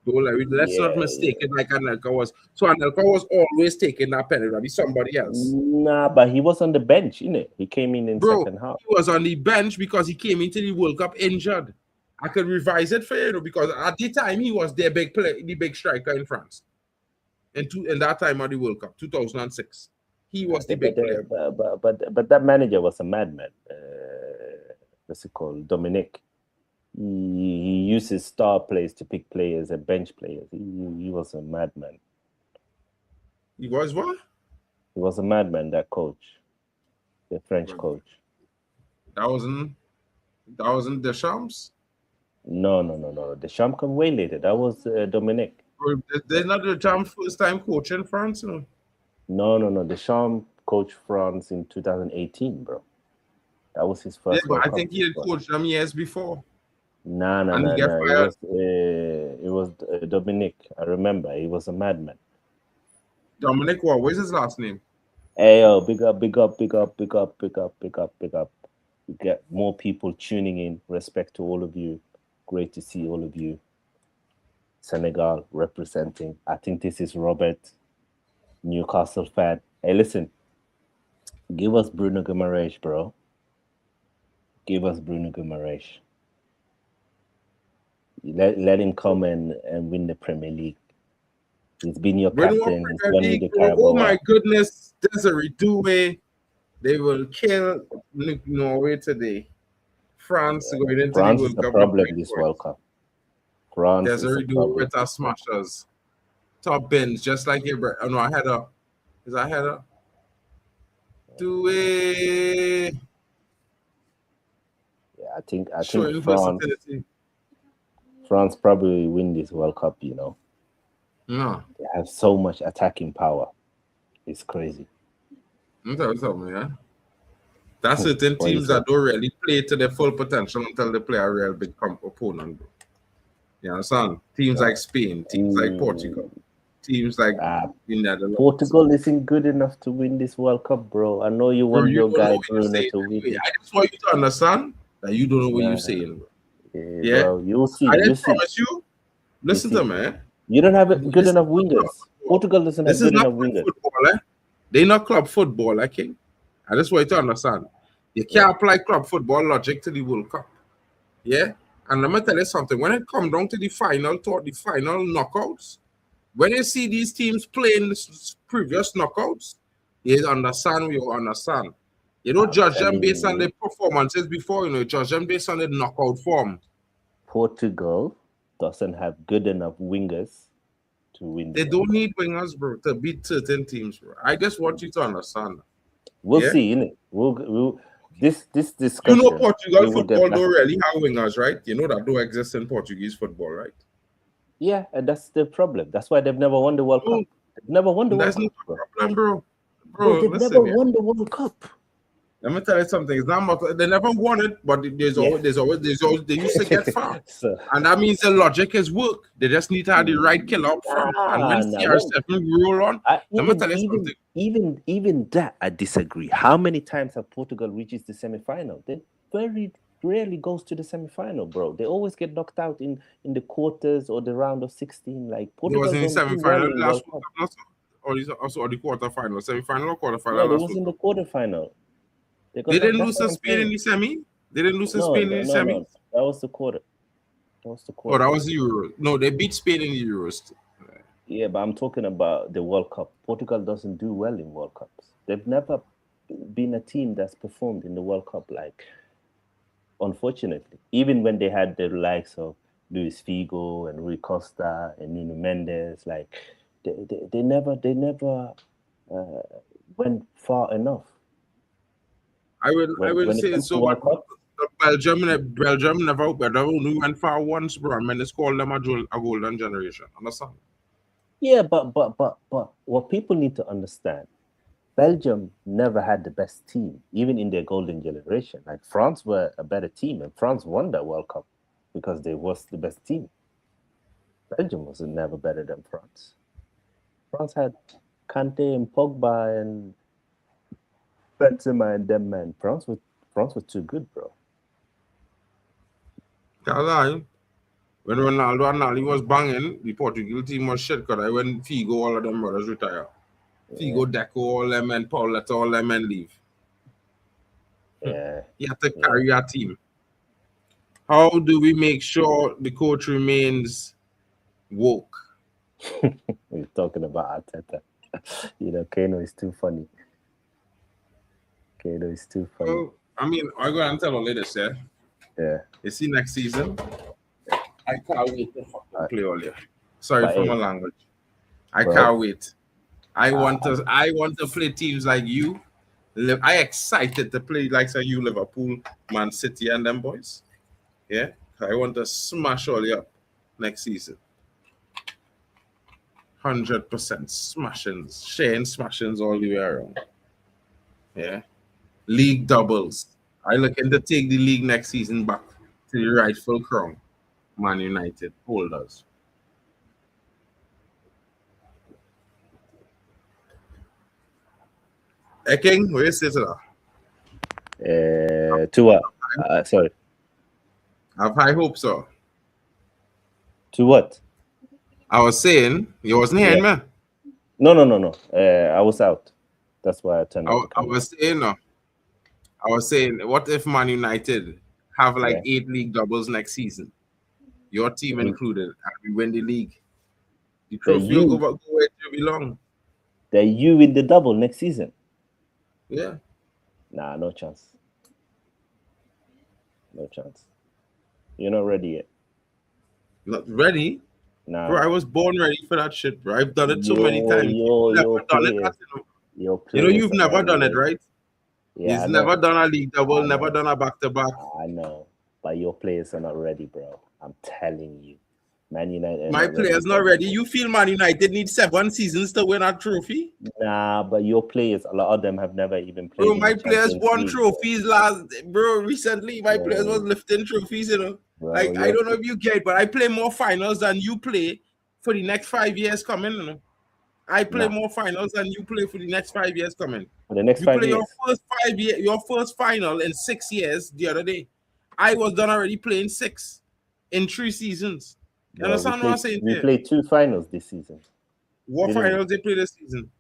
Let's not mistake it like Anelka was. So Anelka was always taking that penalty. Somebody else. Nah, but he was on the bench, innit? He came in second half. He was on the bench because he came into the World Cup injured. I could revise it for you because at the time he was the big striker in France. In that time of the World Cup, 2006. He was the big player. But that manager was a madman. What's it called? Dominic. He uses star players to pick players and bench players. He was a madman. He was what? He was a madman, that coach. The French coach. That wasn't Deschamps? No. Deschamps come way later. That was Dominic. There's not Deschamps' first time coach in France, you know? No. Deschamps coached France in 2018, bro. That was his first. Yeah, but I think he had coached them years before. No. It was Dominic. I remember. He was a madman. Dominic, what? What's his last name? Hey, yo, big up. We get more people tuning in. Respect to all of you. Great to see all of you. Senegal representing. I think this is Robert, Newcastle fan. Hey, listen. Give us Bruno Guimaraes, bro. Give us Bruno Guimaraes. Let him come and win the Premier League. He's been your captain. He's won the Carabao. Oh my goodness, Desiree Doué. They will kill Norway today. France going into France the is World a Cup. problem this World Cup. France Desiree Doué with our smashers. Top bins, just like Ibrahim. Oh no, I had a. Is I had a. Doué. Yeah, I think Showing France. versatility. France probably win this World Cup, you know. No. They have so much attacking power. It's crazy. I'm telling you something, yeah. That's certain What you teams say? that don't really play to their full potential until they play a real big opponent, bro. You understand? Teams like Spain, teams like Portugal, teams like the Netherlands. Portugal isn't good enough to win this World Cup, bro. I know you Bro, want you your don't know guy what you're Bruno saying to win anyway. it. I just want you to understand that you don't know what you're saying, bro. Yeah, bro, you'll see. I You'll just see. promise you. Listen to me. You don't have good This enough is not wingers. club football. Portugal doesn't have This is good not enough club wingers. football, eh? They not club football, eh, King? I just want you to understand. You can't apply club football logic to the World Cup. Yeah? And let me tell you something. When it comes down to the final knockouts, when you see these teams playing previous knockouts, you understand, you understand. You don't judge them based on their performances before, you judge them based on the knockout form. Portugal doesn't have good enough wingers to win. They don't need wingers, bro, to beat certain teams, bro. I just want you to understand. We'll see, innit? We'll this discussion. You know Portugal football don't really have wingers, right? You know that don't exist in Portuguese football, right? Yeah, and that's the problem. That's why they've never won the World Cup. They've never won the World Cup. That's no problem, bro. Bro, they've never won the World Cup. Let me tell you something. It's not they never won it, but there's always they used to get far. And that means the logic is work. They just need to have the right killer up front. And when CR7 roll on, let me tell you something. Even that I disagree. How many times have Portugal reached the semi-final? They very rarely goes to the semi-final, bro. They always get knocked out in the quarters or the round of 16. Like Portugal was in the semi-final last World Cup, or the quarter-final, semi-final or quarter-final? Yeah, it was in the quarter-final. They didn't lose to Spain in the semi? They didn't lose to Spain in the semi? No. That was the quarter. Oh, that was the Euro. No, they beat Spain in the Euros. Yeah, but I'm talking about the World Cup. Portugal doesn't do well in World Cups. They've never been a team that's performed in the World Cup, like, unfortunately. Even when they had the likes of Luis Figo and Rui Costa and Nuno Mendes, like, they never went far enough. I will say so. Belgium never went far once, bro. And it's called them a golden generation. Understand? Yeah, but what people need to understand, Belgium never had the best team, even in their golden generation. Like France were a better team, and France won that World Cup because they was the best team. Belgium was never better than France. France had Kante and Pogba and Benzema and them, man. France was too good, bro. When Ronaldo and Nali was banging, the Portugal team was shit because when Figo, all of them brothers retire. Figo, Deco, all them, and Pauletta, all them, and leave. Yeah. You have to carry our team. How do we make sure the coach remains woke? We're talking about Arteta. Kano is too funny. Kano is too funny. Well, I mean, I go and tell all this, yeah? Yeah. You see next season? I can't wait to fucking play all year. Sorry for my language. I can't wait. I want to play teams like you. I excited to play like you, Liverpool, Man City, and them boys. Yeah, I want to smash all you up next season. 100% smashings, sharing smashings all the way around. Yeah, league doubles. I looking to take the league next season back to the rightful crown. Man United holders. Hey King, where you say to that? To what? Sorry. Have high hopes, sir. To what? I was saying you wasn't hearing me. No. I was out. That's why I turned. I was saying, what if Man United have like 8 league doubles next season? Your team included, and we win the league. The trophy will go where it belong. They're you in the double next season? Yeah. Nah, no chance. No chance. You're not ready yet. Not ready? Nah. Bro, I was born ready for that shit, bro. I've done it so many times. You've never done it, right? Yeah, He's never done a league double, never done a back-to-back. I know. But your players are not ready, bro. I'm telling you, Man United. My players not ready. You feel Man United need 7 seasons to win a trophy? Nah, but your players, a lot of them have never even played. Bro, in my the players Champions won League. trophies recently. My players was lifting trophies, Bro, Like, I don't know if you get, but I play more finals than you play for the next 5 years coming, I play more finals than you play for the next 5 years coming. For the next You 5 play years. your first final in 6 years the other day. I was done already playing 6 in 3 seasons. You Bro, understand what I'm saying? we played 2 finals this season. What Didn't we? finals they play this season?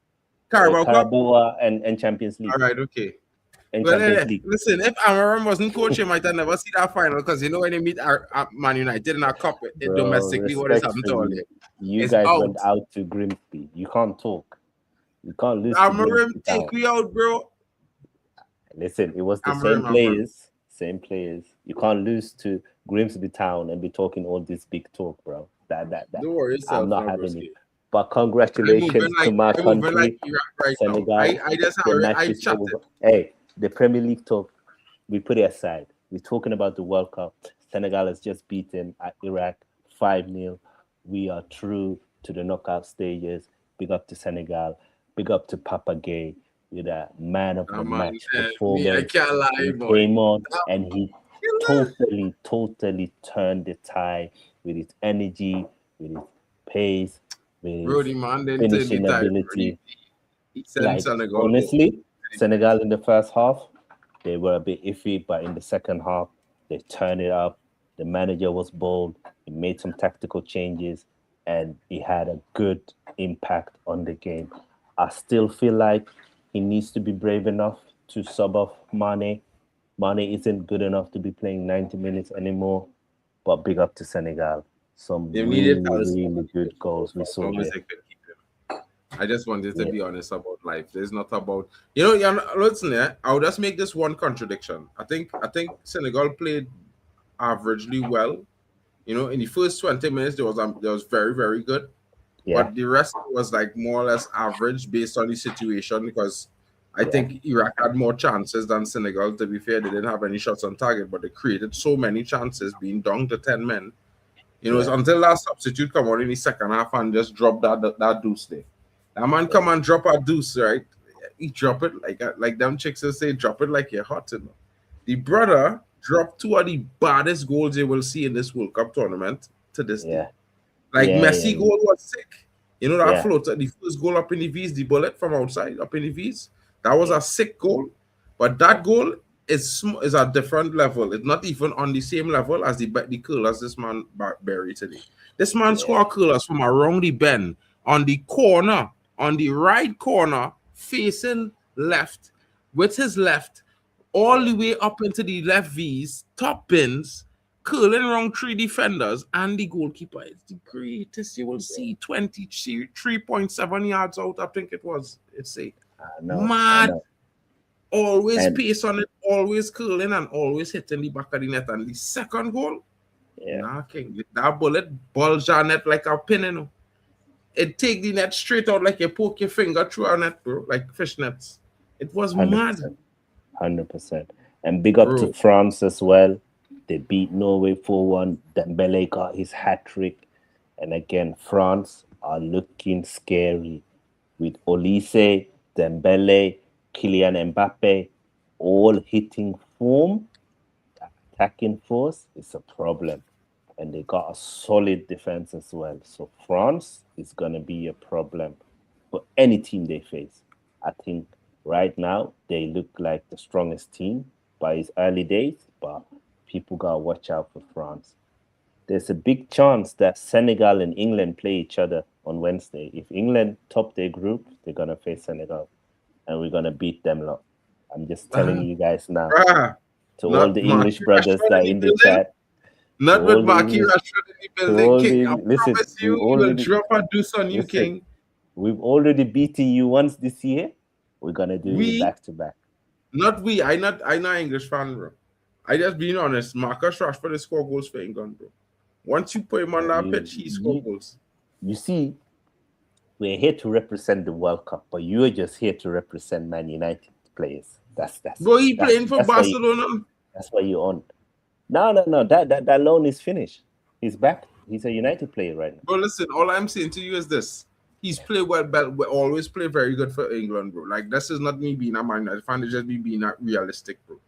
Carabao Cup? Carabao and Champions League. All right, okay. And Well, Champions League. listen, if Amaram wasn't coach, he might have never see that final because when they meet our Man United in our cup domestically, what is happening to all that? You guys went out to Grimsby. You can't talk. You can't lose. Amaram take me out, bro. Listen, it was the same players. Same players. You can't lose to Grimsby Town and be talking all this big talk, bro. That. Don't worry yourself, I'm not having it. But congratulations to my country, Senegal. I chatted. Hey, the Premier League talk, we put it aside. We're talking about the World Cup. Senegal has just beaten Iraq 5-0. We are through to the knockout stages. Big up to Senegal. Big up to Papa Gay with a man of the match performance. I can't lie, he came on and he totally turned the tide with his energy, with his pace, with his finishing ability. Honestly, Senegal in the first half, they were a bit iffy, but in the second half, they turned it up. The manager was bold. He made some tactical changes, and he had a good impact on the game. I still feel like he needs to be brave enough to sub off Mane. Mane isn't good enough to be playing 90 minutes anymore, but big up to Senegal. Some really good goals we saw there. I just wanted to be honest about life. There's not about listen. I'll just make this one contradiction. I think Senegal played averagely well. In the first 20 minutes, there was very, very good. Yeah. But the rest was like more or less average based on the situation because I think Iraq had more chances than Senegal. To be fair, they didn't have any shots on target, but they created so many chances, being down to 10 men. It's until that substitute come out in the second half and just drop that deuce there. That man come and drop a deuce, right? He drop it like them chicks will say, drop it like you're hot. The brother dropped 2 of the baddest goals you will see in this World Cup tournament to this day. Messi goal was sick. That float, the first goal up in the V's, the bullet from outside up in the V's. That was a sick goal. But that goal is a different level. It's not even on the same level as the curlers this man buried today. This man scored curlers from around the bend on the corner, on the right corner, facing left, with his left, all the way up into the left V's, top bins, curling around 3 defenders, and the goalkeeper is the greatest you will see. 23.7 yards out, I think it was. It's mad. Always pace on it, always curling, and always hitting the back of the net. And the second goal, king, that bullet bulged our net like a pin, It take the net straight out like you poke your finger through a net, bro, like fish nets. It was 100%, mad. 100%. And big up to France as well. They beat Norway 4-1. Dembele got his hat-trick. And again, France are looking scary with Olise, Dembele, Kylian Mbappe, all hitting form. Attacking force is a problem. And they got a solid defense as well. So France is going to be a problem for any team they face. I think right now they look like the strongest team by its early days, but people got to watch out for France. There's a big chance that Senegal and England play each other on Wednesday. If England top their group, they're going to face Senegal, and we're going to beat them lot. I'm just telling you guys now. To all the English brothers that are in the chat. Not with Marquis Rashford in the building, King. I promise you, we will drop a deuce on you, King. We've already beaten you once this year. We're going to do it back-to-back. Not we. I'm not English fan, bro. I just being honest. Marcus Rashford is score goals for England, bro. Once you put him on that pitch, he scores goals. You see, we're here to represent the World Cup, but you're just here to represent Man United players. That's bro, playing for Barcelona. That's why you're on. No. That loan is finished. He's back. He's a United player right now. Bro, listen, all I'm saying to you is this. He's played well, always play very good for England, bro. Like, this is not me being a Man United fan, it's just me being not realistic, bro.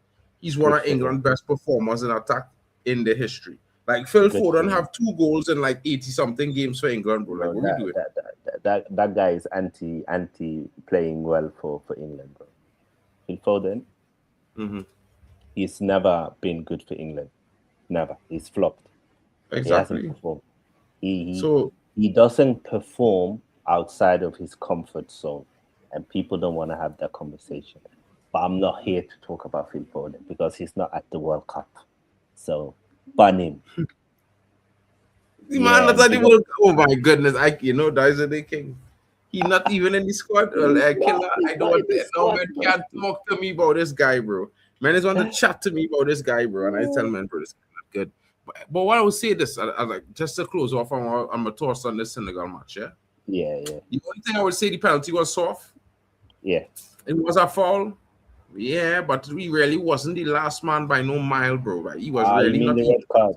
He's one Good of for him. England's best performers in attack in the history. Like, Phil Good Foden for have 2 goals in like 80-something games for England, bro. Like, Bro, what are we doing? that guy is anti playing well for England, bro. Phil Foden, Mhm. he's never been good for England. Never. He's flopped. He Exactly. hasn't performed. He So, he doesn't perform outside of his comfort zone, and people don't want to have that conversation. But I'm not here to talk about Phil Foden because he's not at the World Cup. So ban him. the man that's at the big World Cup. Oh my goodness, that is the king. He not even in the squad. Well, killer, I don't. No man can't talk to me about this guy, bro. Man is want to chat to me about this guy, bro, and I tell man, bro, this guy not good. But what I would say this, I like just to close off on my thoughts on this Senegal match, yeah. Yeah. The only thing I would say, the penalty was soft. Yeah. It was a foul. Yeah, but he really wasn't the last man by no mile, bro. Right? He was You really mean not the the red card?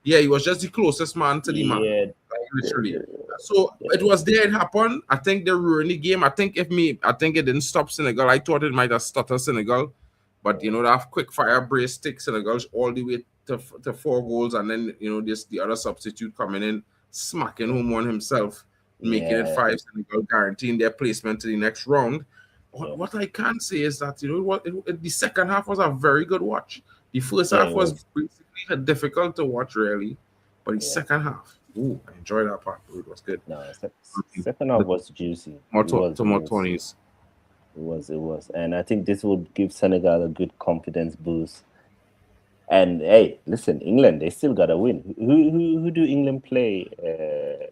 Yeah, he was just the closest man to the man. Yeah. Like, literally. So it was there, it happened. I think they ruined the game. I think it didn't stop Senegal. I thought it might have stuttered Senegal. But that quick fire brace stick Senegal all the way to 4 goals, and then the other substitute coming in, smacking home one himself, making it 5 Senegal, guaranteeing their placement to the next round. What I can say is that the second half was a very good watch. The first half was basically difficult to watch, really, but the second half, I enjoyed that part. It was good. No, second half was juicy. More 20s. It was, and I think this will give Senegal a good confidence boost. And hey, listen, England, they still gotta win. Who do England play?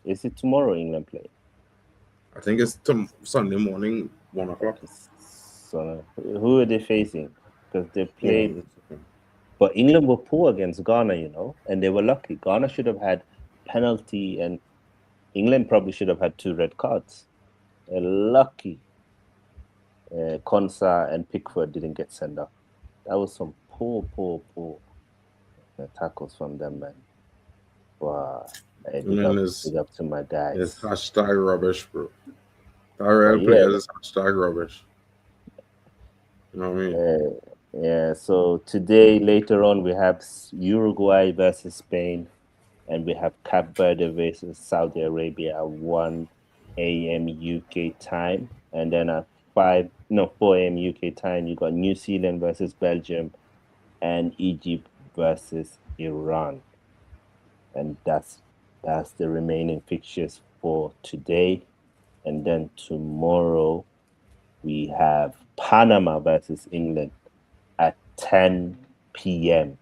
Is it tomorrow? England play? I think it's Sunday morning, 1:00. So who are they facing? Because they played, but England were poor against Ghana, and they were lucky. Ghana should have had penalty, and England probably should have had 2 red cards. They're lucky. Konsa and Pickford didn't get sent off. That was some poor tackles from them, man. Wow. Hey, big up to my guys. It's hashtag rubbish, bro. Our players is hashtag rubbish. You know what I mean? Yeah, so today, later on, we have Uruguay versus Spain, and we have Cape Verde versus Saudi Arabia at 1 a.m. UK time, and then at 4 a.m. UK time, you got New Zealand versus Belgium, and Egypt versus Iran, and that's the remaining fixtures for today. And then tomorrow we have Panama versus England at 10 p.m.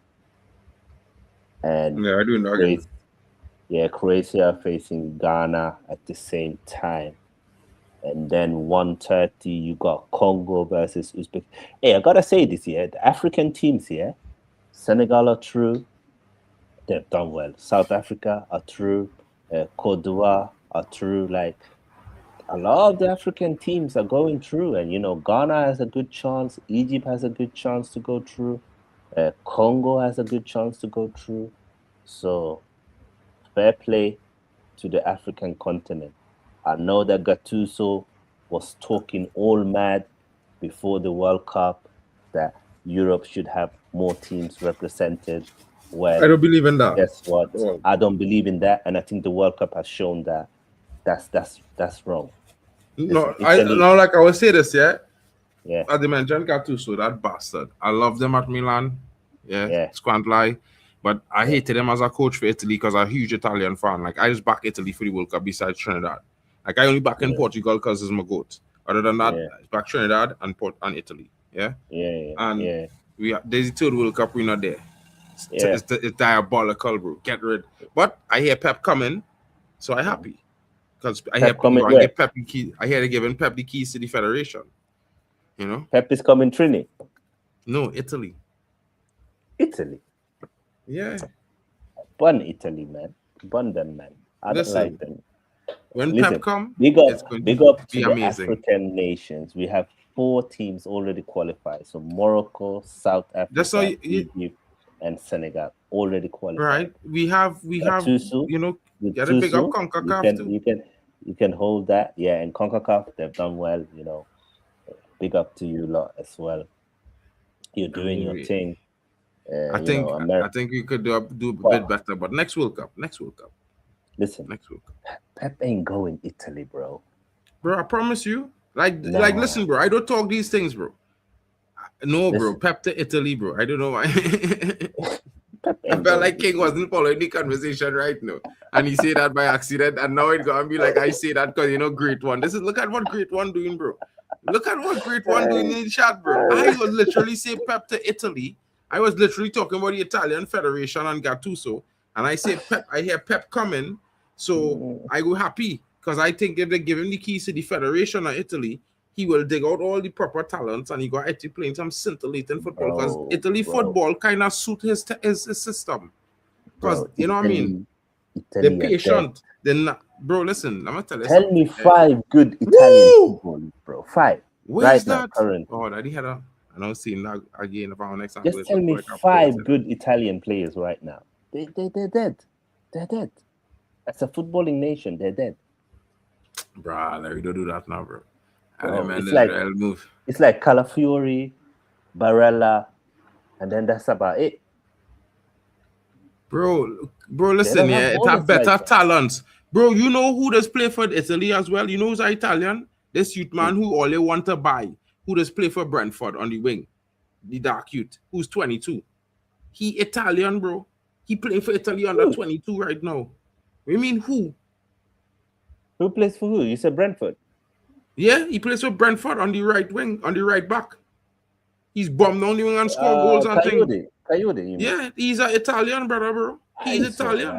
And I do know. Croatia facing Ghana at the same time. And then 1:30 you got Congo versus Uzbek. Hey, I gotta say this here, the African teams here, Senegal are through. They've done well. South Africa are through. Cote d'Ivoire are through. Like, a lot of the African teams are going through, and Ghana has a good chance. Egypt has a good chance to go through. Congo has a good chance to go through. So, fair play to the African continent. I know that Gattuso was talking all mad before the World Cup that Europe should have more teams represented. Well, I don't believe in that. Guess what? I don't believe in that, and I think the World Cup has shown that that's wrong. No, like I will say this, yeah. Yeah. As I mentioned, Gattuso, that bastard. I love them at Milan. Yeah. Squant lie. But I hated him as a coach for Italy because I'm a huge Italian fan. Like, I just back Italy for the World Cup besides Trinidad. Like, I only back in Portugal because it's my goat. Other than that, I back Trinidad and Italy. Yeah. And there's the 3rd World Cup, we're not there. It's diabolical, bro. Get rid. But I hear Pep coming, so I'm happy. Because I hear Pep the key. I hear they're giving Pep the keys to the federation. Pep is coming Trini. No, Italy. Italy. Yeah. Bun Italy, man. Bun them, man. I don't like them. When Pep come, big up to the amazing. African nations. We have 4 teams already qualified. So Morocco, South Africa, Egypt, and Senegal already qualified. Right. We have Tusu, you know, with got to pick up Tusu, CONCACAF too. you can hold that. Yeah, and CONCACAF, they've done well, you know. Big up to you lot as well. You're doing your thing. I think we could do a bit better, but next World Cup. Listen, Next World Cup. Pep ain't going Italy, bro. Bro, I promise you. Like, Nah. listen, bro. I don't talk these things, bro. No, bro. Listen. Pep to Italy, bro. I don't know why. Pep I ain't felt going like King wasn't following the conversation right now. And he said that by accident. And now it's going to be like, I say that because, you know, Great One. Look at what Great One doing, bro. Look at what Great One doing in the chat, bro. I was literally saying Pep to Italy. I was literally talking about the Italian Federation and Gattuso. And I say Pep, I hear Pep coming. So I go happy. Because I think if they give him the keys to the Federation of Italy, he will dig out all the proper talents and he got actually playing some scintillating football because Italy football kind of suit his system. Because you know what I mean? They're patient. They're not, bro. Listen, I'm gonna tell you. Tell me 5 good Italian football, bro. 5. Where's right that? Now, current. Oh, that he had a. I don't see that again. If our next time, just tell me 5 good Italian players right now. They're dead. They're dead. As a footballing nation, they're dead. Bro, we don't do that now, bro. It's like Calafiori, Barella, and then that's about it. Bro, listen, yeah, it have better talents. Bro, you know who does play for Italy as well? You know who's Italian? This youth man who all they want to buy, who does play for Brentford on the wing, the dark youth, who's 22. He Italian, bro. He playing for Italy under 22 right now. You mean who? Who plays for who? You said Brentford. Yeah, he plays for Brentford on the right wing, on the right back. He's bombed on the wing and score goals and things. Coyote, yeah, he's an Italian brother, bro. He's Italian.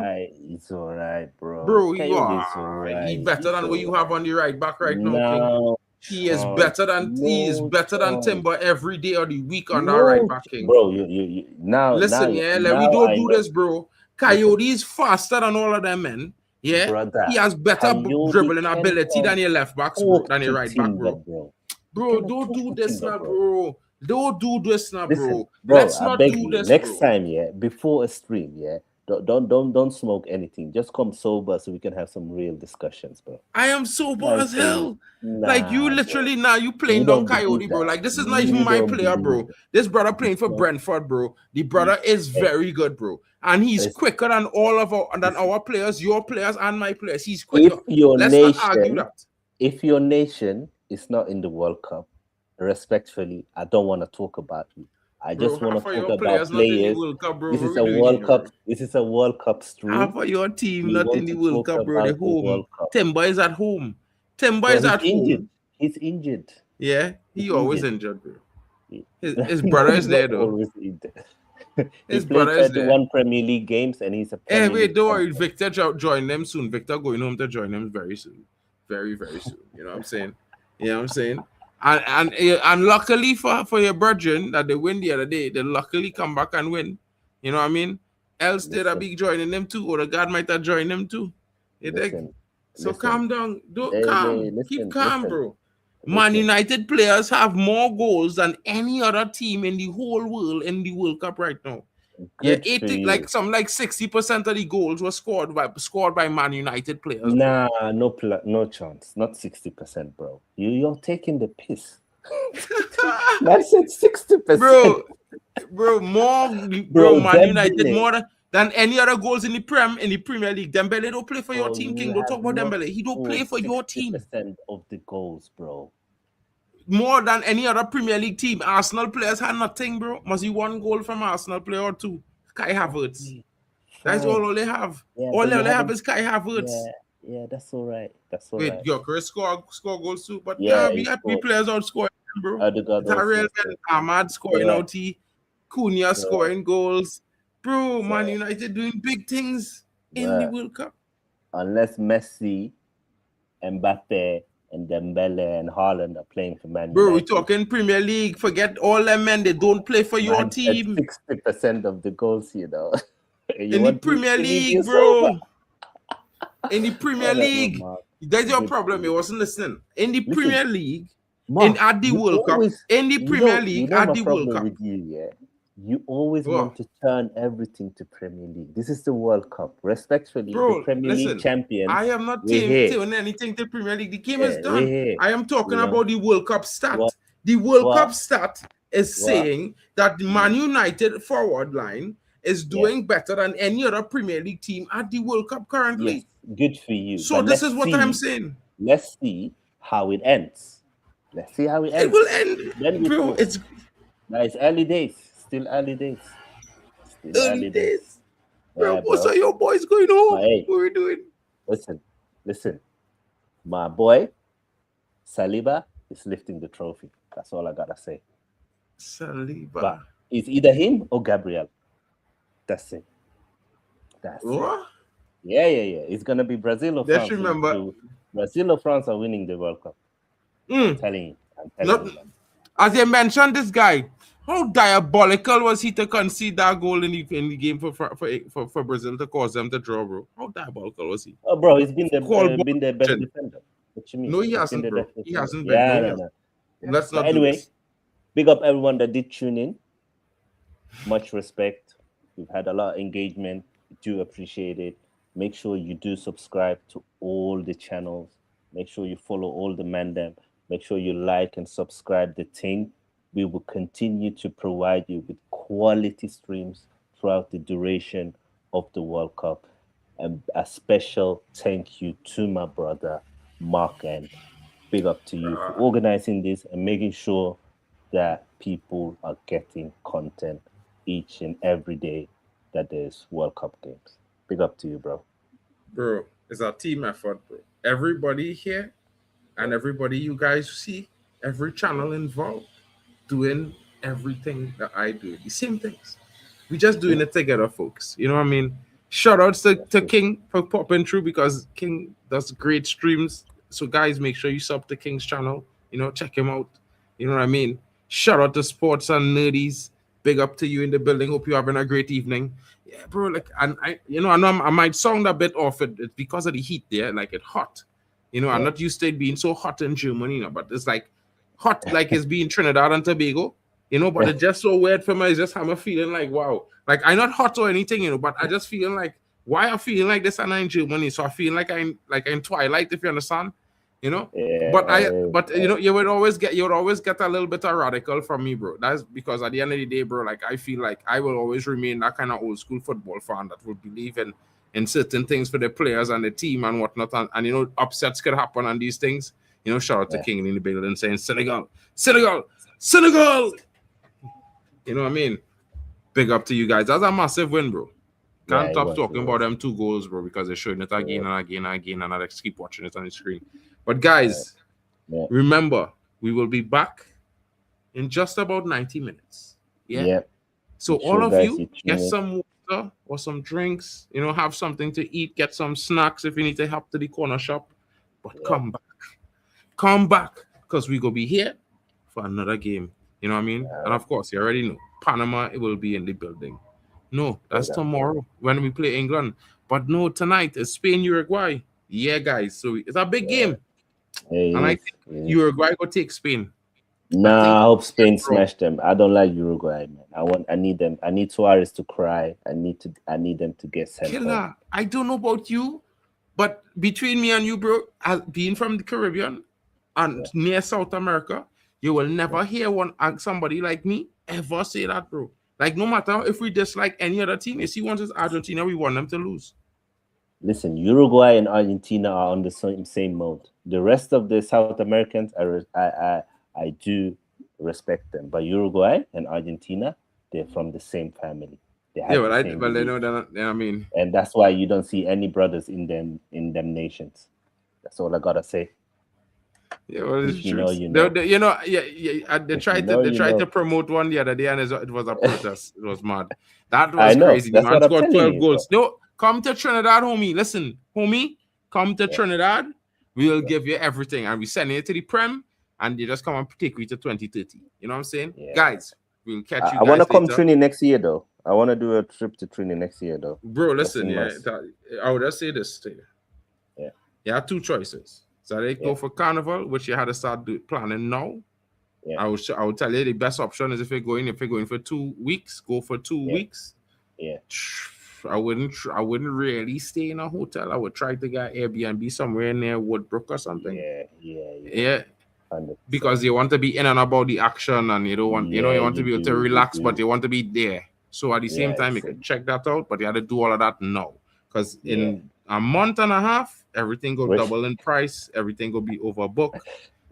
It's all right, bro. Bro, he's better than what you have on the right back right now, King. He is better than Timber every day of the week on that right back, King. Bro, you now listen, we don't do this, bro. Coyote is faster than all of them men. Yeah, brother, he has better dribbling ability than your left backs, bro, than your right back, bro. Bro, don't do this now, bro. Don't do this now, bro. Let's not do this. Next time, yeah, before a stream, yeah, don't smoke anything. Just come sober so we can have some real discussions, bro. I am sober as hell. Like you literally now you playing down Coyote, bro. Like this is not even my player, bro. This brother playing for Brentford, bro. The brother is very good, bro. And he's quicker than all of our players, your players and my players. He's quicker. Let's not argue that. If your nation is not in the World Cup, respectfully, I don't want to talk about you. I just want to talk about players. Cup, this is a World Cup. This is a World Cup stream. Half of your team not in the World Cup, bro. They're home. Timber is at home. Timber is at home. He's injured. Yeah, he's always injured, bro. His brother is there though. Always injured. His brother is there. 31 Premier League games, and he's a. Hey, wait, don't worry. Victor join them soon. Victor going home to join them very soon, very soon. You know what I'm saying? You know what I'm saying? And luckily for your brethren that they win the other day, they luckily come back and win. You know what I mean? Else they'd be joining them too, or the God might have joined them too. So calm down. Keep calm, bro. Man United players have more goals than any other team in the whole world in the World Cup right now. Good 60% of the goals were scored by Man United players. Nah, no chance. Not 60%, bro. You're taking the piss. I said 60%. Bro, Man United more than any other goals in the Premier League. Dembele don't play for your team, King. Don't talk about Dembele. He don't play for your team. 60% of the goals, bro. More than any other Premier League team. Arsenal players had nothing, bro. Must be 1 goal from Arsenal player or 2. Kai Havertz. That's all they have. Yeah, all they have is Kai Havertz. Yeah, that's all right. Wait, Gyökeres score goals too. But we got 3 players out scoring, bro. Tarell and Ahmad scoring out. Cunha scoring goals. Bro, Man United doing big things in the World Cup. Unless Messi, Mbappe, and Dembele and Haaland are playing for Man United. Bro, we're talking Premier League. Forget all them men. They don't play for your team. 60% of the goals, you know. In the Premier League, bro. In the Premier League. That's your problem. You wasn't listening. In the Premier League, at the World Cup. In the Premier League, at the World Cup. You always Bro. want to turn everything to Premier League. This is the World Cup. Respectfully, the Bro, Premier League listen, champions. I am not we're here. doing anything to Premier League. The game Yeah, is we're done. here. I am talking You know? about the World Cup stat. What? The World What? Cup stat is What? saying that the Man United forward line is doing better than any other Premier League team at the World Cup currently. Yes, good for you. So But this let's is what see, I'm saying. Let's see how it ends. Let's see how it ends. It will end, Then we bro. know. It's Now it's early days. Still early days. Still early days. Bro, Yeah, what's bro. are your boys going home? Hey. What are we doing? Listen. My boy, Saliba, is lifting the trophy. That's all I gotta say. Saliba. But it's either him or Gabriel. That's it. That's it. What? Yeah. It's gonna be Brazil or Just France. remember- Brazil or France are winning the World Cup. I'm telling you. Man. As you mentioned, this guy, how diabolical was he to concede that goal in the game for Brazil to cause them to draw, bro? How diabolical was he? Oh, bro, he's been the best Action. defender. What you mean? No, he He's been hasn't, the bro. best He defender. hasn't been. Yeah, No, he no. hasn't. Let's not But do anyway, this. big up everyone that did tune in. Much respect. We've had a lot of engagement. We do appreciate it. Make sure you do subscribe to all the channels. Make sure you follow all the mandem. Make sure you like and subscribe the thing. We will continue to provide you with quality streams throughout the duration of the World Cup. And a special thank you to my brother, Mark, and big up to you for organizing this and making sure that people are getting content each and every day that there's World Cup games. Big up to you, bro. Bro, it's a team effort, bro. Everybody here and everybody you guys see, every channel involved, doing everything that I do. The same things. We just doing it together, folks. You know what I mean? Shout outs to King for popping through because King does great streams. So guys, make sure you sub to King's channel. You know, check him out. You know what I mean? Shout out to Sports and Nerdies. Big up to you in the building. Hope you're having a great evening. Yeah, bro. Like, and I know I might sound a bit off it. It's because of the heat there. Like, it's hot. You know, I'm not used to it being so hot in Germany, you know, but it's like hot, like it's being Trinidad and Tobago, you know, but it's just so weird for me. It's just I'm feeling like, wow, like I'm not hot or anything, you know, but I just feeling like, why I'm feeling like this and I'm in Germany. So I feel like I'm in Twilight, if you understand, you know. Yeah, but you know, you would always get a little bit of radical from me, bro. That's because at the end of the day, bro, like I feel like I will always remain that kind of old school football fan that would believe in certain things for the players and the team and whatnot, and you know, upsets could happen on these things. You know, shout out to King in the building saying Senegal. You know what I mean? Big up to you guys. That's a massive win, bro. Can't stop talking about them 2 goals, bro, because they're showing it again and again and again, and I just keep watching it on the screen. But guys, remember, we will be back in just about 90 minutes. Yeah. So all of you get some water or some drinks, you know, have something to eat, get some snacks if you need to help to the corner shop. But come back, because we gonna be here for another game. You know what I mean? And of course, you already know Panama, it will be in the building. No, that's tomorrow when we play England. But no, tonight is Spain, Uruguay. Yeah, guys. So it's a big game. And I think Uruguay will take Spain. Nah, I hope Spain smash them. I don't like Uruguay, man. I need them. I need Suarez to cry. I need them to get sent home. I don't know about you, but between me and you, bro, being from the Caribbean and near South America, you will never hear somebody like me ever say that, bro. Like, no matter if we dislike any other team, if he wants us Argentina, we want them to lose. Listen, Uruguay and Argentina are on the same mode. The rest of the South Americans, I do respect them, but Uruguay and Argentina, they're from the same family. They know that. I mean, and that's why you don't see any brothers in them nations. That's all I gotta say. Yeah, well, it's true. They tried to promote one the other day, and it was a protest. It was mad. That was crazy. The man scored 12 goals. No, come to Trinidad, homie. Listen, homie, come to Trinidad. We'll give you everything, and we send it to the Prem, and you just come and take you to 2030. You know what I'm saying? Yeah. Guys, we'll catch you guys. I want to come Trini next year, though. I want to do a trip to Trini next year, though. Bro, listen, I would just say this to you. Yeah. You have 2 choices. So they go for Carnival, which you had to start planning now, Yeah. I would tell you the best option is if you're going for 2 weeks, go for 2 Yeah. weeks. Yeah. I wouldn't really stay in a hotel. I would try to get Airbnb somewhere near Woodbrook or something. Yeah. 100%. Because you want to be in and about the action, and you don't want you want to be able to relax, but you want to be there. So at the same time, you can check that out, but you have to do all of that now. Because in a month and a half, everything go double in price, everything will be overbooked.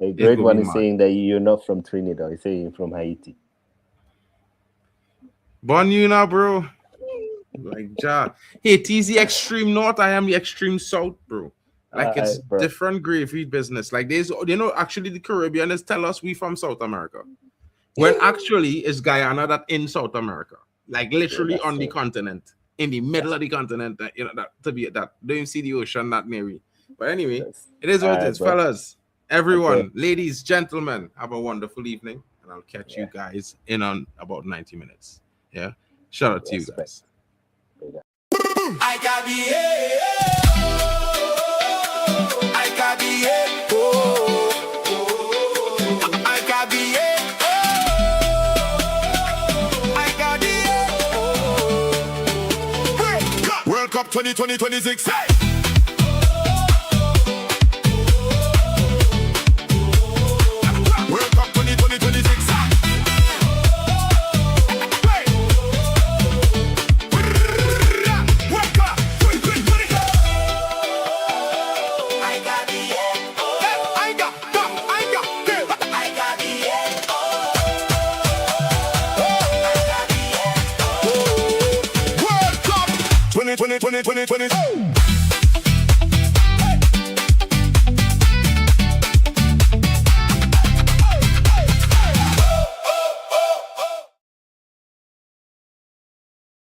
A great one is saying that you're not from Trinidad, he's saying you're from Haiti. Born you now, bro. Like Haiti's the extreme north, I am the extreme south, bro. Like it's different gravy business. Like there's, actually the Caribbeans tell us we from South America, when actually it's Guyana that in South America, like literally on the continent, in the middle of the continent. That to be that don't even see the ocean that near. But anyway, it is what it is, fellas. Everyone, ladies, gentlemen, have a wonderful evening, and I'll catch you guys in on about 90 minutes. Yeah, shout out to you guys. I got World Cup 2026. World Cup 2026. World Cup 2020.